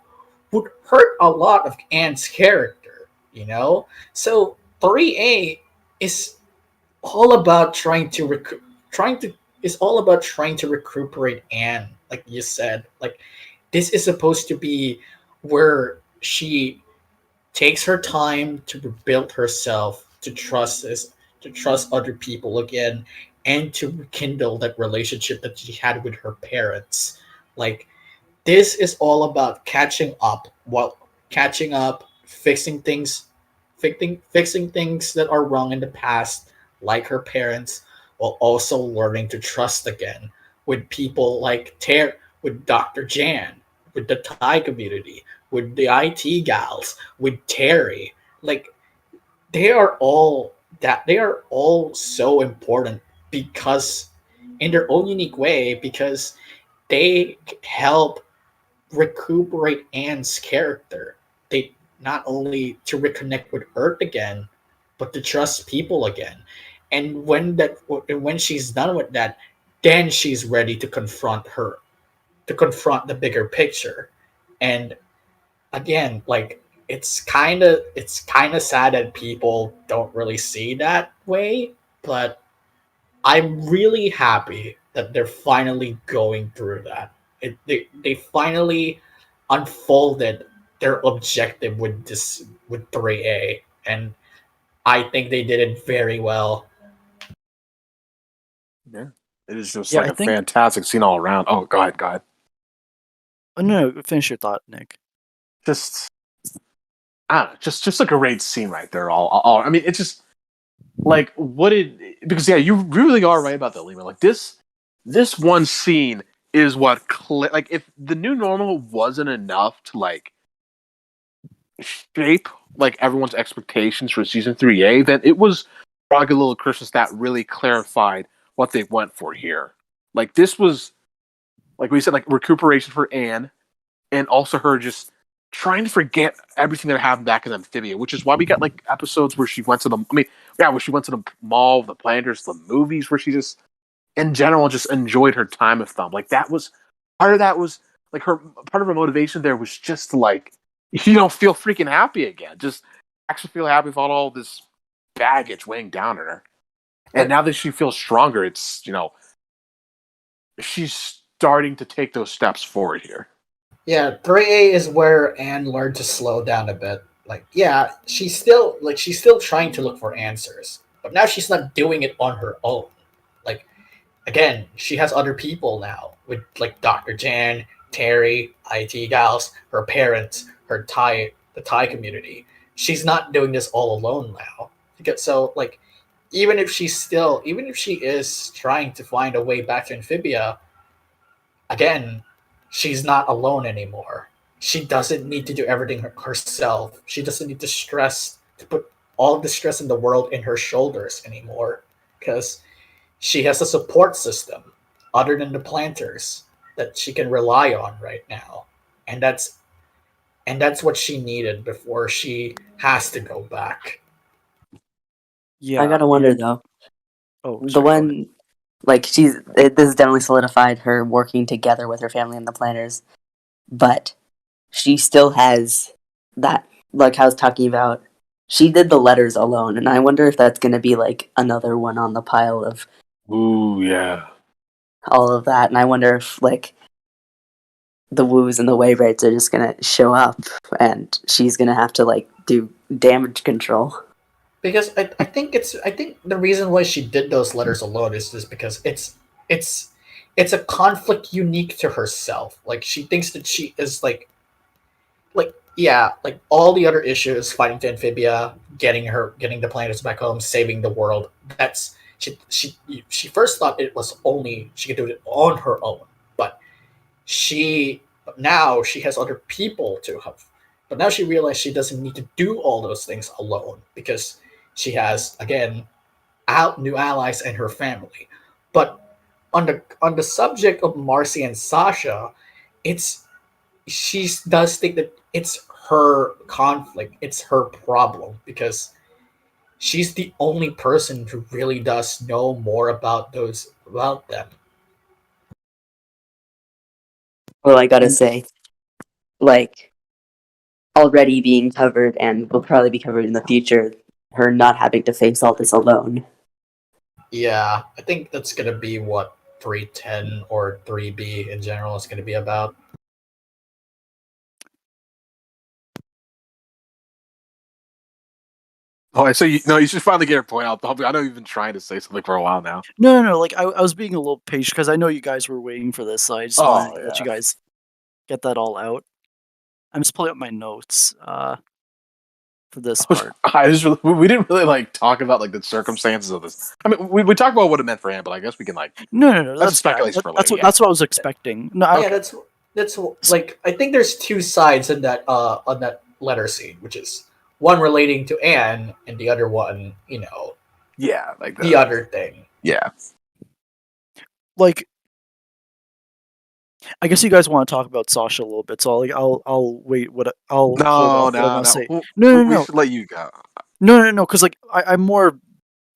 would hurt a lot of Anne's character, So 3A is all about trying to recuperate Anne, like you said. Like this is supposed to be where she takes her time to rebuild herself, to trust other people again, and to rekindle that relationship that she had with her parents. Like this is all about catching up, fixing things that are wrong in the past, like her parents, while also learning to trust again with people like with Dr. Jan, with the Thai community, with the IT gals, with Terry. Like they are all so important because in their own unique way, because they help recuperate Anne's character. They not only to reconnect with Earth again, but to trust people again. And when she's done with that, then she's ready to confront the bigger picture. And again, like it's kind of sad that people don't really see that way, but I'm really happy that they're finally going through that. They finally unfolded their objective with 3A, and I think they did it very well. Yeah. It is just Yeah, like I a think. fantastic scene all around. Oh, go ahead, go ahead. Oh, no, finish your thought, Nick. Just, I don't know, just a great scene right there. All I mean, it's just like because yeah, you really are right about that, Lima. Like this one scene is what like if the new normal wasn't enough to like shape like everyone's expectations for season 3A, then it was Froggy Little Christmas that really clarified what they went for here. Like this was, like we said, like recuperation for Anne, and also her just trying to forget everything that happened back in Amphibia, which is why we got like episodes where she went to the, I mean, yeah, where she went to the mall, the planters, the movies, where she just, in general, just enjoyed her time with them. Like that was, part of that was, like part of her motivation there was just to like, feel freaking happy again. Just actually feel happy without all this baggage weighing down on her. And now that she feels stronger, it's, she's starting to take those steps forward here. Yeah, 3A is where Anne learned to slow down a bit. Like, yeah, she's still trying to look for answers, but now she's not doing it on her own. Like, again, she has other people now with like Dr. Jan, Terry, IT gals, her parents, the Thai community. She's not doing this all alone now. So like, even if she is trying to find a way back to Amphibia, again, she's not alone anymore. She doesn't need to do everything herself. She doesn't need to put all of the stress in the world in her shoulders anymore, because she has a support system other than the planters that she can rely on right now. And that's what she needed before she has to go back. Yeah. I gotta wonder and- though. Oh, The sorry, go ahead. one, like this has definitely solidified her working together with her family and the planners, but she still has that, like I was talking about. She did the letters alone, and I wonder if that's gonna be like another one on the pile of Ooh, yeah. all of that. And I wonder if like the woos and the wave rates are just gonna show up, and she's gonna have to like do damage control. Because I think the reason why she did those letters alone is just because it's a conflict unique to herself. Like, she thinks that she is like yeah, like all the other issues, fighting to Amphibia, getting the planets back home, saving the world. That's she first thought it was only she could do it on her own, but now she has other people to help. But now she realized she doesn't need to do all those things alone, because she has, again, new allies and her family. But on the subject of Marcy and Sasha, it's she does think that it's her conflict, it's her problem, because she's the only person who really does know more about them. Well, I gotta And say, like already being covered and will probably be covered in the future, her not having to face all this alone. Yeah, I think that's gonna be what 310 or 3B in general is gonna be about. Oh, so you should finally get your point out. I know you've been trying to say something for a while now. no, like I was being a little patient because I know you guys were waiting for this, so I just wanted to let you guys get that all out. I'm just pulling up my notes for this part. We didn't really like talk about like the circumstances of this. I mean, we talked about what it meant for Anne, but I guess we can like No. that's speculation for later. That's what I was expecting. No, Yeah, that's like, I think there's two sides in that on that letter scene, which is one relating to Anne and the other one, Yeah, like the other thing. Yeah. like I guess you guys want to talk about Sasha a little bit, so I'll wait. I'll hold off what I want to say. No. We should let you go. No, because like I'm more a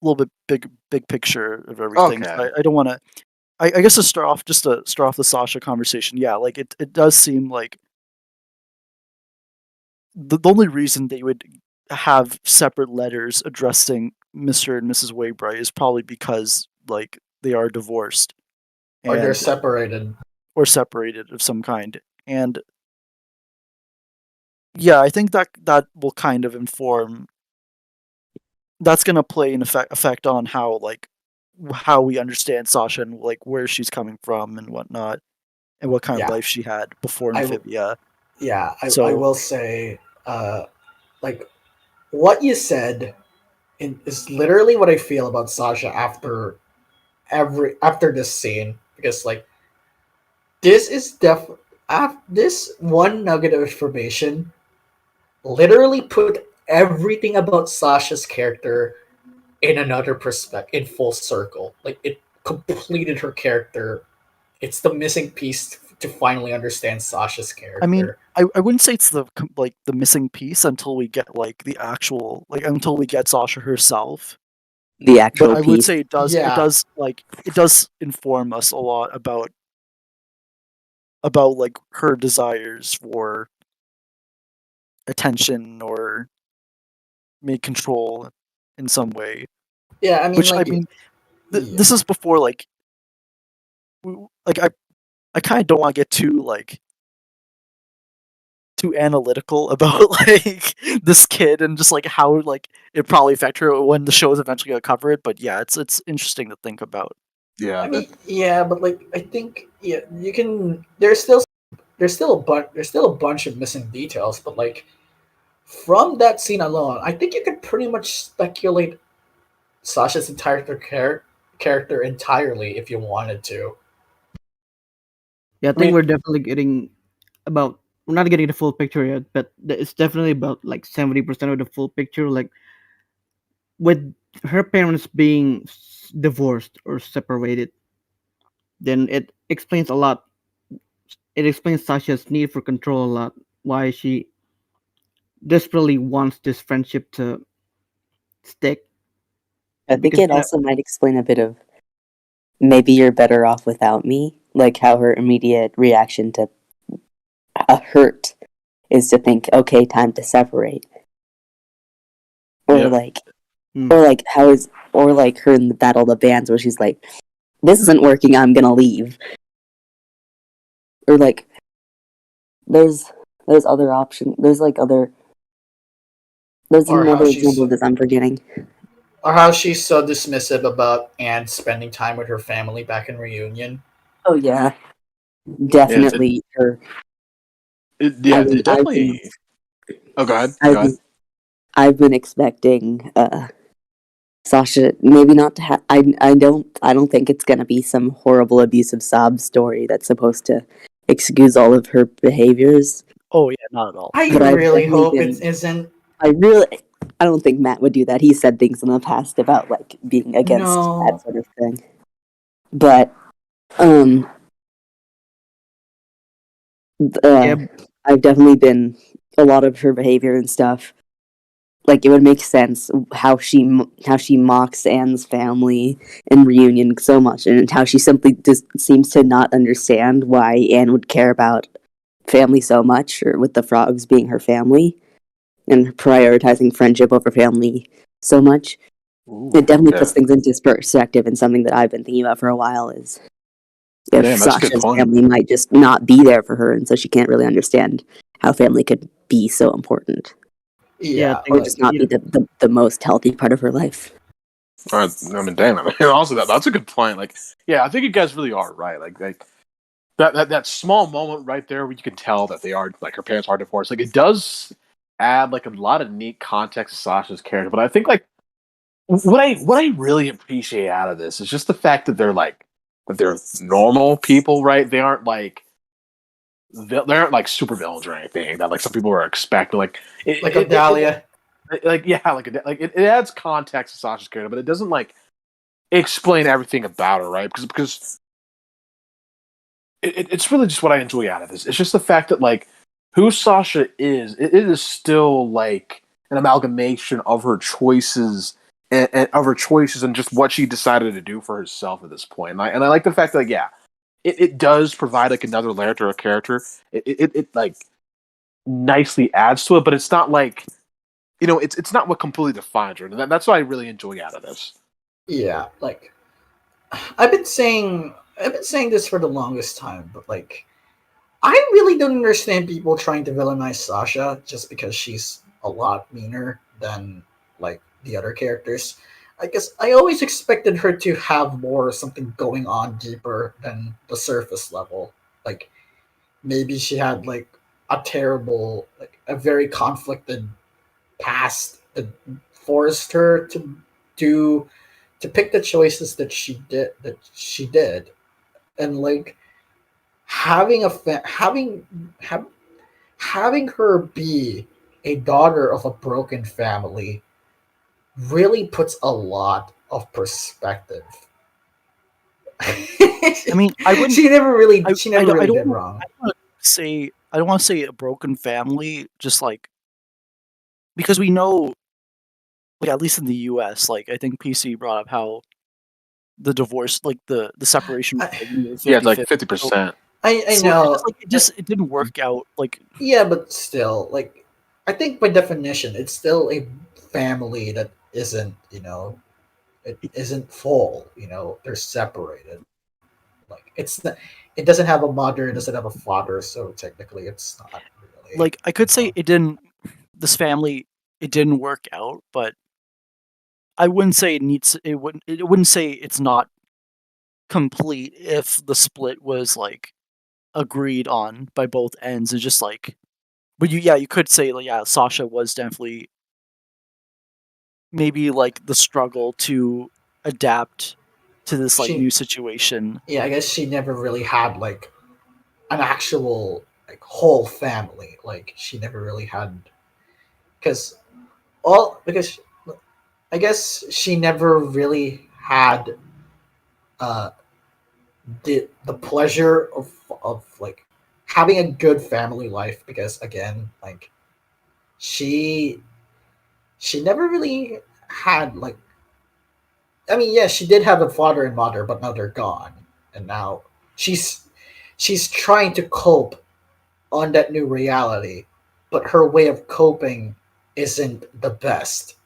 little bit big picture of everything. Okay. I don't want to. I guess to start off the Sasha conversation. Yeah, like it does seem like the only reason they would have separate letters addressing Mr. and Mrs. Waybright is probably because like they are divorced Or they're separated. or separated of some kind. And yeah, I think that will kind of inform. That's gonna play an effect on how how we understand Sasha and where she's coming from and whatnot, and what kind of Yeah, life she had before I Amphibia. I So will say, like what you said is literally what I feel about Sasha after this scene, because like this is this one nugget of information literally put everything about Sasha's character in another perspective, in full circle. Like it completed her character. It's the missing piece to finally understand Sasha's I mean, character. I wouldn't say it's the missing piece until we get the actual until we get Sasha herself. The But actual I would piece. say Yeah, it does inform us a lot about her desires for attention or may control in some way. yeah. I mean, Which I like, mean, yeah. this is before I kind of don't want to get too analytical about this kid and just how it probably affect her when the show is eventually gonna cover it. But yeah, it's interesting to think about. Yeah, I mean, yeah, but like, I think yeah, you can. There's still a bunch of missing details, but like from that scene alone, I think you could pretty much speculate Sasha's entire character entirely if you wanted to. Yeah, I I think mean, we're definitely getting about. We're not getting the full picture yet, but it's definitely about like 70% of the full picture. Like with her parents being divorced or separated, then it explains a lot. It explains Sasha's need for control a lot. Why she desperately wants this friendship to stick, I think because it also might explain a bit of maybe you're better off without me. Like how her immediate reaction to a hurt is to think, okay, time to separate. Or yeah. like, Hmm. or like how is, or like her in the Battle of the Bands where she's like, this isn't working, I'm gonna leave. Or like, there's other option. There's or how another she's example of this I'm forgetting. or how she's so dismissive about Anne spending time with her family back in Reunion. Oh yeah, Yeah, definitely her. I mean, it definitely. Oh, go ahead. I've Go ahead. been, I've been expecting Sasha maybe not to have. I don't think it's gonna be some horrible abusive sob story that's supposed to excuse all of her behaviors. Oh yeah, not at all. I But I've really definitely hope been. it isn't. I don't think Matt would do that. He said things in the past about like being against that No. sort of thing. But um, yeah, I've definitely been a lot of her behavior and stuff. Like it would make sense how she mocks Anne's family in Reunion so much, and how she simply just seems to not understand why Anne would care about family so much, or with the frogs being her family, and prioritizing friendship over family so much. Ooh, It definitely yeah. puts things into perspective, and something that I've been thinking about for a while is if Damn, that's a good Sasha's point. family might just not be there for her, and so she can't really understand how family could be so important, yeah. I Yeah, or think just not be the most healthy part of her life. All right, I mean, damn. I mean, also that's a good point. Like, yeah, I think you guys really are right. Like that small moment right there where you can tell that they are like her parents are divorced. Like, it does add like a lot of neat context to Sasha's character. But I think like what I really appreciate out of this is just the fact that they're normal people, right? They aren't like super villains or anything that like some people are expecting. Like like a Dahlia. it adds context to Sasha's character, but it doesn't like explain everything about her, right? Because it's really just what I enjoy out of this. It's just the fact that like who Sasha is, it is still like an amalgamation of her choices and of her choices and just what she decided to do for herself at this point. And I like the fact that like, yeah, it does provide like another layer to her character. It like nicely adds to it, but it's not like it's not what completely defines her. And that's what I really enjoy out of this. Yeah, I've been saying this for the longest time, but like I really don't understand people trying to villainize Sasha just because she's a lot meaner than like the other characters. I guess I always expected her to have more something going on deeper than the surface level. Like maybe she had like a terrible, like a very conflicted past that forced her do to pick the choices that she did, and like having a fa- have, having her be a daughter of a broken family really puts a lot of perspective. I mean, I wouldn't. she never really I she I, never don't- I really don't did wanna- wrong. I don't want to say I don't want to say a broken family, just like because we know, like at least in the U.S., like I think PC brought up how the divorce, like the separation was I, like near Yeah, it's like 50-50. 50%. I So it's just know. like it didn't work out. Like Yeah, but still, like, I think by definition, it's still a family that isn't, it isn't full. They're separated. Like, it doesn't have a mother, it doesn't have a father, so technically, it's not really, I could say it didn't. This family, it didn't work out, but I wouldn't say it needs. It wouldn't say it's not complete if the split was like agreed on by both ends. It's just like, but you could say like yeah, Sasha was definitely maybe like the struggle to adapt to this like she. new situation. Yeah, I guess she never really had like an actual like whole family. Like, she never really had because because I guess she never really had uh the pleasure of like having a good family life, because again, like she she never really had like, I mean, yeah, she did have a father and mother, but now they're gone, and now she's she's trying to cope on that new reality, but her way of coping isn't the best.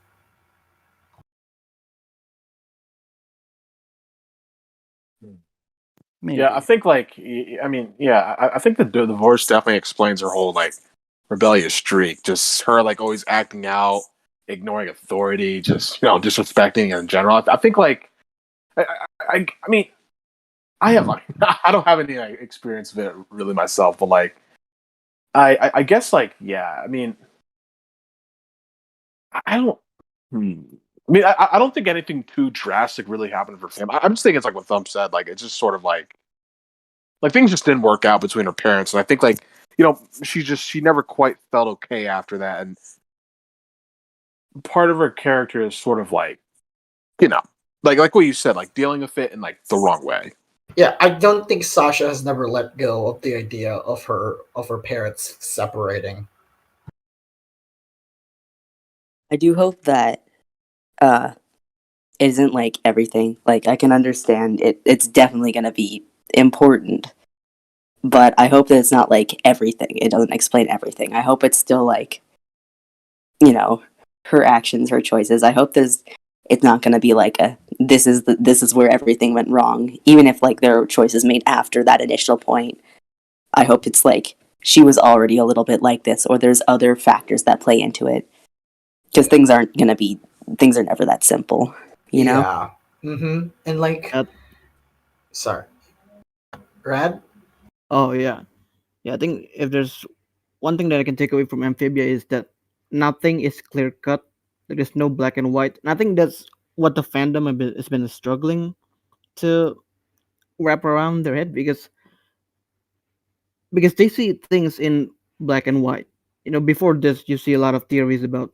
Yeah, I Maybe. think like I mean, yeah, I think the divorce definitely explains her whole like rebellious streak. Just her like always acting out, ignoring authority, just disrespecting in general. I think like I mean I have like I don't have any like, experience of it really myself, but like I guess like yeah, I mean I don't. Hmm. I mean, I don't think anything too drastic really happened for him. I'm just thinking it's like what Thumb said. Like it's just sort of like things just didn't work out between her parents, and I think like she never quite felt okay after that, and part of her character is sort of like you know like what you said, like dealing with it in like the wrong way. Yeah, I don't think Sasha has never let go of the idea of her parents separating. I do hope that uh it isn't like everything. Like I can understand it's definitely gonna be important. But I hope that it's not like everything. It doesn't explain everything. I hope it's still like, you know, her actions, her choices. I hope it's not gonna be like a this is where everything went wrong. Even if like there are choices made after that initial point. I hope it's like she was already a little bit like this, or there's other factors that play into it. Because things are never that simple, you know? Yeah. Mm-hmm. And like, Uh, sorry, Rad. oh yeah, yeah. I think if there's one thing that I can take away from Amphibia is that nothing is clear cut. There is no black and white. And I think that's what the fandom has been struggling to wrap around their head because they see things in black and white. You know, before this, you see a lot of theories about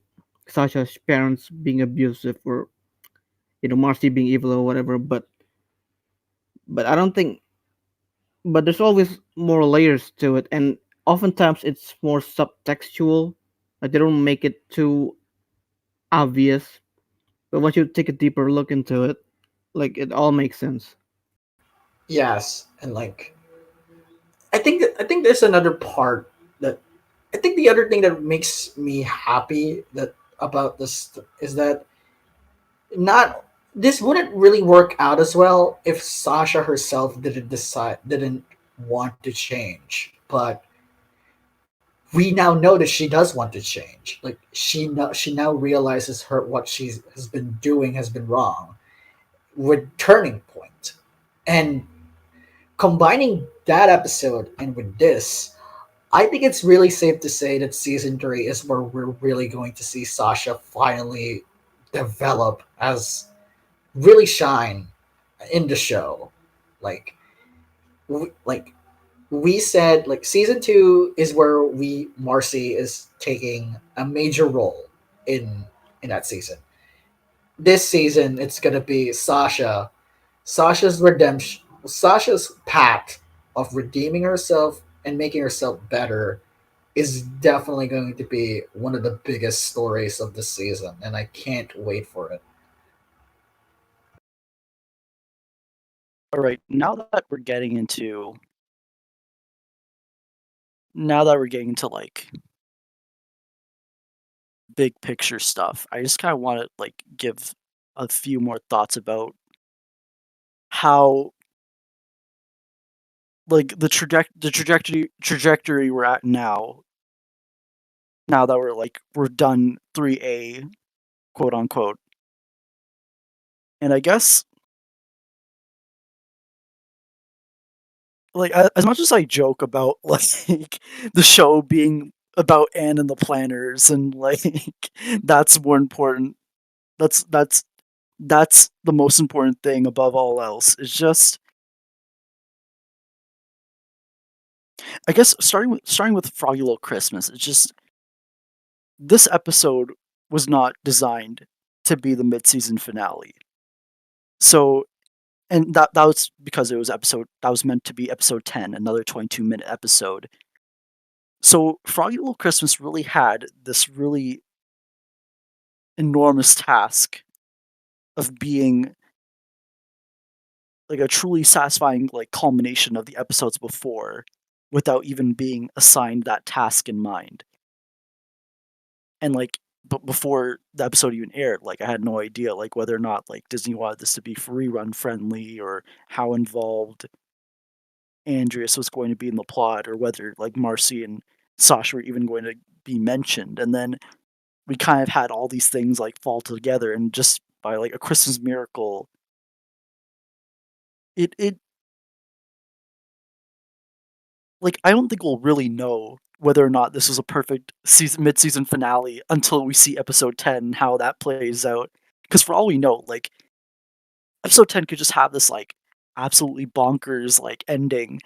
Sasha's parents being abusive or Marcy being evil or whatever. But I don't think. But there's always more layers to it, and oftentimes it's more subtextual. Like they don't make it too obvious. But once you take a deeper look into it, like it all makes sense. Yes, and like, I think there's another part that I think the other thing that makes me happy that about this is that not this wouldn't really work out as well if Sasha herself didn't want to change. but we now know that she does want to change. Like she now realizes what she has been doing has been wrong. With Turning Point, and combining that episode and with this, I think it's really safe to say that season 3 is where we're really going to see Sasha finally develop as really shine in the show. Like, like we said, like season 2 is where Marcy is taking a major role in that season. This season, it's gonna be Sasha's redemption, Sasha's path of redeeming herself and making herself better is definitely going to be one of the biggest stories of the season, and I can't wait for it. All right, now that we're getting into like big picture stuff, I just kind of want to like give a few more thoughts about how like the trajectory we're at now that we're done 3A, quote unquote. And I guess like as much as I joke about like the show being about Anne and the Planners and like that's more important. That's the most important thing above all else. It's just I guess starting with Froggy Little Christmas, it's just this episode was not designed to be the mid-season finale. So and that was because it was meant to be episode 10, another 22-minute episode. So Froggy Little Christmas really had this really enormous task of being like a truly satisfying like culmination of the episodes before without even being assigned that task in mind. And like but before the episode even aired, like I had no idea like whether or not like Disney wanted this to be rerun friendly or how involved Andreas was going to be in the plot or whether like Marcy and Sasha were even going to be mentioned. And then we kind of had all these things like fall together and just by like a Christmas miracle it like I don't think we'll really know whether or not this was a perfect mid-season finale until we see episode 10 and how that plays out. Because for all we know, like episode 10 could just have this like absolutely bonkers like ending,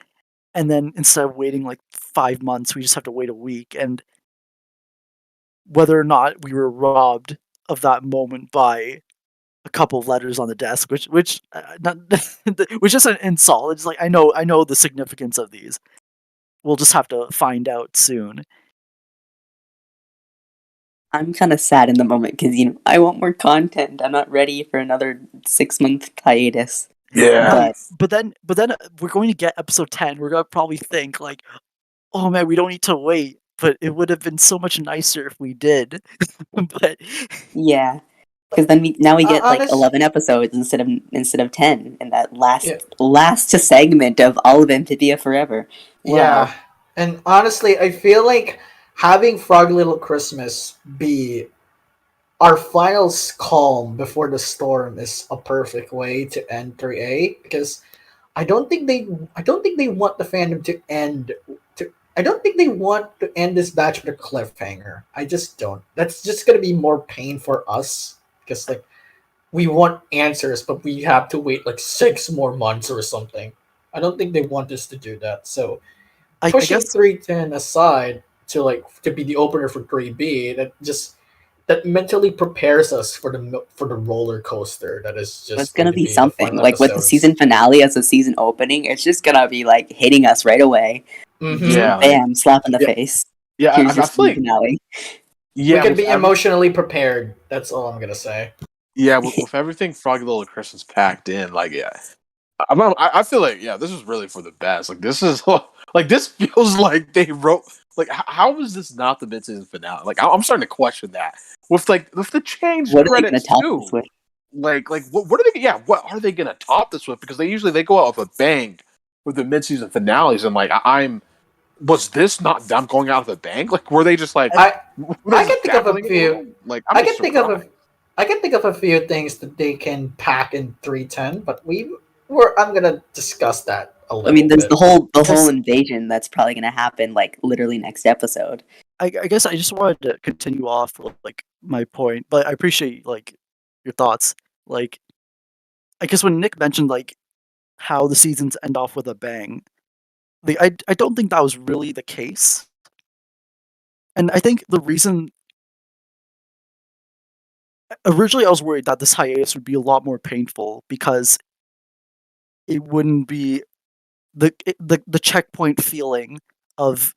and then instead of waiting like 5 months, we just have to wait a week. And whether or not we were robbed of that moment by a couple of letters on the desk, which not, which is an insult. It's like I know the significance of these. We'll just have to find out soon. I'm kind of sad in the moment because I want more content. I'm not ready for another 6-month hiatus. Yeah. But then we're going to get episode 10. We're gonna probably think like, oh man, we don't need to wait. But it would have been so much nicer if we did. But Yeah, because then we get like Honest- 11 episodes instead of 10, and that Yeah. last segment of all of Amphibia Forever. Wow. Yeah, and honestly, I feel like having Froggy Little Christmas be our final calm before the storm is a perfect way to end 3A because I don't think they want the fandom to end. I don't think they want to end this batch with a cliffhanger. I just don't. That's just gonna be more pain for us because like we want answers, but we have to wait like 6 more months or something. I don't think they want us to do that. So I pushing guess 310 aside to be the opener for 3B, that mentally prepares us for the roller coaster that is just It's gonna be the something final like with the episodes. season finale as a season opening. It's just gonna be like hitting us right away. Mhm. Yeah. Bam, slap in the Yeah. face. Yeah, Here's I your feel like finale. yeah, we can with be emotionally prepared. That's all I'm gonna say. with everything Froggy Little Christmas packed in, like I feel like this is really for the best. Like this is like this feels like they wrote like how is this not the mid-season finale? Like I'm starting to question that with the change What are they gonna credits top too. this with? Like what are they? Yeah, what are they gonna top this with? Because they go out with a bang with the mid-season finales, and like I'm was this not them going out of the bank? Like, were they just like? I I can think of a few. Like, I can think of a few things that they can pack in 310, but I'm gonna discuss that a little I mean, there's bit. the whole Because- invasion that's probably going to happen like literally next episode. I guess I just wanted to continue off with, like, my point, but I appreciate, like, your thoughts. Like, I guess when Nick mentioned, like, how the seasons end off with a bang, like, I don't think that was really the case. And I think the reason originally I was worried that this hiatus would be a lot more painful because it wouldn't be the checkpoint feeling of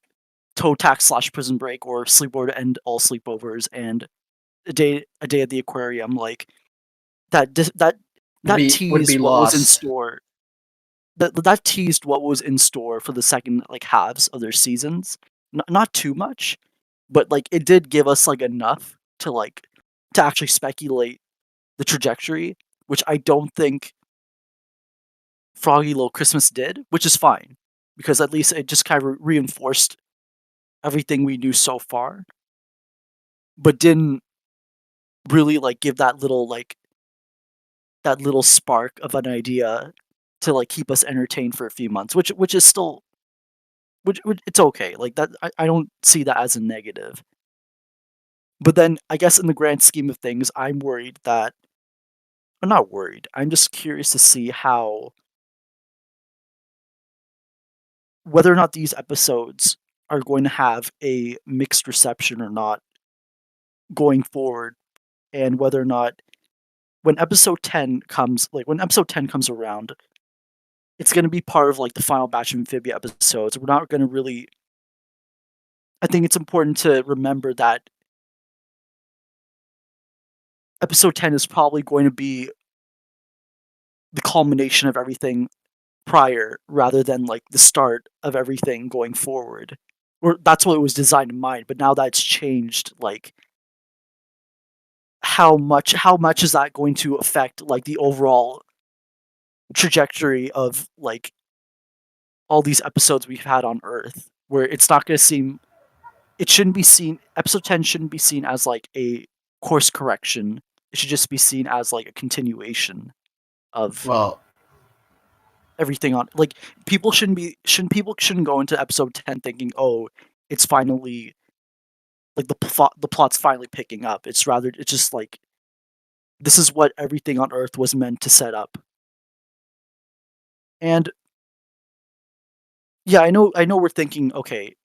toe tax / prison break or sleepover to end all sleepovers and a day at the aquarium, like that Would teased be what was in lost. store. That teased what was in store for the second, like, halves of their seasons. Not too much, but, like, it did give us, like, enough to actually speculate the trajectory, which I don't think Froggy Little Christmas did, which is fine because at least it just kind of reinforced everything we knew so far, but didn't really, like, give that little spark of an idea to, like, keep us entertained for a few months, which is still which it's okay. Like, that I don't see that as a negative. But then I guess in the grand scheme of things, I'm worried that I'm not worried. I'm just curious to see whether or not these episodes are going to have a mixed reception or not going forward, and whether or not when episode 10 comes around, it's going to be part of, like, the final batch of Amphibia episodes. We're not going to really. I think it's important to remember that episode 10 is probably going to be the culmination of everything prior rather than, like, the start of everything going forward. Or that's what it was designed in mind, but now that it's changed, like, how much is that going to affect, like, the overall trajectory of, like, all these episodes we've had on Earth, where it's not going to seem it shouldn't be seen episode 10 shouldn't be seen as, like, a course correction. It should just be seen as, like, a continuation of Well, everything on, like, people shouldn't go into episode 10 thinking, "Oh, it's finally, like, the plot's finally picking up." It's just like this is what everything on Earth was meant to set up. And yeah, I know we're thinking, okay,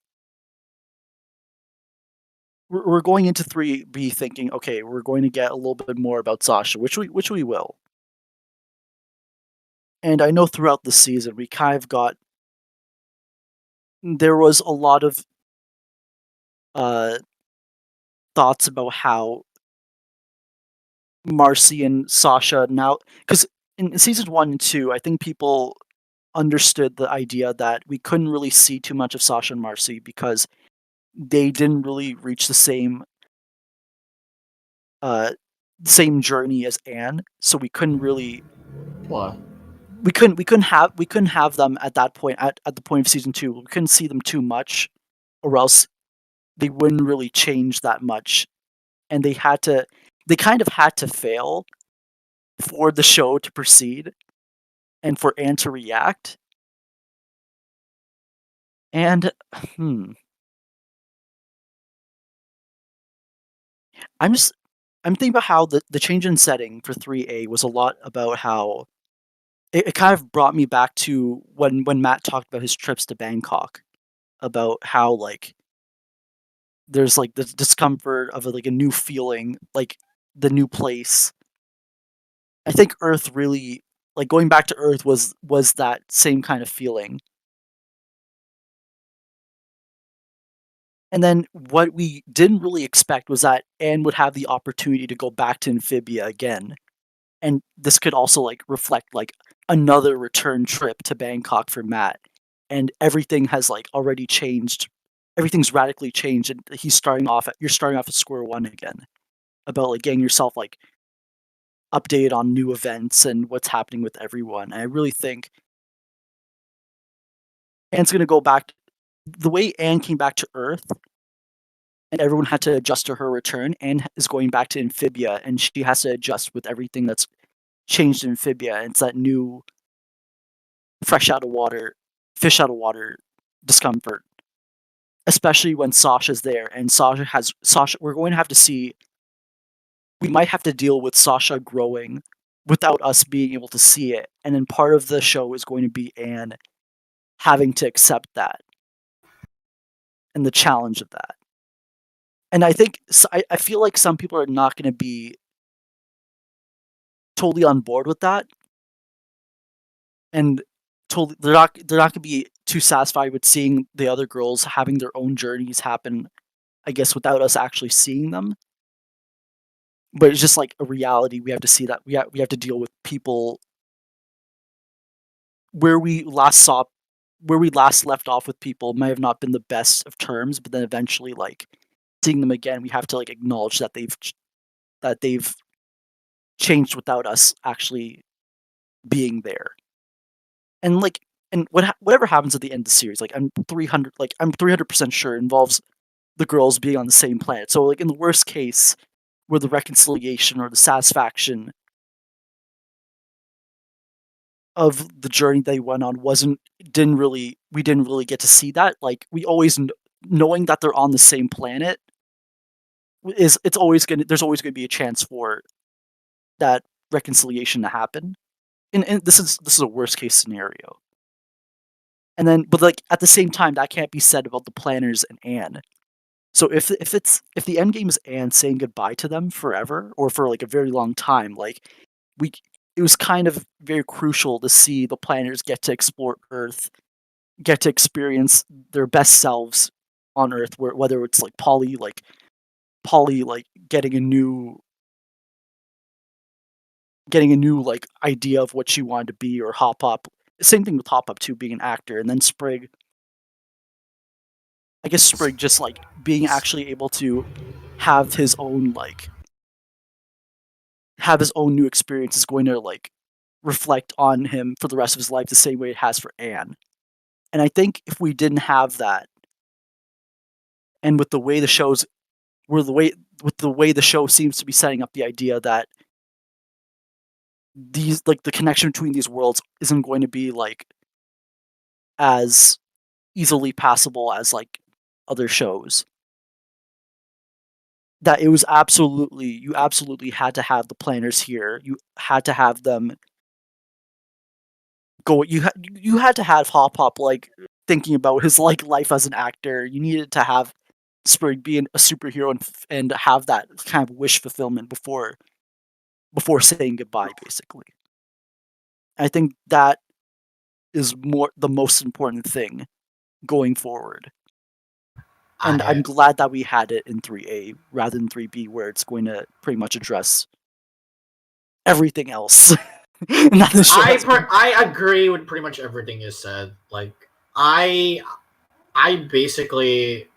we're going into 3B thinking, okay, we're going to get a little bit more about Sasha, which we will. And I know throughout the season we kind of there was a lot of thoughts about how Marcy and Sasha now, because in season 1 and 2, I think people understood the idea that we couldn't really see too much of Sasha and Marcy because they didn't really reach the same journey as Anne, so we couldn't really what? we couldn't have them at that point at the point of season 2. We couldn't see them too much, or else they wouldn't really change that much, and they kind of had to fail for the show to proceed and for Anne to react. And I'm thinking about how the change in setting for 3A was a lot about how it kind of brought me back to when Matt talked about his trips to Bangkok, about how, like, there's, like, the discomfort of, like, a new feeling, like the new place. I think Earth really, like, going back to Earth was that same kind of feeling. And then what we didn't really expect was that Anne would have the opportunity to go back to Amphibia again. And this could also, like, reflect, like, another return trip to Bangkok for Matt. And everything has, like, already changed. Everything's radically changed, and you're starting off at square one again. About, like, getting yourself, like, updated on new events and what's happening with everyone. And I really think Anne's gonna go back the way Anne came back to Earth and everyone had to adjust to her return. Anne is going back to Amphibia, and she has to adjust with everything that's changed in Amphibia. And it's that new fresh out of water, fish out of water discomfort. Especially when Sasha's there, and Sasha. We're going to have to see. We might have to deal with Sasha growing without us being able to see it, and then part of the show is going to be Anne having to accept that and the challenge of that. And I think I feel like some people are not going to be totally on board with that, and totally they're not going to be too satisfied with seeing the other girls having their own journeys happen. I guess without us actually seeing them, but it's just like a reality. We have to see that we have to deal with people where we last left off with people may have not been the best of terms, but then eventually like seeing them again, we have to like acknowledge that they've changed without us actually being there. And like, and whatever happens at the end of the series, like I'm 300% sure it involves the girls being on the same planet. So like in the worst case, where the reconciliation or the satisfaction of the journey they went on we didn't really get to see that. Like we always knowing that they're on the same planet there's always going to be a chance for that reconciliation to happen. And this is a worst case scenario. And then, but like at the same time, that can't be said about the planners and Anne. So if the end game is Anne saying goodbye to them forever or for like a very long time, like it was kind of very crucial to see the planners get to explore Earth, get to experience their best selves on Earth, whether it's like Polly getting a new like idea of what she wanted to be, or Hop Up. Same thing with Hop Up too, being an actor, and then Sprig. I guess Sprig just like being actually able to have his own new experience is going to like reflect on him for the rest of his life the same way it has for Anne. And I think if we didn't have that, and with the way the show seems to be setting up the idea that these like the connection between these worlds isn't going to be like as easily passable as like other shows, that you absolutely had to have the planners here. You had to have them go. You had to have Hop Hop like thinking about his like life as an actor. You needed to have Sprig being a superhero and have that kind of wish fulfillment before saying goodbye, basically. I think that is the most important thing going forward. And I'm glad that we had it in 3A rather than 3B, where it's going to pretty much address everything else. I agree with pretty much everything you said. Like I basically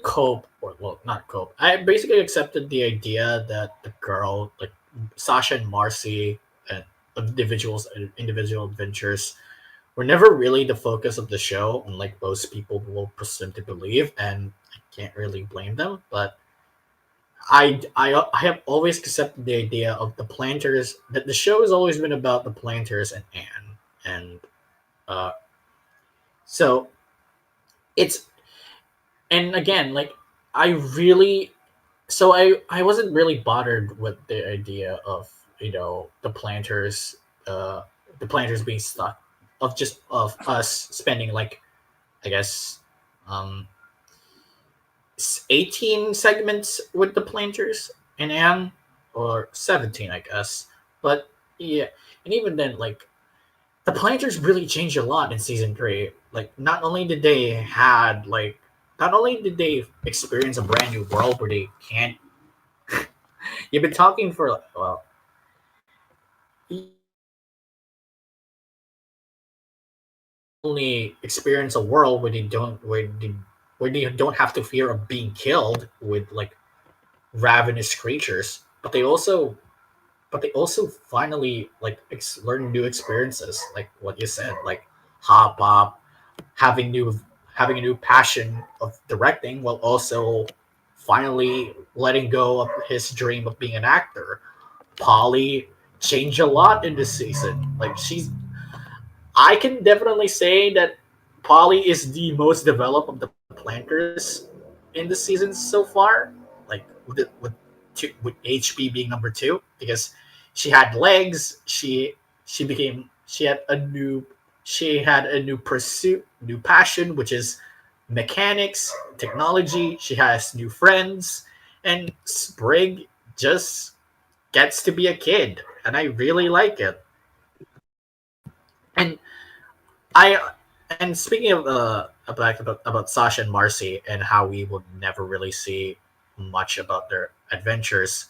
cope, or well, not cope. I basically accepted the idea that the girl, like Sasha and Marcy, and individual adventures, were never really the focus of the show, unlike most people will presume to believe, and I can't really blame them. But I have always accepted the idea of the planters, that the show has always been about the planters and Anne, and so it's, and again, like I really, so I wasn't really bothered with the idea of the planters being stuck, of us spending like, I guess, um 18 segments with the planters and Anne, or 17, I guess. But yeah, and even then, like the planters really changed a lot in season 3. Like not only did they experience a brand new world where they can't. You've been talking for, well, only experience a world where they don't have to fear of being killed with like ravenous creatures, but they also finally like learn new experiences, like what you said, like Hop Hop having having a new passion of directing while also finally letting go of his dream of being an actor. Polly changed a lot in this season. Like I can definitely say that Polly is the most developed of the planters in the season so far. Like with HB being number two, because she had legs. She had a new pursuit, new passion, which is mechanics, technology. She has new friends, and Sprig just gets to be a kid, and I really like it. And I and speaking of about Sasha and Marcy and how we would never really see much about their adventures,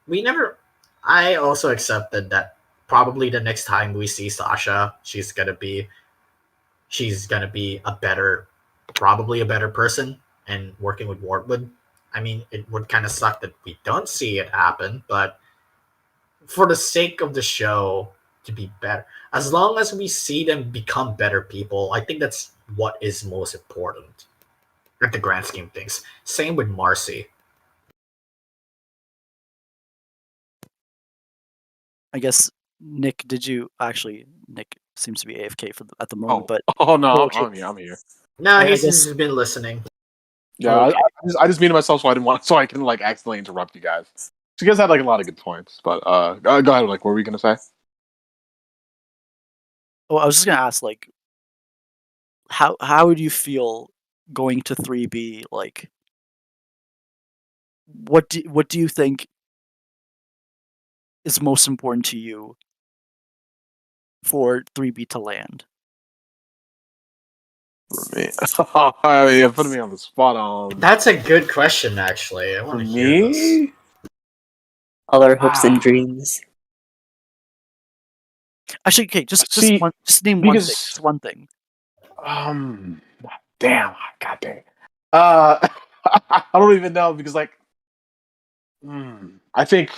we never. I also accepted that probably the next time we see Sasha, she's gonna be a better, probably a better person and working with Wartwood. I mean, it would kind of suck that we don't see it happen, but for the sake of the show to be better, as long as we see them become better people, I think that's what is most important at the grand scheme of things. Same with Marcy. I guess Nick, did you actually? Nick seems to be AFK at the moment, Oh, but oh no, oh, I'm, okay. I'm here. I'm here. No, I he's guess just been listening. Yeah, okay. I just muted myself so I didn't want so I can like accidentally interrupt you guys. So you guys had like a lot of good points, but go ahead. Like, what were we gonna say? Well, I was just gonna ask, like, how would you feel going to 3B? Like, what do you think is most important to you for 3B to land? For me, I mean, you're putting me on the spot. That's a good question, actually. I For want to hear this. me, All our hopes and Ah. dreams. Actually, okay, just See, one, just name one thing. because Just one thing. damn, god dang. I don't even know because like, I think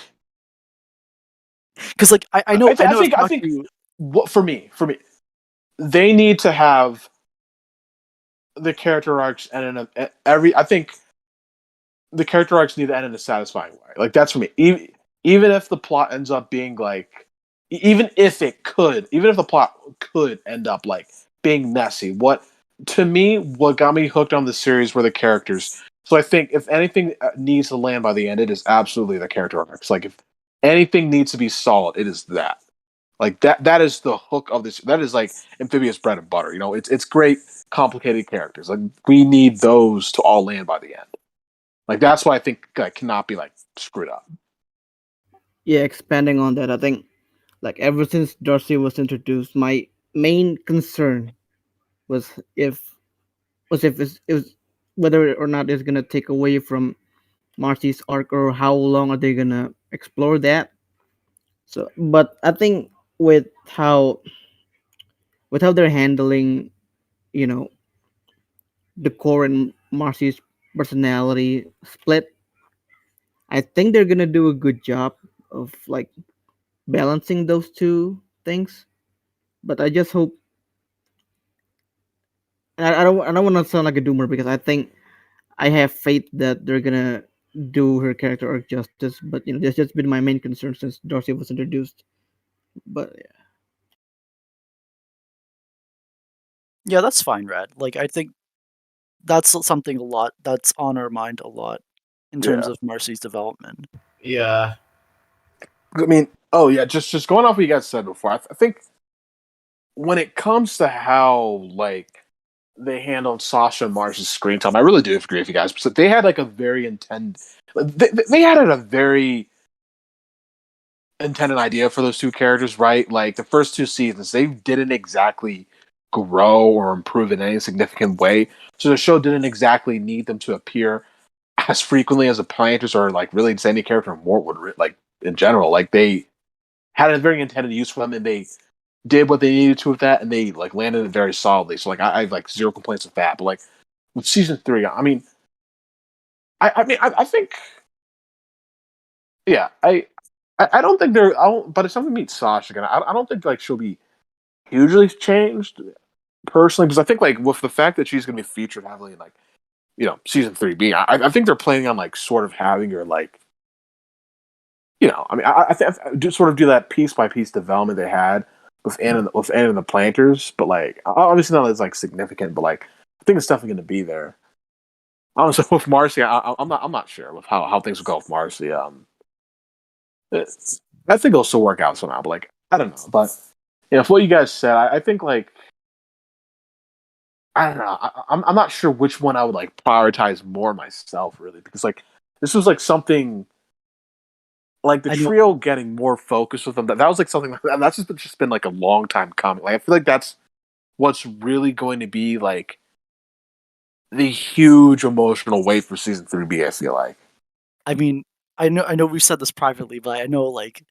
Because like I know I I've think talked to you. what for me, they need to have the character arcs and in every. I think the character arcs need to end in a satisfying way. Like that's for me. Even if the plot ends up being like, even if the plot could end up like being messy. What got me hooked on the series were the characters. So I think if anything needs to land by the end, it is absolutely the character arcs. Like if anything needs to be solid, it is that. Like that is the hook of this. That is like Amphibia's bread and butter. You know, it's great, complicated characters. Like we need those to all land by the end. Like that's why I think cannot be like screwed up. Yeah, expanding on that, I think like ever since Darcy was introduced, my main concern was if it was whether or not it's gonna take away from Marcy's arc or how long are they gonna explore that. So, but I think with how they're handling, you know, the core and Marcy's personality split, I think they're gonna do a good job of like balancing those two things. But I just hope I don't want to sound like a doomer because I think I have faith that they're gonna do her character arc justice. But that's just been my main concern since Darcy was introduced. But yeah. Yeah, that's fine, Rad. Like I think that's something a lot that's on our mind a lot in terms Yeah. of Marcy's development. Yeah. I mean, oh yeah, just going off what you guys said before, I think when it comes to how like they handled Sasha and Marsh's screen time, I really do agree with you guys. So they had like a very they had a very intended idea for those two characters, right? Like the first two seasons, they didn't exactly grow or improve in any significant way. So the show didn't exactly need them to appear as frequently as the Planters or like really just any character in Wartwood, like in general. Like they had a very intended use for them, and they did what they needed to with that, and they like landed it very solidly. So like I have like zero complaints with that. But like with season 3, I mean, I think yeah, I don't think they're. But if something meets Sasha again, I don't think like she'll be hugely changed. personally, because I think like with the fact that she's going to be featured heavily in like season 3B, I think they're planning on like sort of having her like I mean I do sort of do that piece by piece development they had with Anne and the Planters, but like obviously not as like significant, but like I think it's definitely going to be there. Honestly, with Marcy, I'm not sure with how things will go with Marcy. I think it'll still work out somehow, but like I don't know. But for what you guys said, I think like I don't know. I'm not sure which one I would like prioritize more myself, really, because like this was like something like the trio getting more focus with them. That was like something that's just been like a long time coming. Like I feel like that's what's really going to be like the huge emotional weight for season 3B. I feel like. I mean, I know we've said this privately, but I know like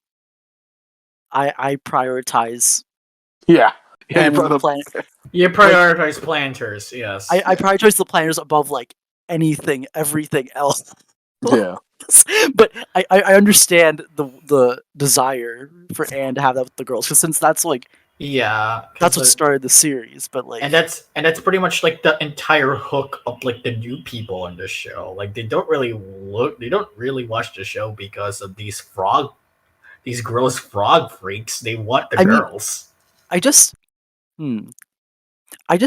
I prioritize. Yeah. You prioritize Planters, yes. I prioritize the Planters above like anything, everything else. Yeah. But I understand the desire for Anne to have that with the girls, because since that's like that's what started the series. But like and that's pretty much like the entire hook of like the new people on the show. Like they don't really watch the show because of these gross frog freaks. They want the girls. I just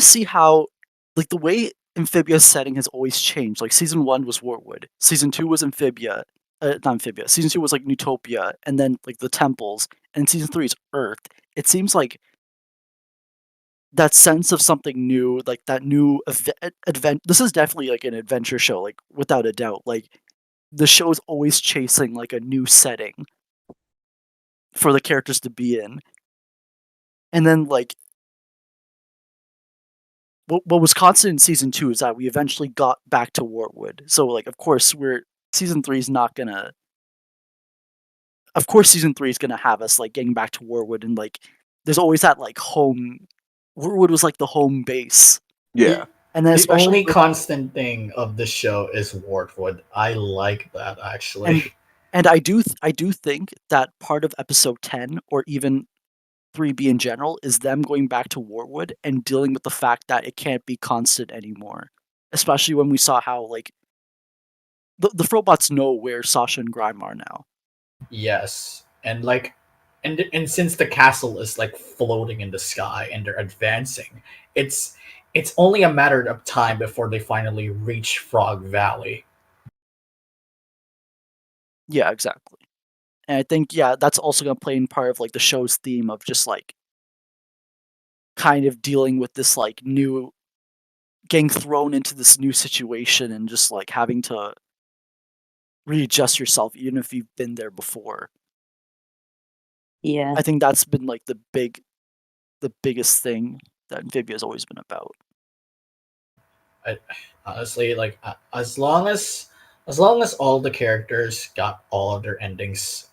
see how like the way Amphibia's setting has always changed. Like season 1 was Wartwood, season 2 was Amphibia, not Amphibia. Season 2 was like Newtopia, and then like the temples, and season 3 is Earth. It seems like that sense of something new, like that new event. This is definitely like an adventure show, like without a doubt. Like the show is always chasing like a new setting for the characters to be in, and then like what was constant in season 2 is that we eventually got back to Wartwood. So like, of course, season 3 is not gonna. Of course, season 3 is gonna have us like getting back to Wartwood, and like there's always that like home. Wartwood was like the home base. Yeah. And then the only constant thing of the show is Wartwood. I like that actually. And I do think that part of episode 10 or even 3B in general is them going back to Wartwood and dealing with the fact that it can't be constant anymore. Especially when we saw how like the Frobots know where Sasha and Grime are now. Yes. And like and since the castle is like floating in the sky and they're advancing, it's only a matter of time before they finally reach Frog Valley. Yeah, exactly. And I think that's also going to play in part of like the show's theme of just like kind of dealing with this like new getting thrown into this new situation and just like having to readjust yourself even if you've been there before. Yeah. I think that's been like the biggest thing that Amphibia has always been about. Honestly, like as long as all the characters got all of their endings,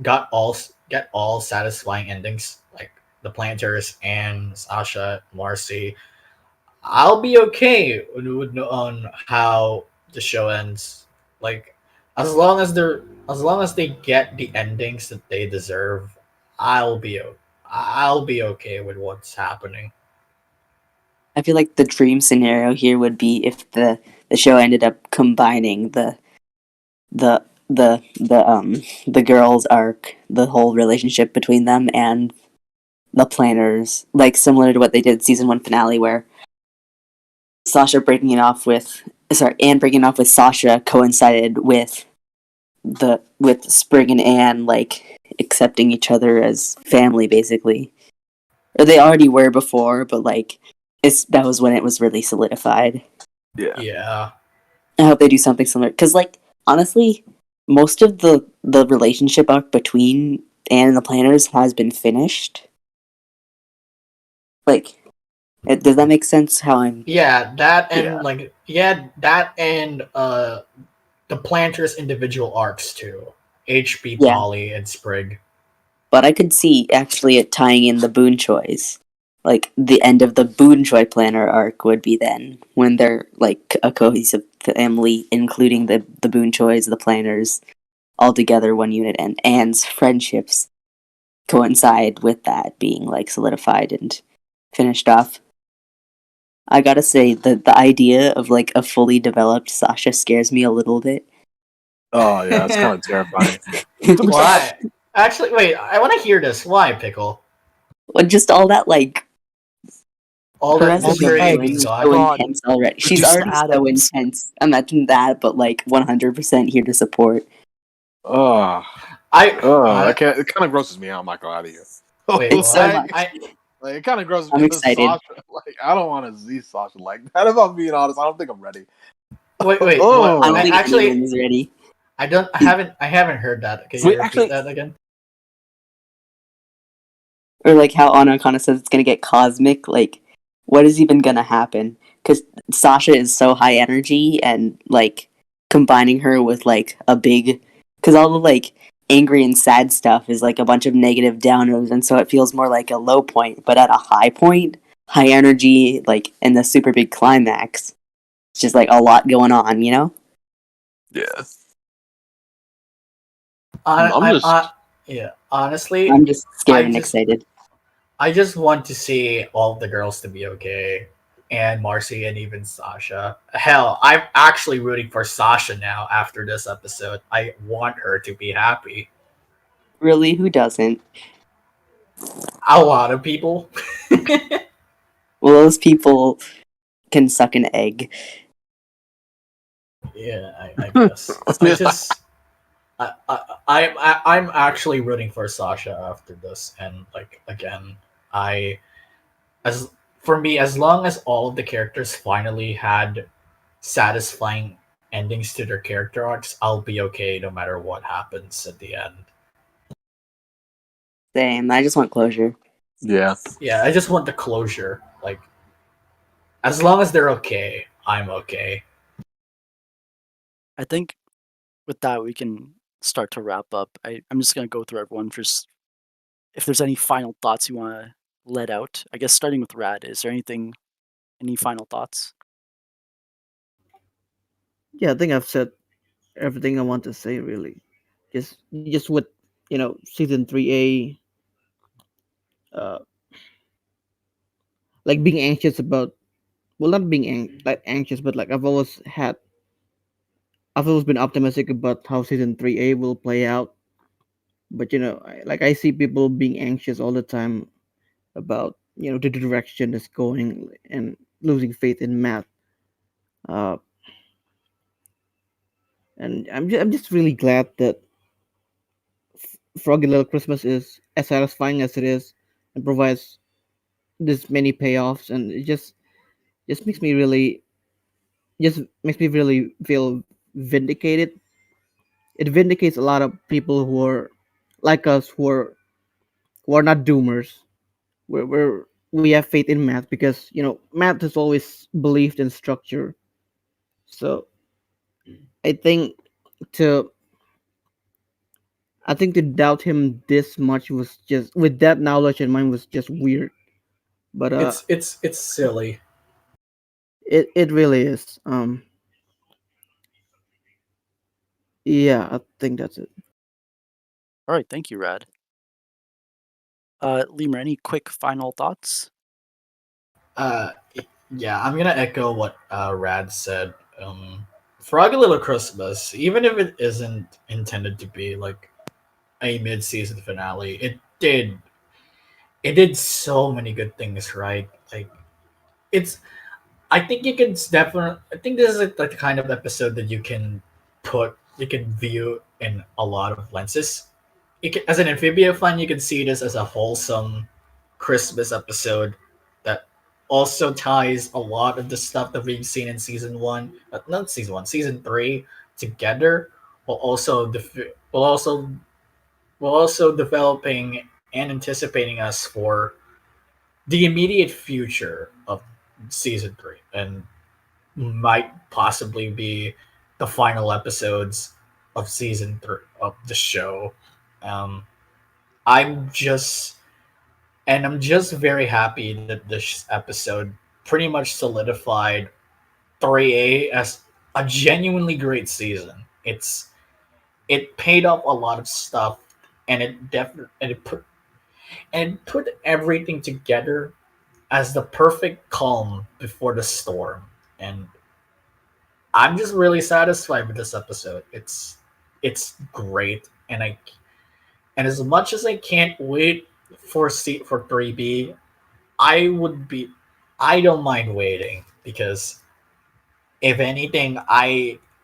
get all satisfying endings, like the Planters and Sasha, Marcy, I'll be okay on how the show ends. Like as long as they get the endings that they deserve, I'll be okay with what's happening. I feel like the dream scenario here would be if the show ended up combining the girls' arc, the whole relationship between them, and the Planners, like similar to what they did season 1 finale, where Anne breaking off with Sasha coincided with Sprig and Anne like accepting each other as family, basically. Or they already were before, but like that was when it was really solidified. Yeah. I hope they do something similar, because like honestly, most of the relationship arc between Anne and the Planners has been finished. Like, does that make sense? How I'm that and the Planters' individual arcs too. HB, Polly, and Sprig. But I could see actually it tying in the Boon Choys. Like the end of the Boon Choi Planner arc would be then when they're like a cohesive family, including the Boon Choys, the Planners, all together one unit, and Anne's friendships coincide with that being like solidified and finished off. I gotta say that the idea of like a fully developed Sasha scares me a little bit. Oh yeah, it's kind of terrifying. Why? Actually, wait. I want to hear this. Why, Pickle? Well, just all that like All her that as a insecurity villain being is got. so God. intense already. She's Reduce already so atoms. intense. Imagine that, but like 100% here to support. Oh, I it kind of grosses me out. I'm not gonna lie to you. wait. It's so What? much. Like it kind of grosses I'm me because excited. Sasha. Like I don't want to see Sasha like that. If I'm being honest, I don't think I'm ready. Wait. What? Oh. I don't I, think actually, anyone's ready. I don't. I haven't heard that. Can you Wait, repeat actually- that again? Or like how Anna kind of says it's gonna get cosmic. Like, what is even gonna happen? Because Sasha is so high energy, and like combining her with like a big, because all the like angry and sad stuff is like a bunch of negative downers, and so it feels more like a low point. But at a high point, high energy, like in the super big climax, it's just like a lot going on, you know? Yeah. Yeah. Honestly, I'm just scared and just- excited. I just want to see all the girls to be okay, and Marcy and even Sasha. Hell, I'm actually rooting for Sasha now after this episode. I want her to be happy. Really, who doesn't? A lot of people. Well, those people can suck an egg. Yeah, I guess. I just, I'm actually rooting for Sasha after this, and like again, I, as for me, as long as all of the characters finally had satisfying endings to their character arcs, I'll be okay no matter what happens at the end. Same. I just want closure. Yeah. Yeah, I just want the closure. Like, as long as they're okay, I'm okay. I think with that we can start to wrap up. I'm just gonna go through everyone first. If there's any final thoughts you want to let out, I guess starting with Rad. Is there any final thoughts? Yeah, I think I've said everything I want to say. Really, just with season 3A, like being anxious about, well, not being like anxious, but like I've always been optimistic about how season 3A will play out. But I see people being anxious all the time about the direction it's going and losing faith in math. Uh, and I'm just really glad that Froggy Little Christmas is as satisfying as it is and provides this many payoffs, and it just makes me really feel vindicated. It vindicates a lot of people who are like us, who are not doomers. We have faith in math because math has always believed in structure. So I think to to doubt him this much was just, with that knowledge in mind, was just weird. But It's silly. it really is. Yeah, I think that's it. All right, thank you, Rad. Lemur, any quick final thoughts? Uh, yeah, I'm gonna echo what Rad said. Froggy Little Christmas, even if it isn't intended to be like a mid-season finale, it did so many good things, right? Like it's I think you can definitely. I think this is like the kind of episode that you can view in a lot of lenses. As an Amphibia fan, you can see this as a wholesome Christmas episode that also ties a lot of the stuff that we've seen in season one, not season one, season three together, while also while also developing and anticipating us for the immediate future of season three and might possibly be the final episodes of season three of the show. Um, I'm just I'm just very happy that this episode pretty much solidified 3A as a genuinely great season. It paid off a lot of stuff, and it put everything together as the perfect calm before the storm, and I'm just really satisfied with this episode. It's great, and as much as I can't wait for 3B, I would be I don't mind waiting because if anything,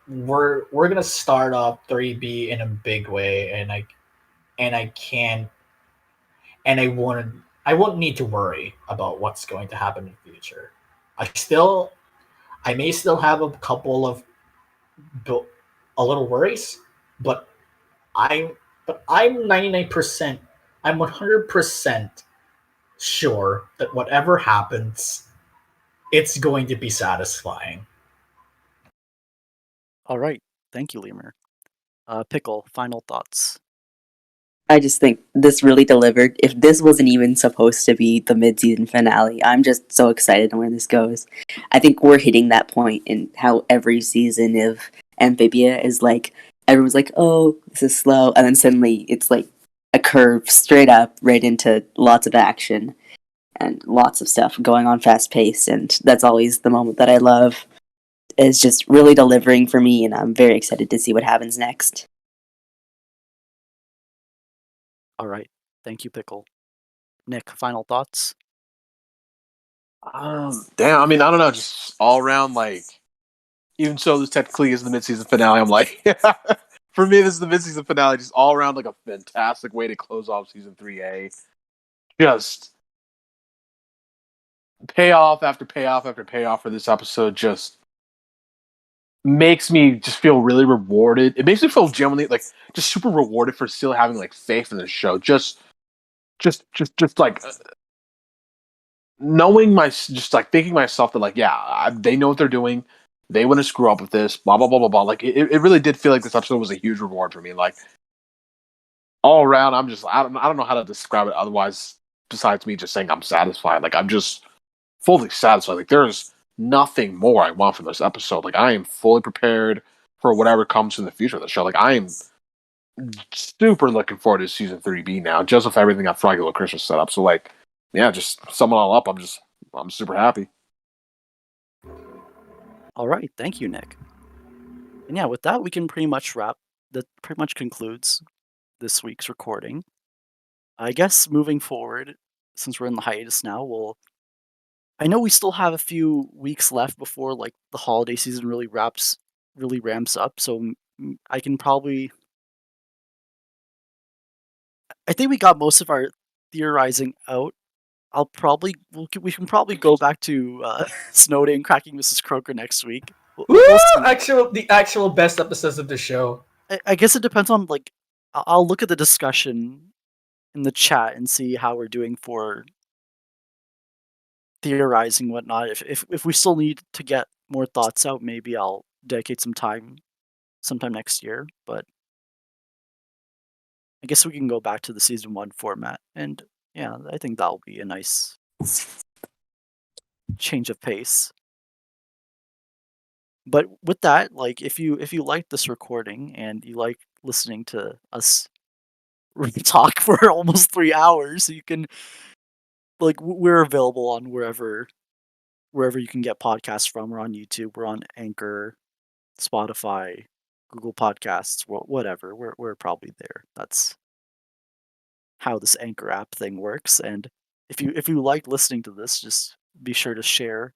we're gonna start off 3B in a big way, and I can't and I won't need to worry about what's going to happen in the future. I may still have a couple of a little worries, but I'm 99%, I'm 100% sure that whatever happens, it's going to be satisfying. All right. Thank you, Lemur. Pickle, final thoughts. I just think this really delivered. If this wasn't even supposed to be the mid-season finale, I'm just so excited on where this goes. I think we're hitting that point in how every season of Amphibia is like, everyone's like, oh, this is slow, and then suddenly it's like a curve straight up right into lots of action and lots of stuff going on fast paced, and that's always the moment that I love. Is just really delivering for me, and I'm very excited to see what happens next. All right. Thank you, Pickle. Nick, final thoughts? Damn, I mean, I don't know, just all around, like, even so this technically is the mid-season finale, I'm like, for me, this is the mid-season finale, just all around, like, a fantastic way to close off Season 3A. Just payoff after payoff after payoff for this episode just makes me just feel really rewarded. It makes me feel genuinely, like, just super rewarded for still having, like, faith in the show. Just like, knowing just like thinking myself that like, yeah, they know what they're doing. They want to screw up with this, blah blah blah blah blah. Like it really did feel like this episode was a huge reward for me. Like all around, I don't know how to describe it otherwise besides me just saying I'm satisfied. Like I'm just fully satisfied. Like there's nothing more I want from this episode. Like I am fully prepared for whatever comes in the future of the show. Like I am super looking forward to Season 3B now, just with everything that Froggy Little Christmas set up. So like, yeah, just sum it all up, I'm super happy. All right. Thank you, Nick. And yeah, with that, we can pretty much that pretty much concludes this week's recording. I guess moving forward, since we're in the hiatus now, I know we still have a few weeks left before like the holiday season really ramps up. So I can probably, I think we got most of our theorizing out. We can probably go back to Snow Day and Cracking Mrs. Croker next week. Woo! The actual best episodes of the show. I guess it depends on like, I'll look at the discussion in the chat and see how we're doing for theorizing whatnot. If we still need to get more thoughts out, maybe I'll dedicate some time sometime next year. But I guess we can go back to the season 1 format, and yeah, I think that'll be a nice change of pace. But with that, like if you like this recording and you like listening to us talk for almost 3 hours, you can like we're available on wherever you can get podcasts from. We're on YouTube, we're on Anchor, Spotify, Google Podcasts, whatever. We're probably there. That's how this Anchor app thing works. And if you like listening to this, just be sure to share.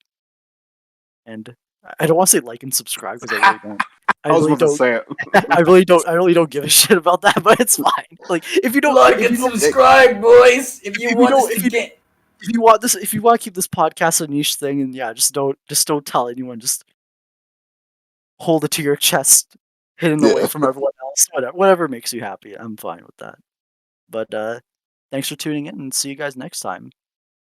And I don't want to say like and subscribe because I really don't. I was about to say it. I really don't give a shit about that, but it's fine. Like if you don't Like and subscribe, boys. If you want to keep this podcast a niche thing, and yeah, just don't tell anyone. Just hold it to your chest, hidden away from everyone else. Whatever makes you happy, I'm fine with that. But thanks for tuning in, and see you guys next time.